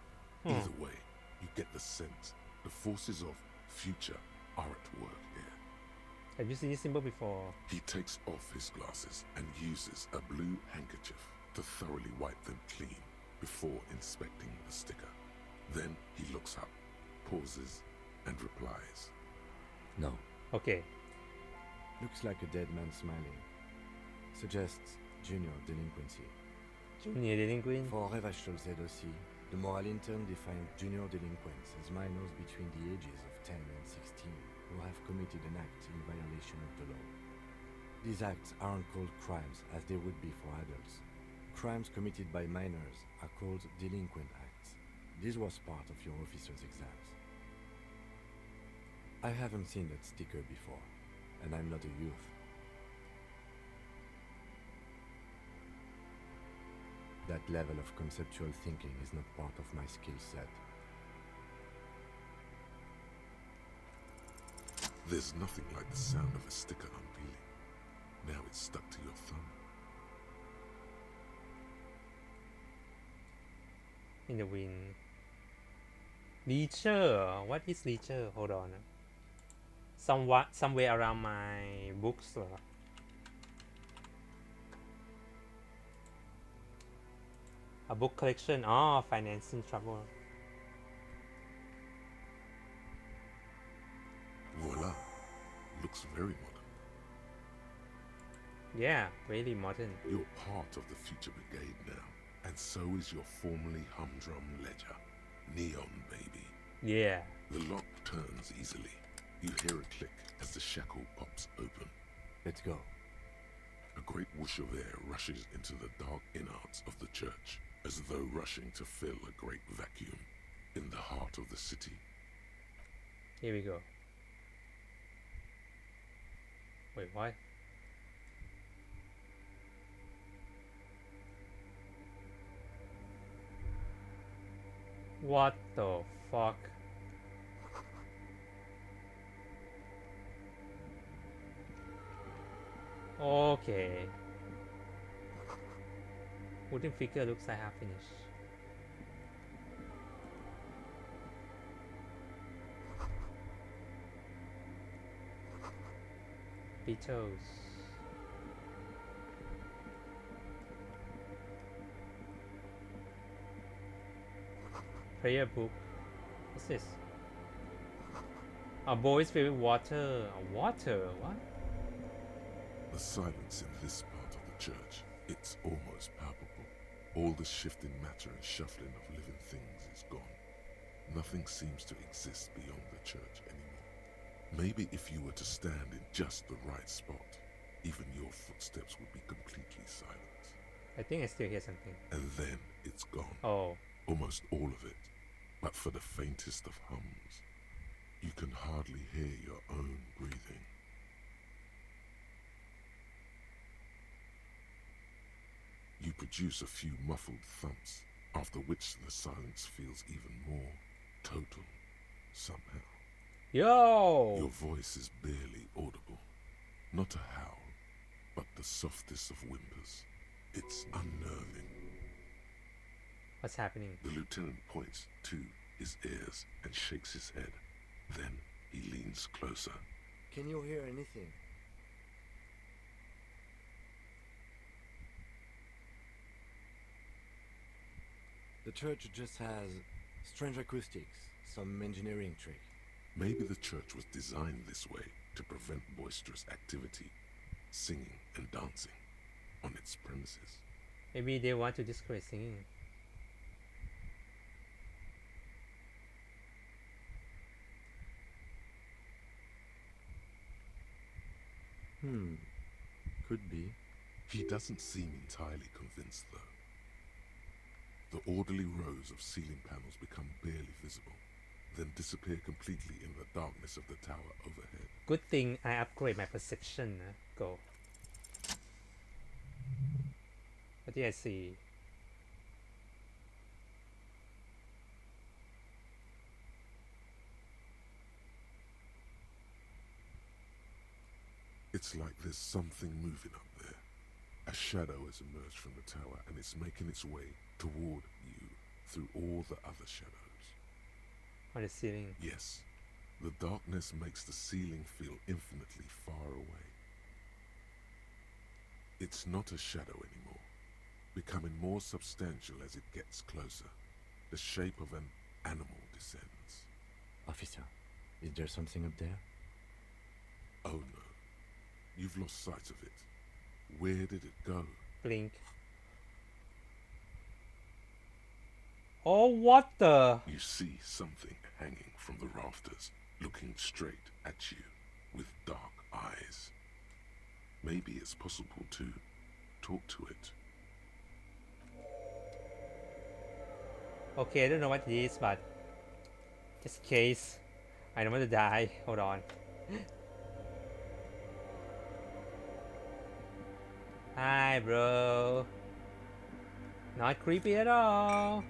Either way, you get the sense the forces of future are at work here. Have you seen this symbol before? He takes off his glasses and uses a blue handkerchief to thoroughly wipe them clean before inspecting the sticker. Then he looks up, pauses, and replies. No. Okay. Looks like a dead man smiling. Suggests junior delinquency. Junior delinquent? For Revachol ZOC, the moral intern defined junior delinquents as minors between the ages of 10 and 16 who have committed an act in violation of the law. These acts aren't called crimes as they would be for adults. Crimes committed by minors are called delinquent acts. This was part of your officer's exams. I haven't seen that sticker before, and I'm not a youth. That level of conceptual thinking is not part of my skill set. There's nothing like the sound of a sticker unpeeling. Now it's stuck to your thumb. In the wind. Leisure. What is leisure? Hold on. Somewhere around my books เหรอ A book collection. Oh, financing trouble. Voila. Looks very modern. Yeah, really modern. You're part of the future brigade now, and so is your formerly humdrum ledger. Neon, baby. Yeah. The lock turns easily. You hear a click as the shackle pops open. Let's go. A great whoosh of air rushes into the dark innards of the church, as though rushing to fill a great vacuum in the heart of the city. Here we go. Wait, what? What the fuck? Okay. Wooden figure looks like half finished. Beatles. Prayer book. What's this? A boy's favorite water. Water? What? The silence in this part of the church, it's almost palpable. All the shifting matter and shuffling of living things is gone. Nothing seems to exist beyond the church anymore. Maybe if you were to stand in just the right spot, even your footsteps would be completely silent. I think I still hear something. And then it's gone. Oh. Almost all of it. But for the faintest of hums, you can hardly hear your own breathing. You produce a few muffled thumps, after which the silence feels even more total, somehow. Yo! Your voice is barely audible. Not a howl, but the softest of whimpers. It's unnerving. What's happening? The lieutenant points to his ears and shakes his head. Then he leans closer. Can you hear anything? The church just has strange acoustics, some engineering trick. Maybe the church was designed this way to prevent boisterous activity, singing and dancing on its premises. Maybe they want to discourage singing. Could be. He doesn't seem entirely convinced, though. The orderly rows of ceiling panels become barely visible, then disappear completely in the darkness of the tower overhead. Good thing I upgrade my perception. Go. What did I see? It's like there's something moving up there. A shadow has emerged from the tower and it's making its way toward you through all the other shadows. On the ceiling? Yes. The darkness makes the ceiling feel infinitely far away. It's not a shadow anymore, becoming more substantial as it gets closer. The shape of an animal descends. Officer, is there something up there? Oh no. You've lost sight of it. Where did it go? Blink. Oh, what the? You see something hanging from the rafters, looking straight at you with dark eyes. Maybe it's possible to talk to it. Okay, I don't know what it is, but just in case, I don't want to die. Hold on. Hi, bro. Not creepy at all.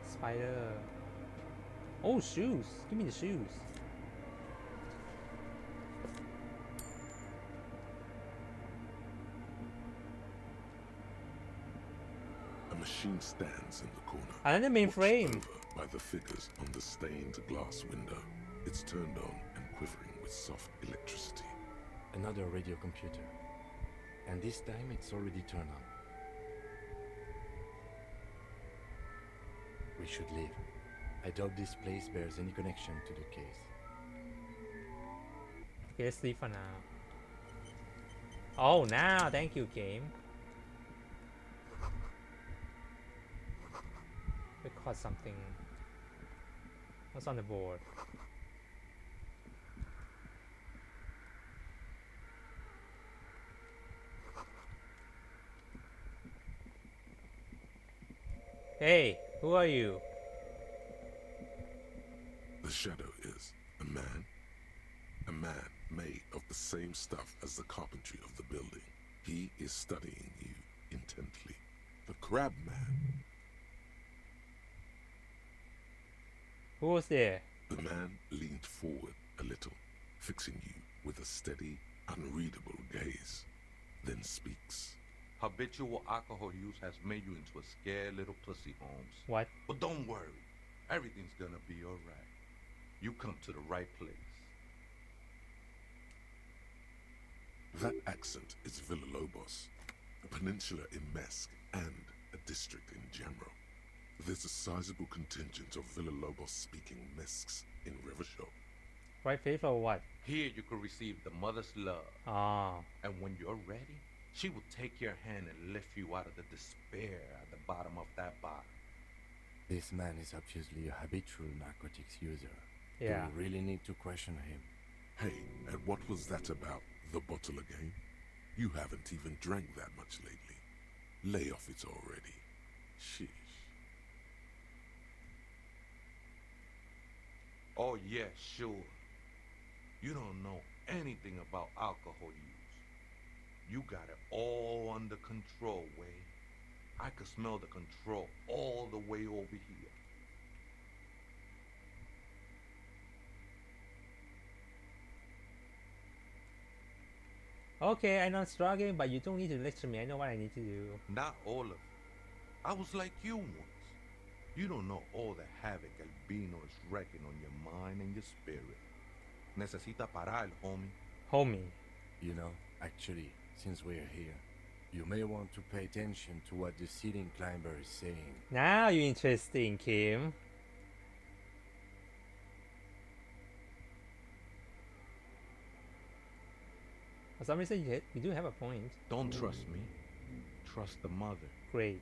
Spider. Oh, shoes. Give me the shoes. A machine stands in the corner. Another mainframe. Watched over by the figures on the stained glass window. It's turned on and quivering with soft electricity. Another radio computer. And this time it's already turned on. We should leave. I doubt this place bears any connection to the case. Okay, let's leave for now. Oh, now, thank you, game. We caught something. What's on the board? Hey, who are you? The shadow is a man. A man made of the same stuff as the carpentry of the building. He is studying you intently. The crab man. Who was there? The man leaned forward a little, fixing you with a steady, unreadable gaze, then speaks. Habitual alcohol use has made you into a scared little pussy, Holmes. What? But don't worry. Everything's gonna be alright. You come to the right place. That accent is Villalobos, a peninsula in Mesk and a district in Jamro. There's a sizable contingent of Villalobos-speaking Mesks in Revachol. Right faith or what? Here you could receive the mother's love. Ah. And when you're ready, she will take your hand and lift you out of the despair at the bottom of that bottle. This man is obviously a habitual narcotics user. Yeah. Do we really need to question him? Hey, and what was that about the bottle again? You haven't even drank that much lately. Lay off it already. Sheesh. Oh yeah, sure. You don't know anything about alcohol use. You got it all under control, Wade. I could smell the control all the way over here. Okay, I know I'm struggling, but you don't need to lecture me. I know what I need to do. Not all of it. I was like you once. You don't know all the havoc Albino is wrecking on your mind and your spirit. Necesita parar, homie. Homie. You know, actually, since we're here, you may want to pay attention to what the ceiling climber is saying. Now you're interesting, Kim. For some reason, you do have a point. Don't trust me. Trust the mother. Great.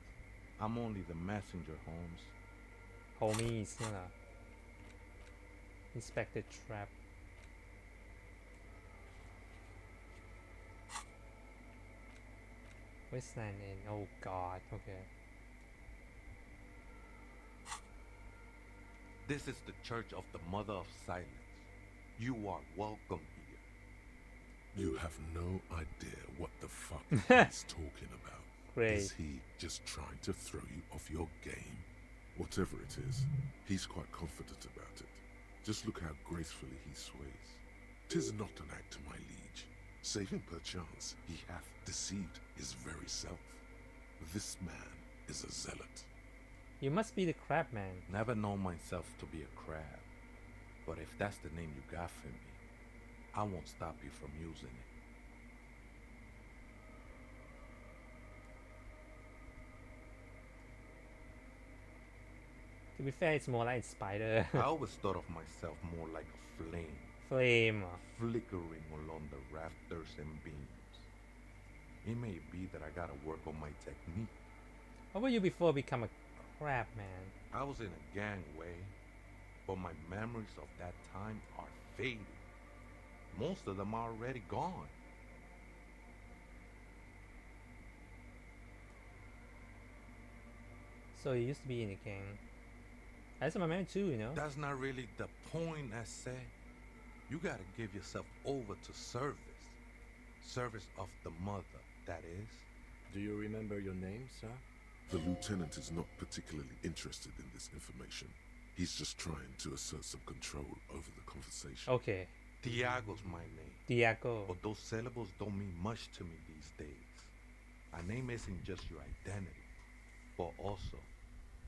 I'm only the messenger, Holmes. Homies, you know. Inspector trap. Wasteland Inn. Oh god, okay. This is the Church of the Mother of Silence. You are welcome here. You have no idea what the fuck he's talking about. Great. Is he just trying to throw you off your game? Whatever it is, he's quite confident about it. Just look how gracefully he sways. 'Tis not an act, my liege. Save him perchance he hath deceived his very self. This man is a zealot. You must be the crab man. Never known myself to be a crab. But if that's the name you got for me, I won't stop you from using it. To be fair, it's more like spider. I always thought of myself more like a flame. Flame. Flickering along the rafters and beams. It may be that I gotta work on my technique. What were you before become a crap, man. I was in a gangway, but my memories of that time are faded. Most of them are already gone. So you used to be in a gang. That's my man too, you know. That's not really the point, I say. You gotta give yourself over to service. Service of the mother, that is. Do you remember your name, sir? The lieutenant is not particularly interested in this information. He's just trying to assert some control over the conversation. Okay. Tiago's my name. Tiago. But those syllables don't mean much to me these days. A name isn't just your identity, but also,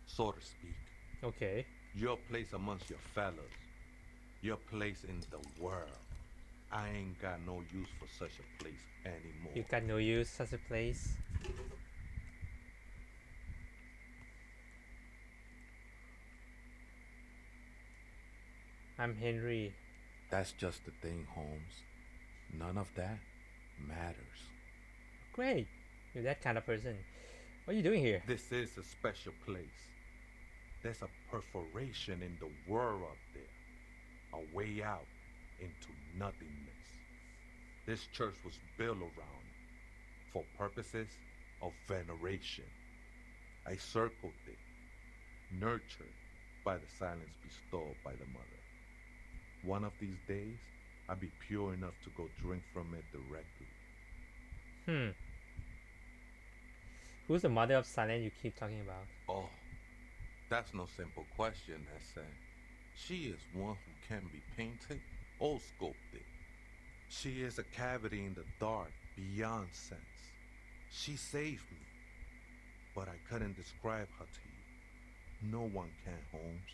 so to speak, okay, your place amongst your fellows, your place in the world. I ain't got no use for such a place anymore. You got no use for such a place? I'm Henry. That's just the thing, Holmes. None of that matters. Great. You're that kind of person. What are you doing here? This is a special place. There's a perforation in the world up there. A way out into nothingness. This church was built around it for purposes of veneration. I circled it, nurtured by the silence bestowed by the mother. One of these days, I'll be pure enough to go drink from it directly. Who's the mother of silence you keep talking about? Oh, that's no simple question, I say. She is one who can be painted or sculpted. She is a cavity in the dark, beyond sense. She saved me, but I couldn't describe her to you. No one can, Holmes,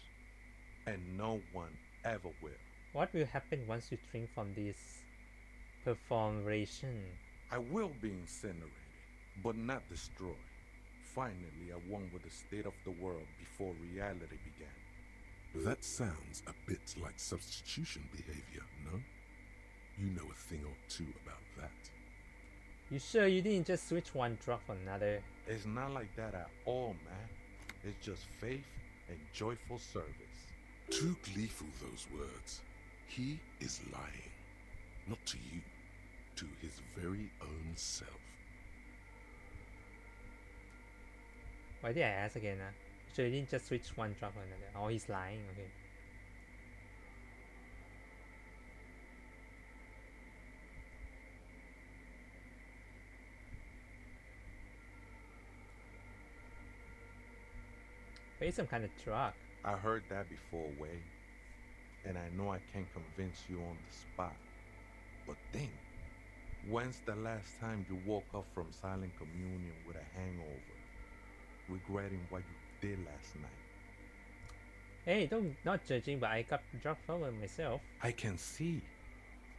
and no one ever will. What will happen once you drink from this perforation? I will be incinerated, but not destroyed. Finally, I won with the state of the world before reality began. That sounds a bit like substitution behavior, no? You know a thing or two about that. You sure you didn't just switch one drug for another? It's not like that at all, man. It's just faith and joyful service. Too gleeful, those words. He is lying. Not to you, to his very own self. Why did I ask again? So you didn't just switch one drug for another. Oh, he's lying, okay. But it's some kind of drug. I heard that before, Wade. And I know I can't convince you on the spot. But think, when's the last time you woke up from silent communion with a hangover, regretting what you did last night? Hey, not judging, but I got drug problem myself. I can see,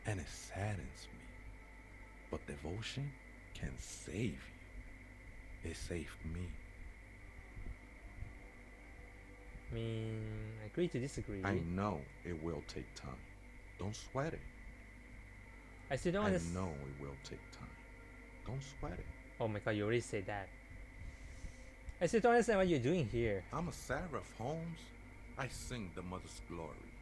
and it saddens me. But devotion can save you. It saved me. I mean, agree to disagree. I know it will take time. Don't sweat it. I still don't I understand. know it will take time. Don't sweat it. Oh my god, you already said that. I still don't understand what you're doing here. I'm a seraph, Holmes. I sing the mother's glory.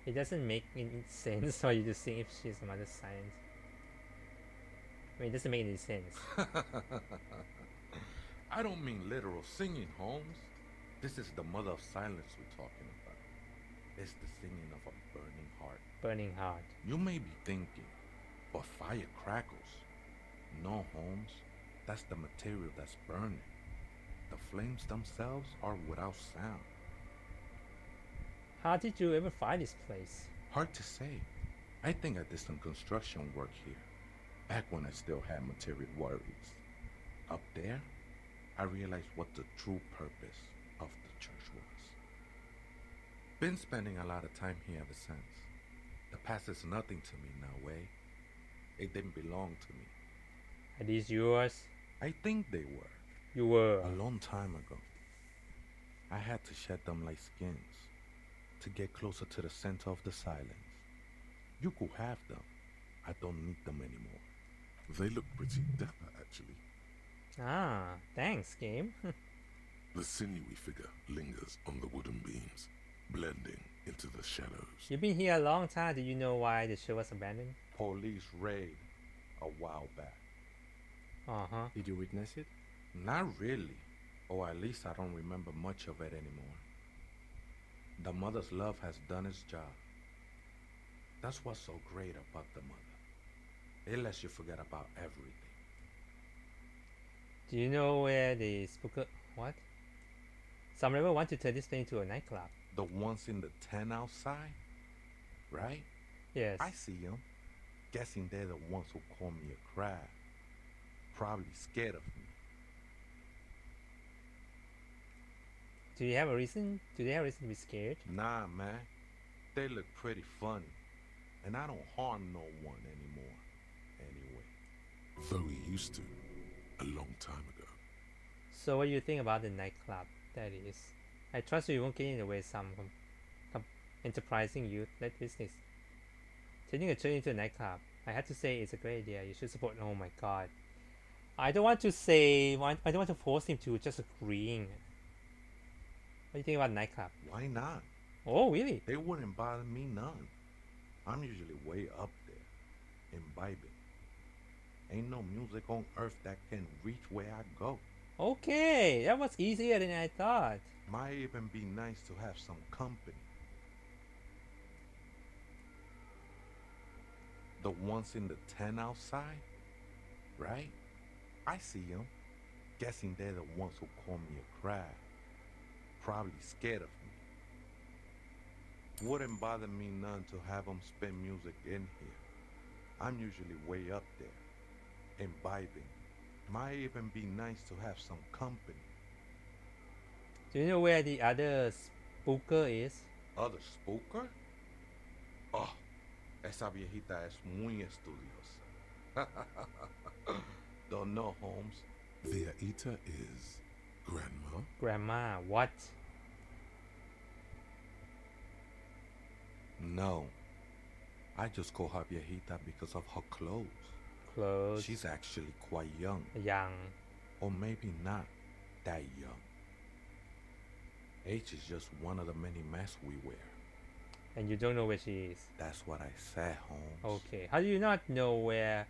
It doesn't make any sense for you to sing if she's the mother's science. I mean, it doesn't make any sense. I don't mean literal singing, Holmes. This is the mother of silence we're talking about. It's the singing of a burning heart. Burning heart. You may be thinking, but fire crackles. No, Holmes. That's the material that's burning. The flames themselves are without sound. How did you ever find this place? Hard to say. I think I did some construction work here, back when I still had material worries. Up there, I realized what the true purpose of the church was. Been spending a lot of time here ever since. The past is nothing to me now, Way. It didn't belong to me. Are these yours? I think they were. You were. A long time ago. I had to shed them like skins to get closer to the center of the silence. You could have them. I don't need them anymore. They look pretty dapper, actually. Ah, thanks, game. The sinewy figure lingers on the wooden beams, blending into the shadows. You've been here a long time. Do you know why the show was abandoned? Police raid a while back. Uh-huh. Did you witness it? Not really. Or at least I don't remember much of it anymore. The mother's love has done its job. That's what's so great about the mother. It lets you forget about everything. Do you know where the spooker... What? Some river want to turn this thing into a nightclub. The ones in the tent outside? Right? Yes. I see them. Guessing they're the ones who call me a crab. Probably scared of me. Do you have a reason? Do they have a reason to be scared? Nah, man. They look pretty funny. And I don't harm no one anymore. Anyway. Though he used to, a long time ago. So what do you think about the nightclub? That is. I trust you won't get in the way some enterprising youth-led business. Turning a church into a nightclub. I have to say it's a great idea. You should support. Oh my god. I don't want to say... I don't want to force him to, just agreeing. What do you think about nightclub? Why not? Oh, really? They wouldn't bother me none. I'm usually way up there, imbibing. Ain't no music on earth that can reach where I go. Okay, that was easier than I thought. Might even be nice to have some company. The ones in the tent outside? Right? I see them. Guessing they're the ones who call me a crab. Probably scared of me. Wouldn't bother me none to have them spin music in here. I'm usually way up there, imbibing. Might even be nice to have some company. Do you know where the other spooker is? Other spooker? Oh, esa viejita es muy estudiosa. Don't know, Holmes. The Aita is Grandma? Grandma, what? No. I just call her viejita because of her clothes. Clothes? She's actually quite young. Young. Or maybe not that young. Age is just one of the many masks we wear. And you don't know where she is? That's what I said, Holmes. Okay. How do you not know where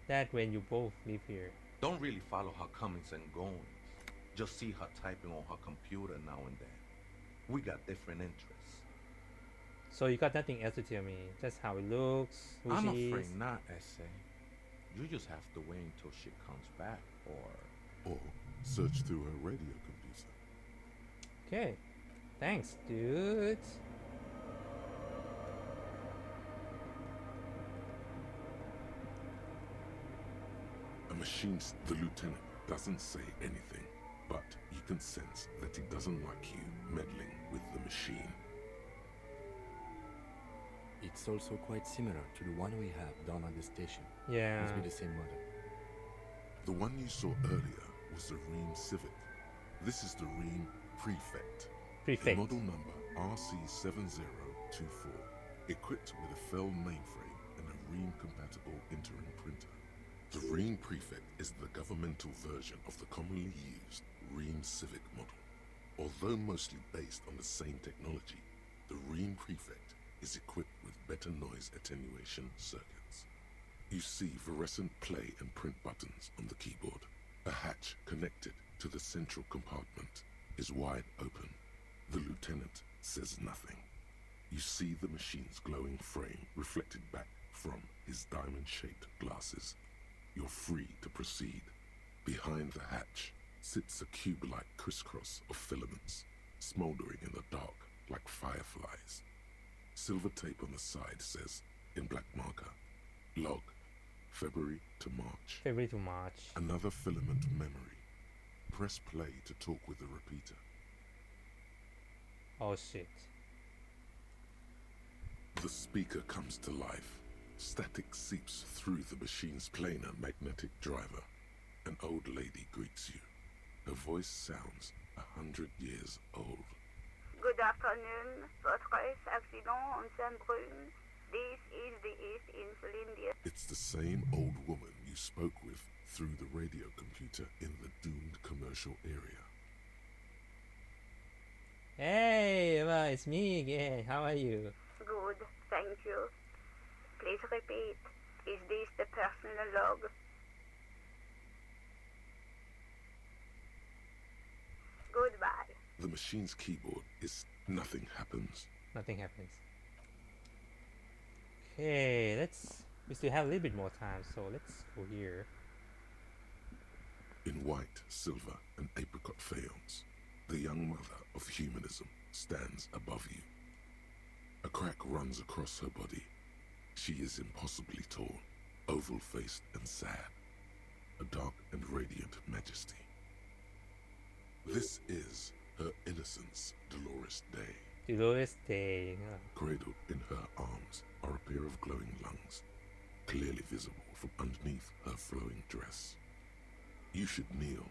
that when you both live here? Don't really follow her comings and goings. Just see her typing on her computer now and then. We got different interests. So you got nothing else to tell me? Just how it looks, who I'm she afraid is? not, Essay. You just have to wait until she comes back, Or search through her radio computer. Okay. Thanks, dude. A machinist, the lieutenant, doesn't say anything, but you can sense that he doesn't like you meddling with the machine. It's also quite similar to the one we have down at the station. Yeah. Must be the same model. The one you saw earlier was the Ream Civic. This is the Ream Prefect. Prefect. Model number RC7024, equipped with a Fell mainframe and a Ream-compatible interim printer. The Ream Prefect is the governmental version of the commonly used Ream Civic model. Although mostly based on the same technology, the Ream Prefect is equipped with better noise attenuation circuits. You see fluorescent play and print buttons on the keyboard. A hatch connected to the central compartment is wide open. The lieutenant says nothing. You see the machine's glowing frame reflected back from his diamond-shaped glasses. You're free to proceed. Behind the hatch sits a cube-like crisscross of filaments, smoldering in the dark like fireflies. Silver tape on the side says, in black marker, log, February to March. February to March. Another filament memory. Press play to talk with the repeater. Oh shit. The speaker comes to life. Static seeps through the machine's planar magnetic driver. An old lady greets you. Her voice sounds 100 years old. Good afternoon. Votre accident on Saint-Brune. This is the East Insulindia. It's the same old woman you spoke with through the radio computer in the doomed commercial area. Hey, Eva, it's me again. How are you? Good, thank you. Please repeat. Is this the personal log? Goodbye. The machine's keyboard is nothing happens. Nothing happens. Okay, we still have a little bit more time, so let's go here. In white, silver, and apricot faience, the young mother of humanism stands above you. A crack runs across her body. She is impossibly tall, oval-faced and sad, a dark and radiant majesty. This is her innocence, Dolores Day. Dolores Day. Cradled in her arms are a pair of glowing lungs, clearly visible from underneath her flowing dress. You should kneel.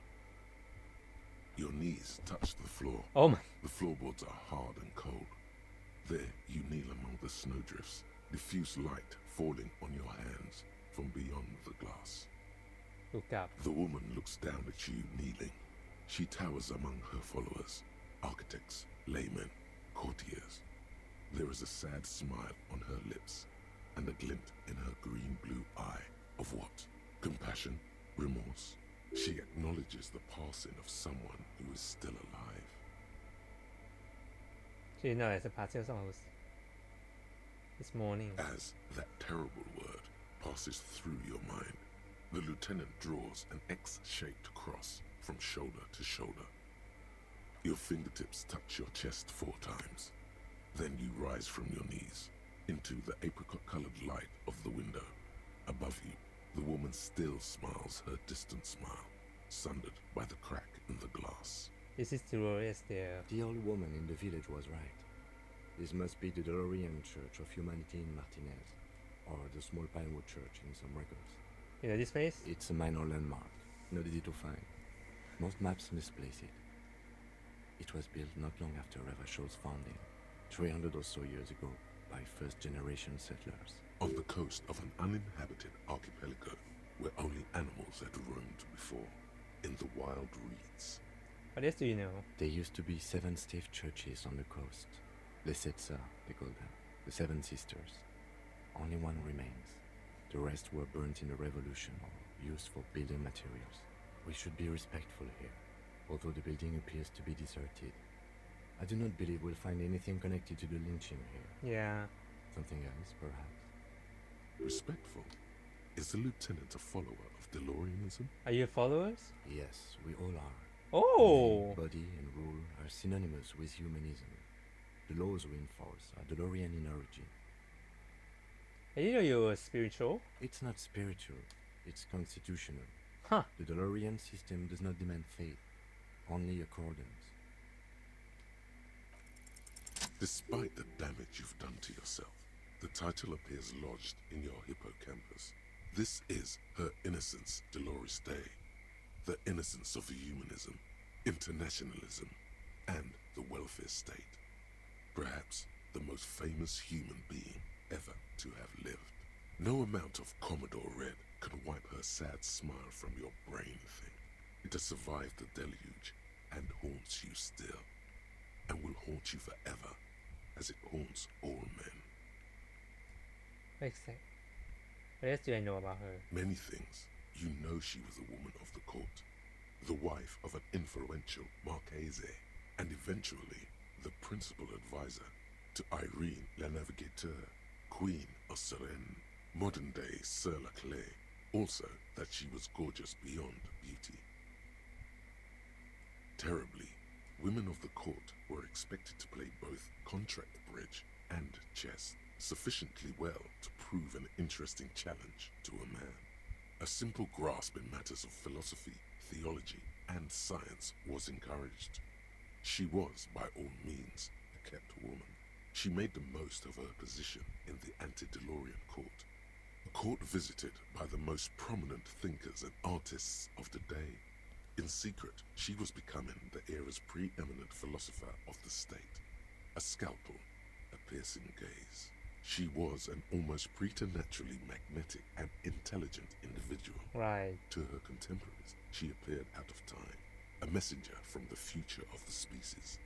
Your knees touch the floor. Oh my. The floorboards are hard and cold. There you kneel among the snowdrifts, diffuse light falling on your hands from beyond the glass. Look up. The woman looks down at you kneeling. She towers among her followers, architects, laymen, courtiers. There is a sad smile on her lips and a glint in her green-blue eye of what? Compassion? Remorse? She acknowledges the passing of someone who is still alive. She knows the passing of someone who's this morning. As that terrible word passes through your mind, the lieutenant draws an X-shaped cross from shoulder to shoulder. Your fingertips touch your chest 4 times. Then you rise from your knees into the apricot-colored light of the window. Above you, the woman still smiles her distant smile, sundered by the crack in the glass. This is Dolores there. The old woman in the village was right. This must be the Dolorian Church of Humanity in Martinez, or the small Pinewood Church in some records. You know this place? It's a minor landmark, not easy to find. Most maps misplace it. It was built not long after Revachol's founding, 300 or so years ago, by first-generation settlers. On the coast of an uninhabited archipelago where only animals had roamed before, in the wild reeds. What else do you know? There used to be 7 stave churches on the coast. Les Setsa, they call them. The 7 Sisters. Only one remains. The rest were burnt in the revolution or used for building materials. We should be respectful here, although the building appears to be deserted. I do not believe we'll find anything connected to the lynching here. Yeah. Something else, perhaps. Respectful? Is the lieutenant a follower of DeLoreanism? Are you followers? Yes, we all are. Oh! Name, body and rule are synonymous with humanism. The laws we enforce are DeLorean in origin. I didn't know you were spiritual. It's not spiritual, it's constitutional. Huh. The DeLorean system does not demand faith, only accordance. Despite the damage you've done to yourself, the title appears lodged in your hippocampus. This is her innocence, Dolores Day. The innocence of humanism, internationalism, and the welfare state. Perhaps the most famous human being ever to have lived. No amount of Commodore Red can wipe her sad smile from your brain thing. It has survived the deluge and haunts you still, and will haunt you forever, as it haunts all men. Makes sense. What else do I know about her? Many things. You know she was a woman of the court, the wife of an influential Marchese, and eventually the principal advisor to Irene La Navigateur, Queen of Serene, modern-day Sir Laclay. Also that she was gorgeous beyond beauty. Terribly, women of the court were expected to play both contract bridge and chess sufficiently well to prove an interesting challenge to a man. A simple grasp in matters of philosophy, theology, and science was encouraged. She was, by all means, a kept woman. She made the most of her position in the ante-DeLorean court, a court visited by the most prominent thinkers and artists of the day. In secret, she was becoming the era's preeminent philosopher of the state. A scalpel, a piercing gaze. She was an almost preternaturally magnetic and intelligent individual. Right. To her contemporaries, she appeared out of time, a messenger from the future of the species.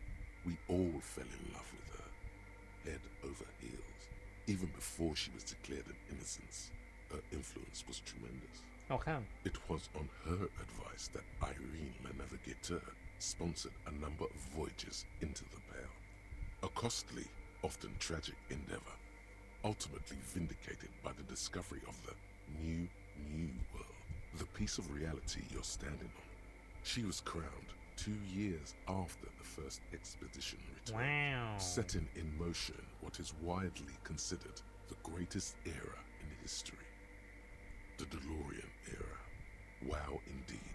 We all fell in love with her, head over heels. Even before she was declared an innocence, her influence was tremendous. How come? It was on her advice that Irene Le Navigateur sponsored a number of voyages into the Pale. A costly, often tragic endeavor, ultimately vindicated by the discovery of the new world, the piece of reality you're standing on. She was crowned 2 years after the first expedition returned, Wow. setting in motion what is widely considered the greatest era in history. The DeLorean era. Wow, indeed.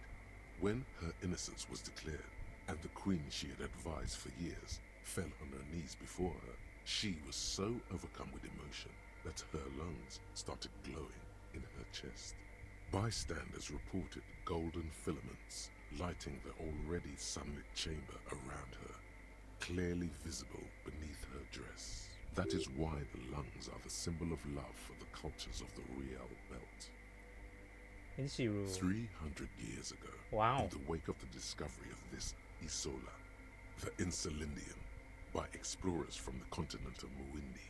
When her innocence was declared, and the queen she had advised for years fell on her knees before her, she was so overcome with emotion that her lungs started glowing in her chest. Bystanders reported golden filaments lighting the already sunlit chamber around her, clearly visible beneath her dress. That is why the lungs are the symbol of love for the cultures of the Riel Belt. 300 years ago, wow. in the wake of the discovery of this Isola, the Insulindian, by explorers from the continent of Muindi,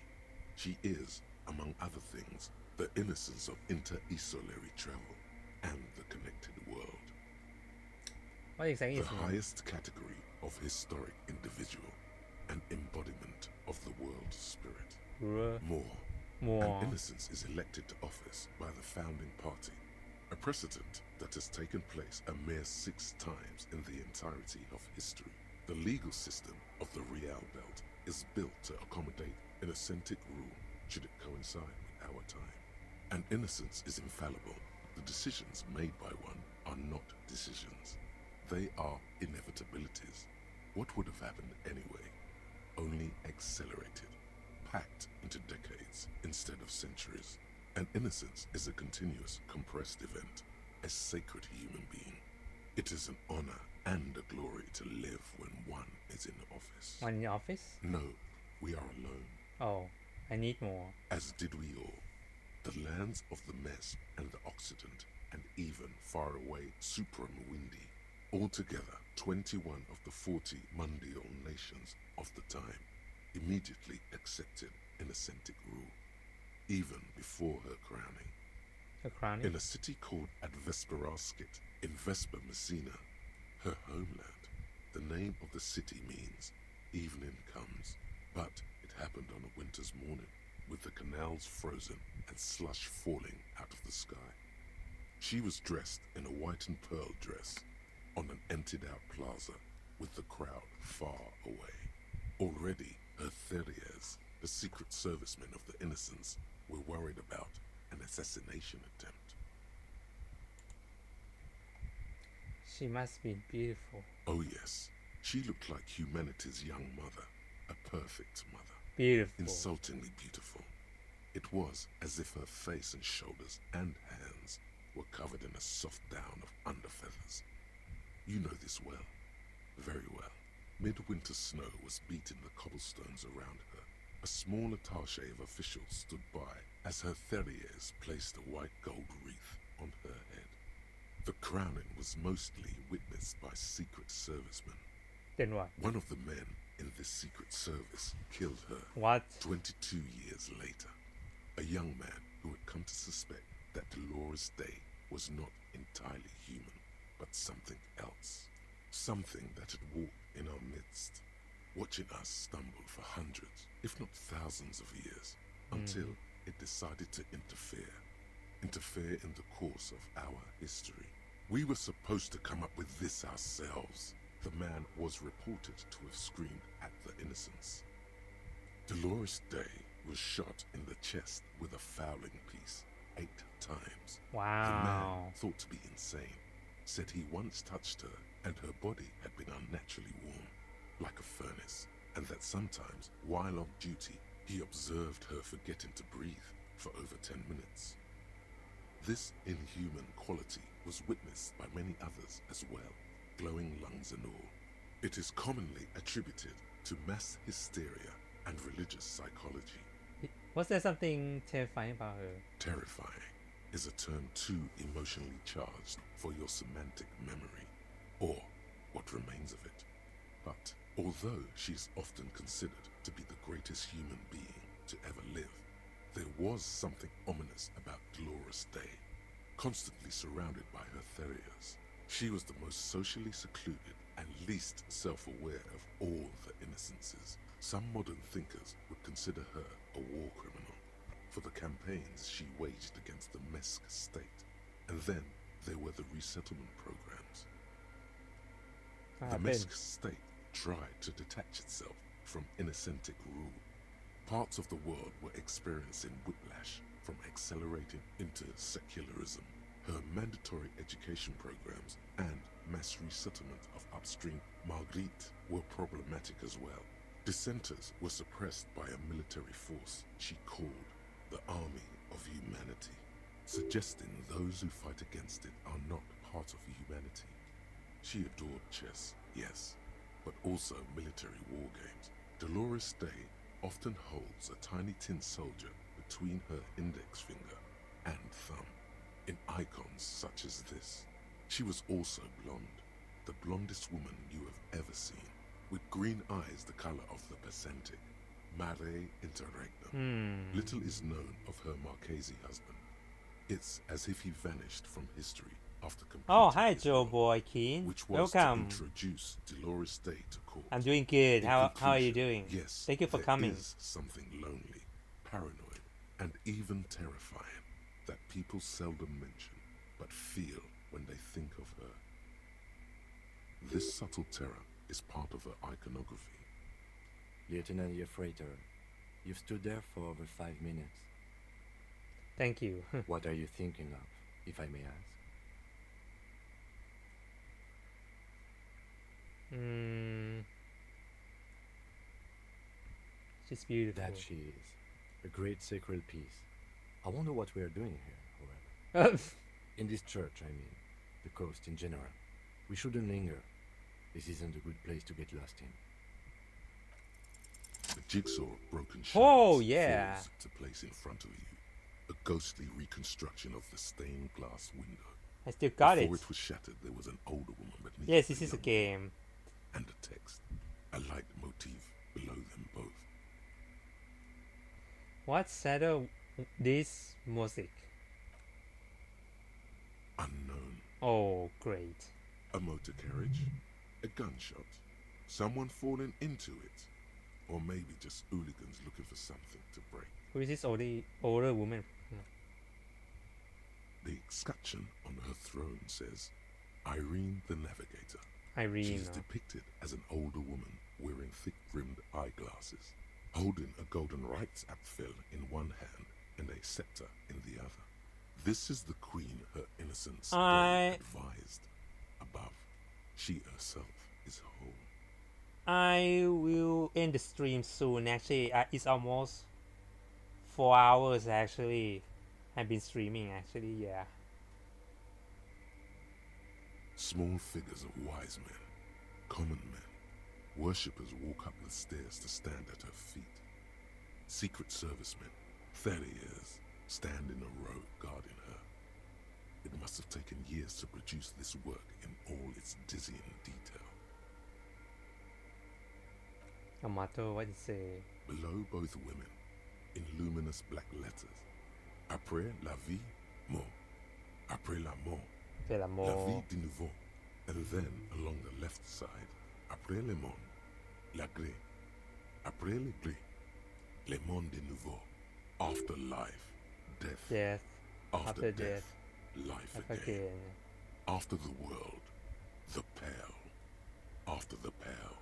she is, among other things, the innocence of inter-isolary travel and the connected world. What exactly the is it? highest category of historic individual, an embodiment of the world spirit. More. An innocence is elected to office by the founding party, a precedent that has taken place a mere 6 times in the entirety of history. The legal system of the Riel Belt is built to accommodate an authentic rule should it coincide with our time. An innocence is infallible. The decisions made by one are not decisions. They are inevitabilities. What would have happened anyway? Only accelerated, packed into decades instead of centuries. An innocence is a continuous, compressed event, a sacred human being. It is an honor and a glory to live when one is in office. One in office? No, we are alone. Oh, I need more. As did we all. The lands of the Mess and the Occident, and even far away Supra-Muindi. Altogether, 21 of the 40 Mundial nations of the time immediately accepted inauthentic rule, even before her crowning. Her crowning? In a city called Advesperaskit in Vespa Messina, her homeland, the name of the city means evening comes, but it happened on a winter's morning, with the canals frozen and slush falling out of the sky. She was dressed in a white and pearl dress on an emptied-out plaza with the crowd far away. Already, her Theriers, the secret servicemen of the Innocents, were worried about an assassination attempt. She must be beautiful. Oh yes, she looked like humanity's young mother, a perfect mother. Beautiful. Insultingly beautiful. It was as if her face and shoulders and hands were covered in a soft down of underfeathers. You know this well, very well. Midwinter snow was beating the cobblestones around her. A small attaché of officials stood by as her Theriers placed a white gold wreath on her head. The crowning was mostly witnessed by secret servicemen. Then what? One of the men in this secret service killed her. What? 22 years later. A young man who had come to suspect that Dolores Day was not entirely human, but something else. Something that had walked in our midst, watching us stumble for hundreds, if not thousands of years, until it decided to interfere in the course of our history. We were supposed to come up with this ourselves. The man was reported to have screamed at the Innocents. Dolores Day was shot in the chest with a fowling piece 8 times. Wow. The man, thought to be insane, said he once touched her and her body had been unnaturally warm, like a furnace, and that sometimes, while on duty, he observed her forgetting to breathe for over 10 minutes. This inhuman quality was witnessed by many others as well, glowing lungs and all. It is commonly attributed to mass hysteria and religious psychology. Was there something terrifying about her? Terrifying is a term too emotionally charged for your semantic memory, or what remains of it. But although she is often considered to be the greatest human being to ever live, there was something ominous about Dolores Day. Constantly surrounded by her Therias, she was the most socially secluded and least self-aware of all the innocences. Some modern thinkers would consider her a war criminal for the campaigns she waged against the Mesk state. And then there were the resettlement programs. The Mesk state tried to detach itself from Innocentic rule. Parts of the world were experiencing whiplash from accelerating into secularism. Her mandatory education programs and mass resettlement of upstream Marguerite were problematic as well. Dissenters were suppressed by a military force she called the Army of Humanity, suggesting those who fight against it are not part of humanity. She adored chess, yes, but also military war games. Dolores Day often holds a tiny tin soldier between her index finger and thumb in icons such as this. She was also blonde, the blondest woman you have ever seen, with green eyes the color of the Pacentic, Mare Interregnum. Little is known of her Marchese husband. It's as if he vanished from history after completing Oh, hi, his Joe role, Boy Keen. which was Welcome. to introduce Dolores Day to court. I'm doing good. In How are you conclusion, doing? Yes, Thank you for there coming. is something lonely, paranoid, and even terrifying that people seldom mention, but feel when they think of her. This subtle terror is part of her iconography. Lieutenant Yefreiter, you've stood there for over 5 minutes. Thank you. What are you thinking of, if I may ask? She's beautiful. That she is. A great sacred piece. I wonder what we are doing here, however. In this church, I mean. The coast in general. We shouldn't linger. This isn't a good place to get lost in. The jigsaw of broken shards Oh, yeah. falls to place in front of you. A ghostly reconstruction of the stained glass window. I still got Before it. it was shattered, there was an older woman beneath. Yes, the this is a young game. and a text, a light motif below them both. What settled this music? Unknown. Oh, great. A motor carriage, a gunshot, someone falling into it, or maybe just hooligans looking for something to break. Who is this older woman? The escutcheon on her throne says, Irene the Navigator. Irene. She is depicted as an older woman wearing thick-rimmed eyeglasses, holding a golden Reichsapfel in one hand and a scepter in the other. This is the queen her innocence advised. Above, she herself is whole. I will end the stream soon. Actually, it's almost 4 hours. Actually, I've been streaming. Actually, yeah. Small figures of wise men, common men, worshippers walk up the stairs to stand at her feet. Secret servicemen, Theriers, stand in a row guarding her. It must have taken years to produce this work in all its dizzying detail. Amato, what did it say? Below both women, in luminous black letters, Après la vie, mort. Après la mort, Fait la la vie mort. de nouveau. And then, along the left side, Après le monde, la gré. Après le gré, le monde de nouveau. After life, death. Death. After death, life again. Again. After the world, the pale. After the pale,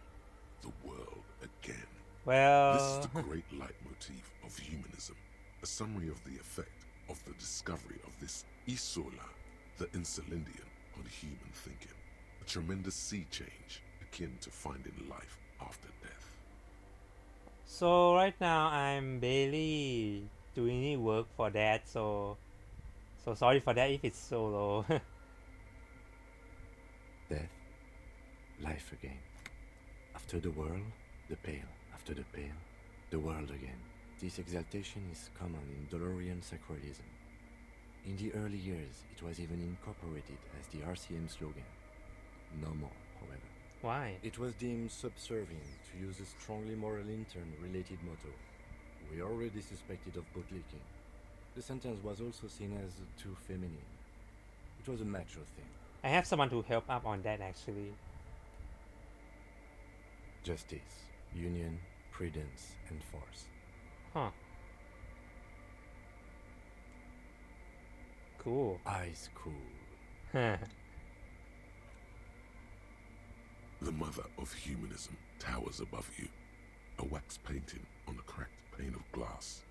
the world again. Well. This is the great leitmotif of humanism, a summary of the effect of the discovery of this Isola, the Insulindian, on human thinking. A tremendous sea change akin to finding life after death. So right now I'm barely doing any work for that, so sorry for that if it's so low. Death, life again. After the world, the pale. After the pale, the world again. This exaltation is common in Dolorian sacralism. In the early years, it was even incorporated as the RCM slogan. No more, however. Why? It was deemed subservient to use a strongly moral intern-related motto. We already suspected of bootlicking. The sentence was also seen as too feminine. It was a macho thing. I have someone to help up on that actually. Justice, union, prudence, and force. Huh. Cool. Ice cool. Huh. The mother of humanism towers above you, a wax painting on a cracked pane of glass.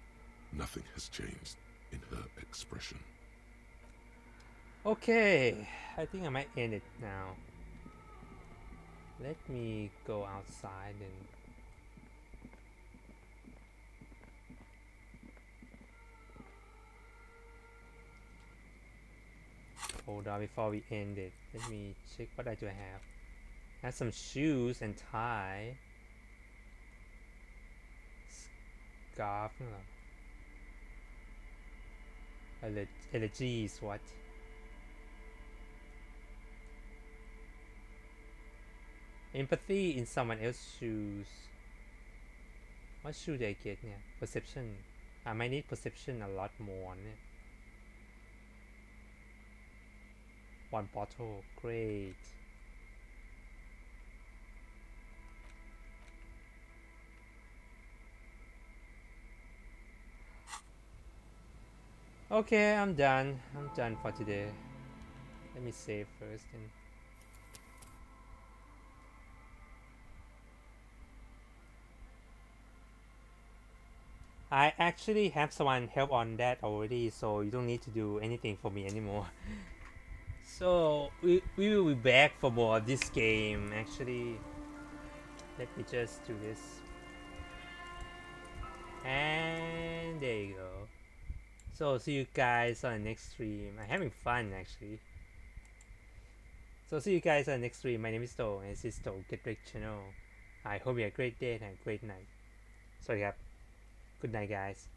Nothing has changed in her expression. Okay, I think I might end it now. Let me go outside and hold on before we end it. Let me check what I do have. I have some shoes and tie. Scarf. Elegies, what? Empathy in someone else's shoes. What should I get here? Perception. I might need perception a lot more. One bottle. Great. Okay, I'm done. I'm done for today. Let me save first and I actually have someone help on that already, so you don't need to do anything for me anymore. So we will be back for more of this game. Actually, let me just do this, and there you go. So see you guys on the next stream. I'm having fun actually. So see you guys on the next stream. My name is To, and this is To Get Rich Channel. I hope you have a great day and a great night. So yeah, good night guys.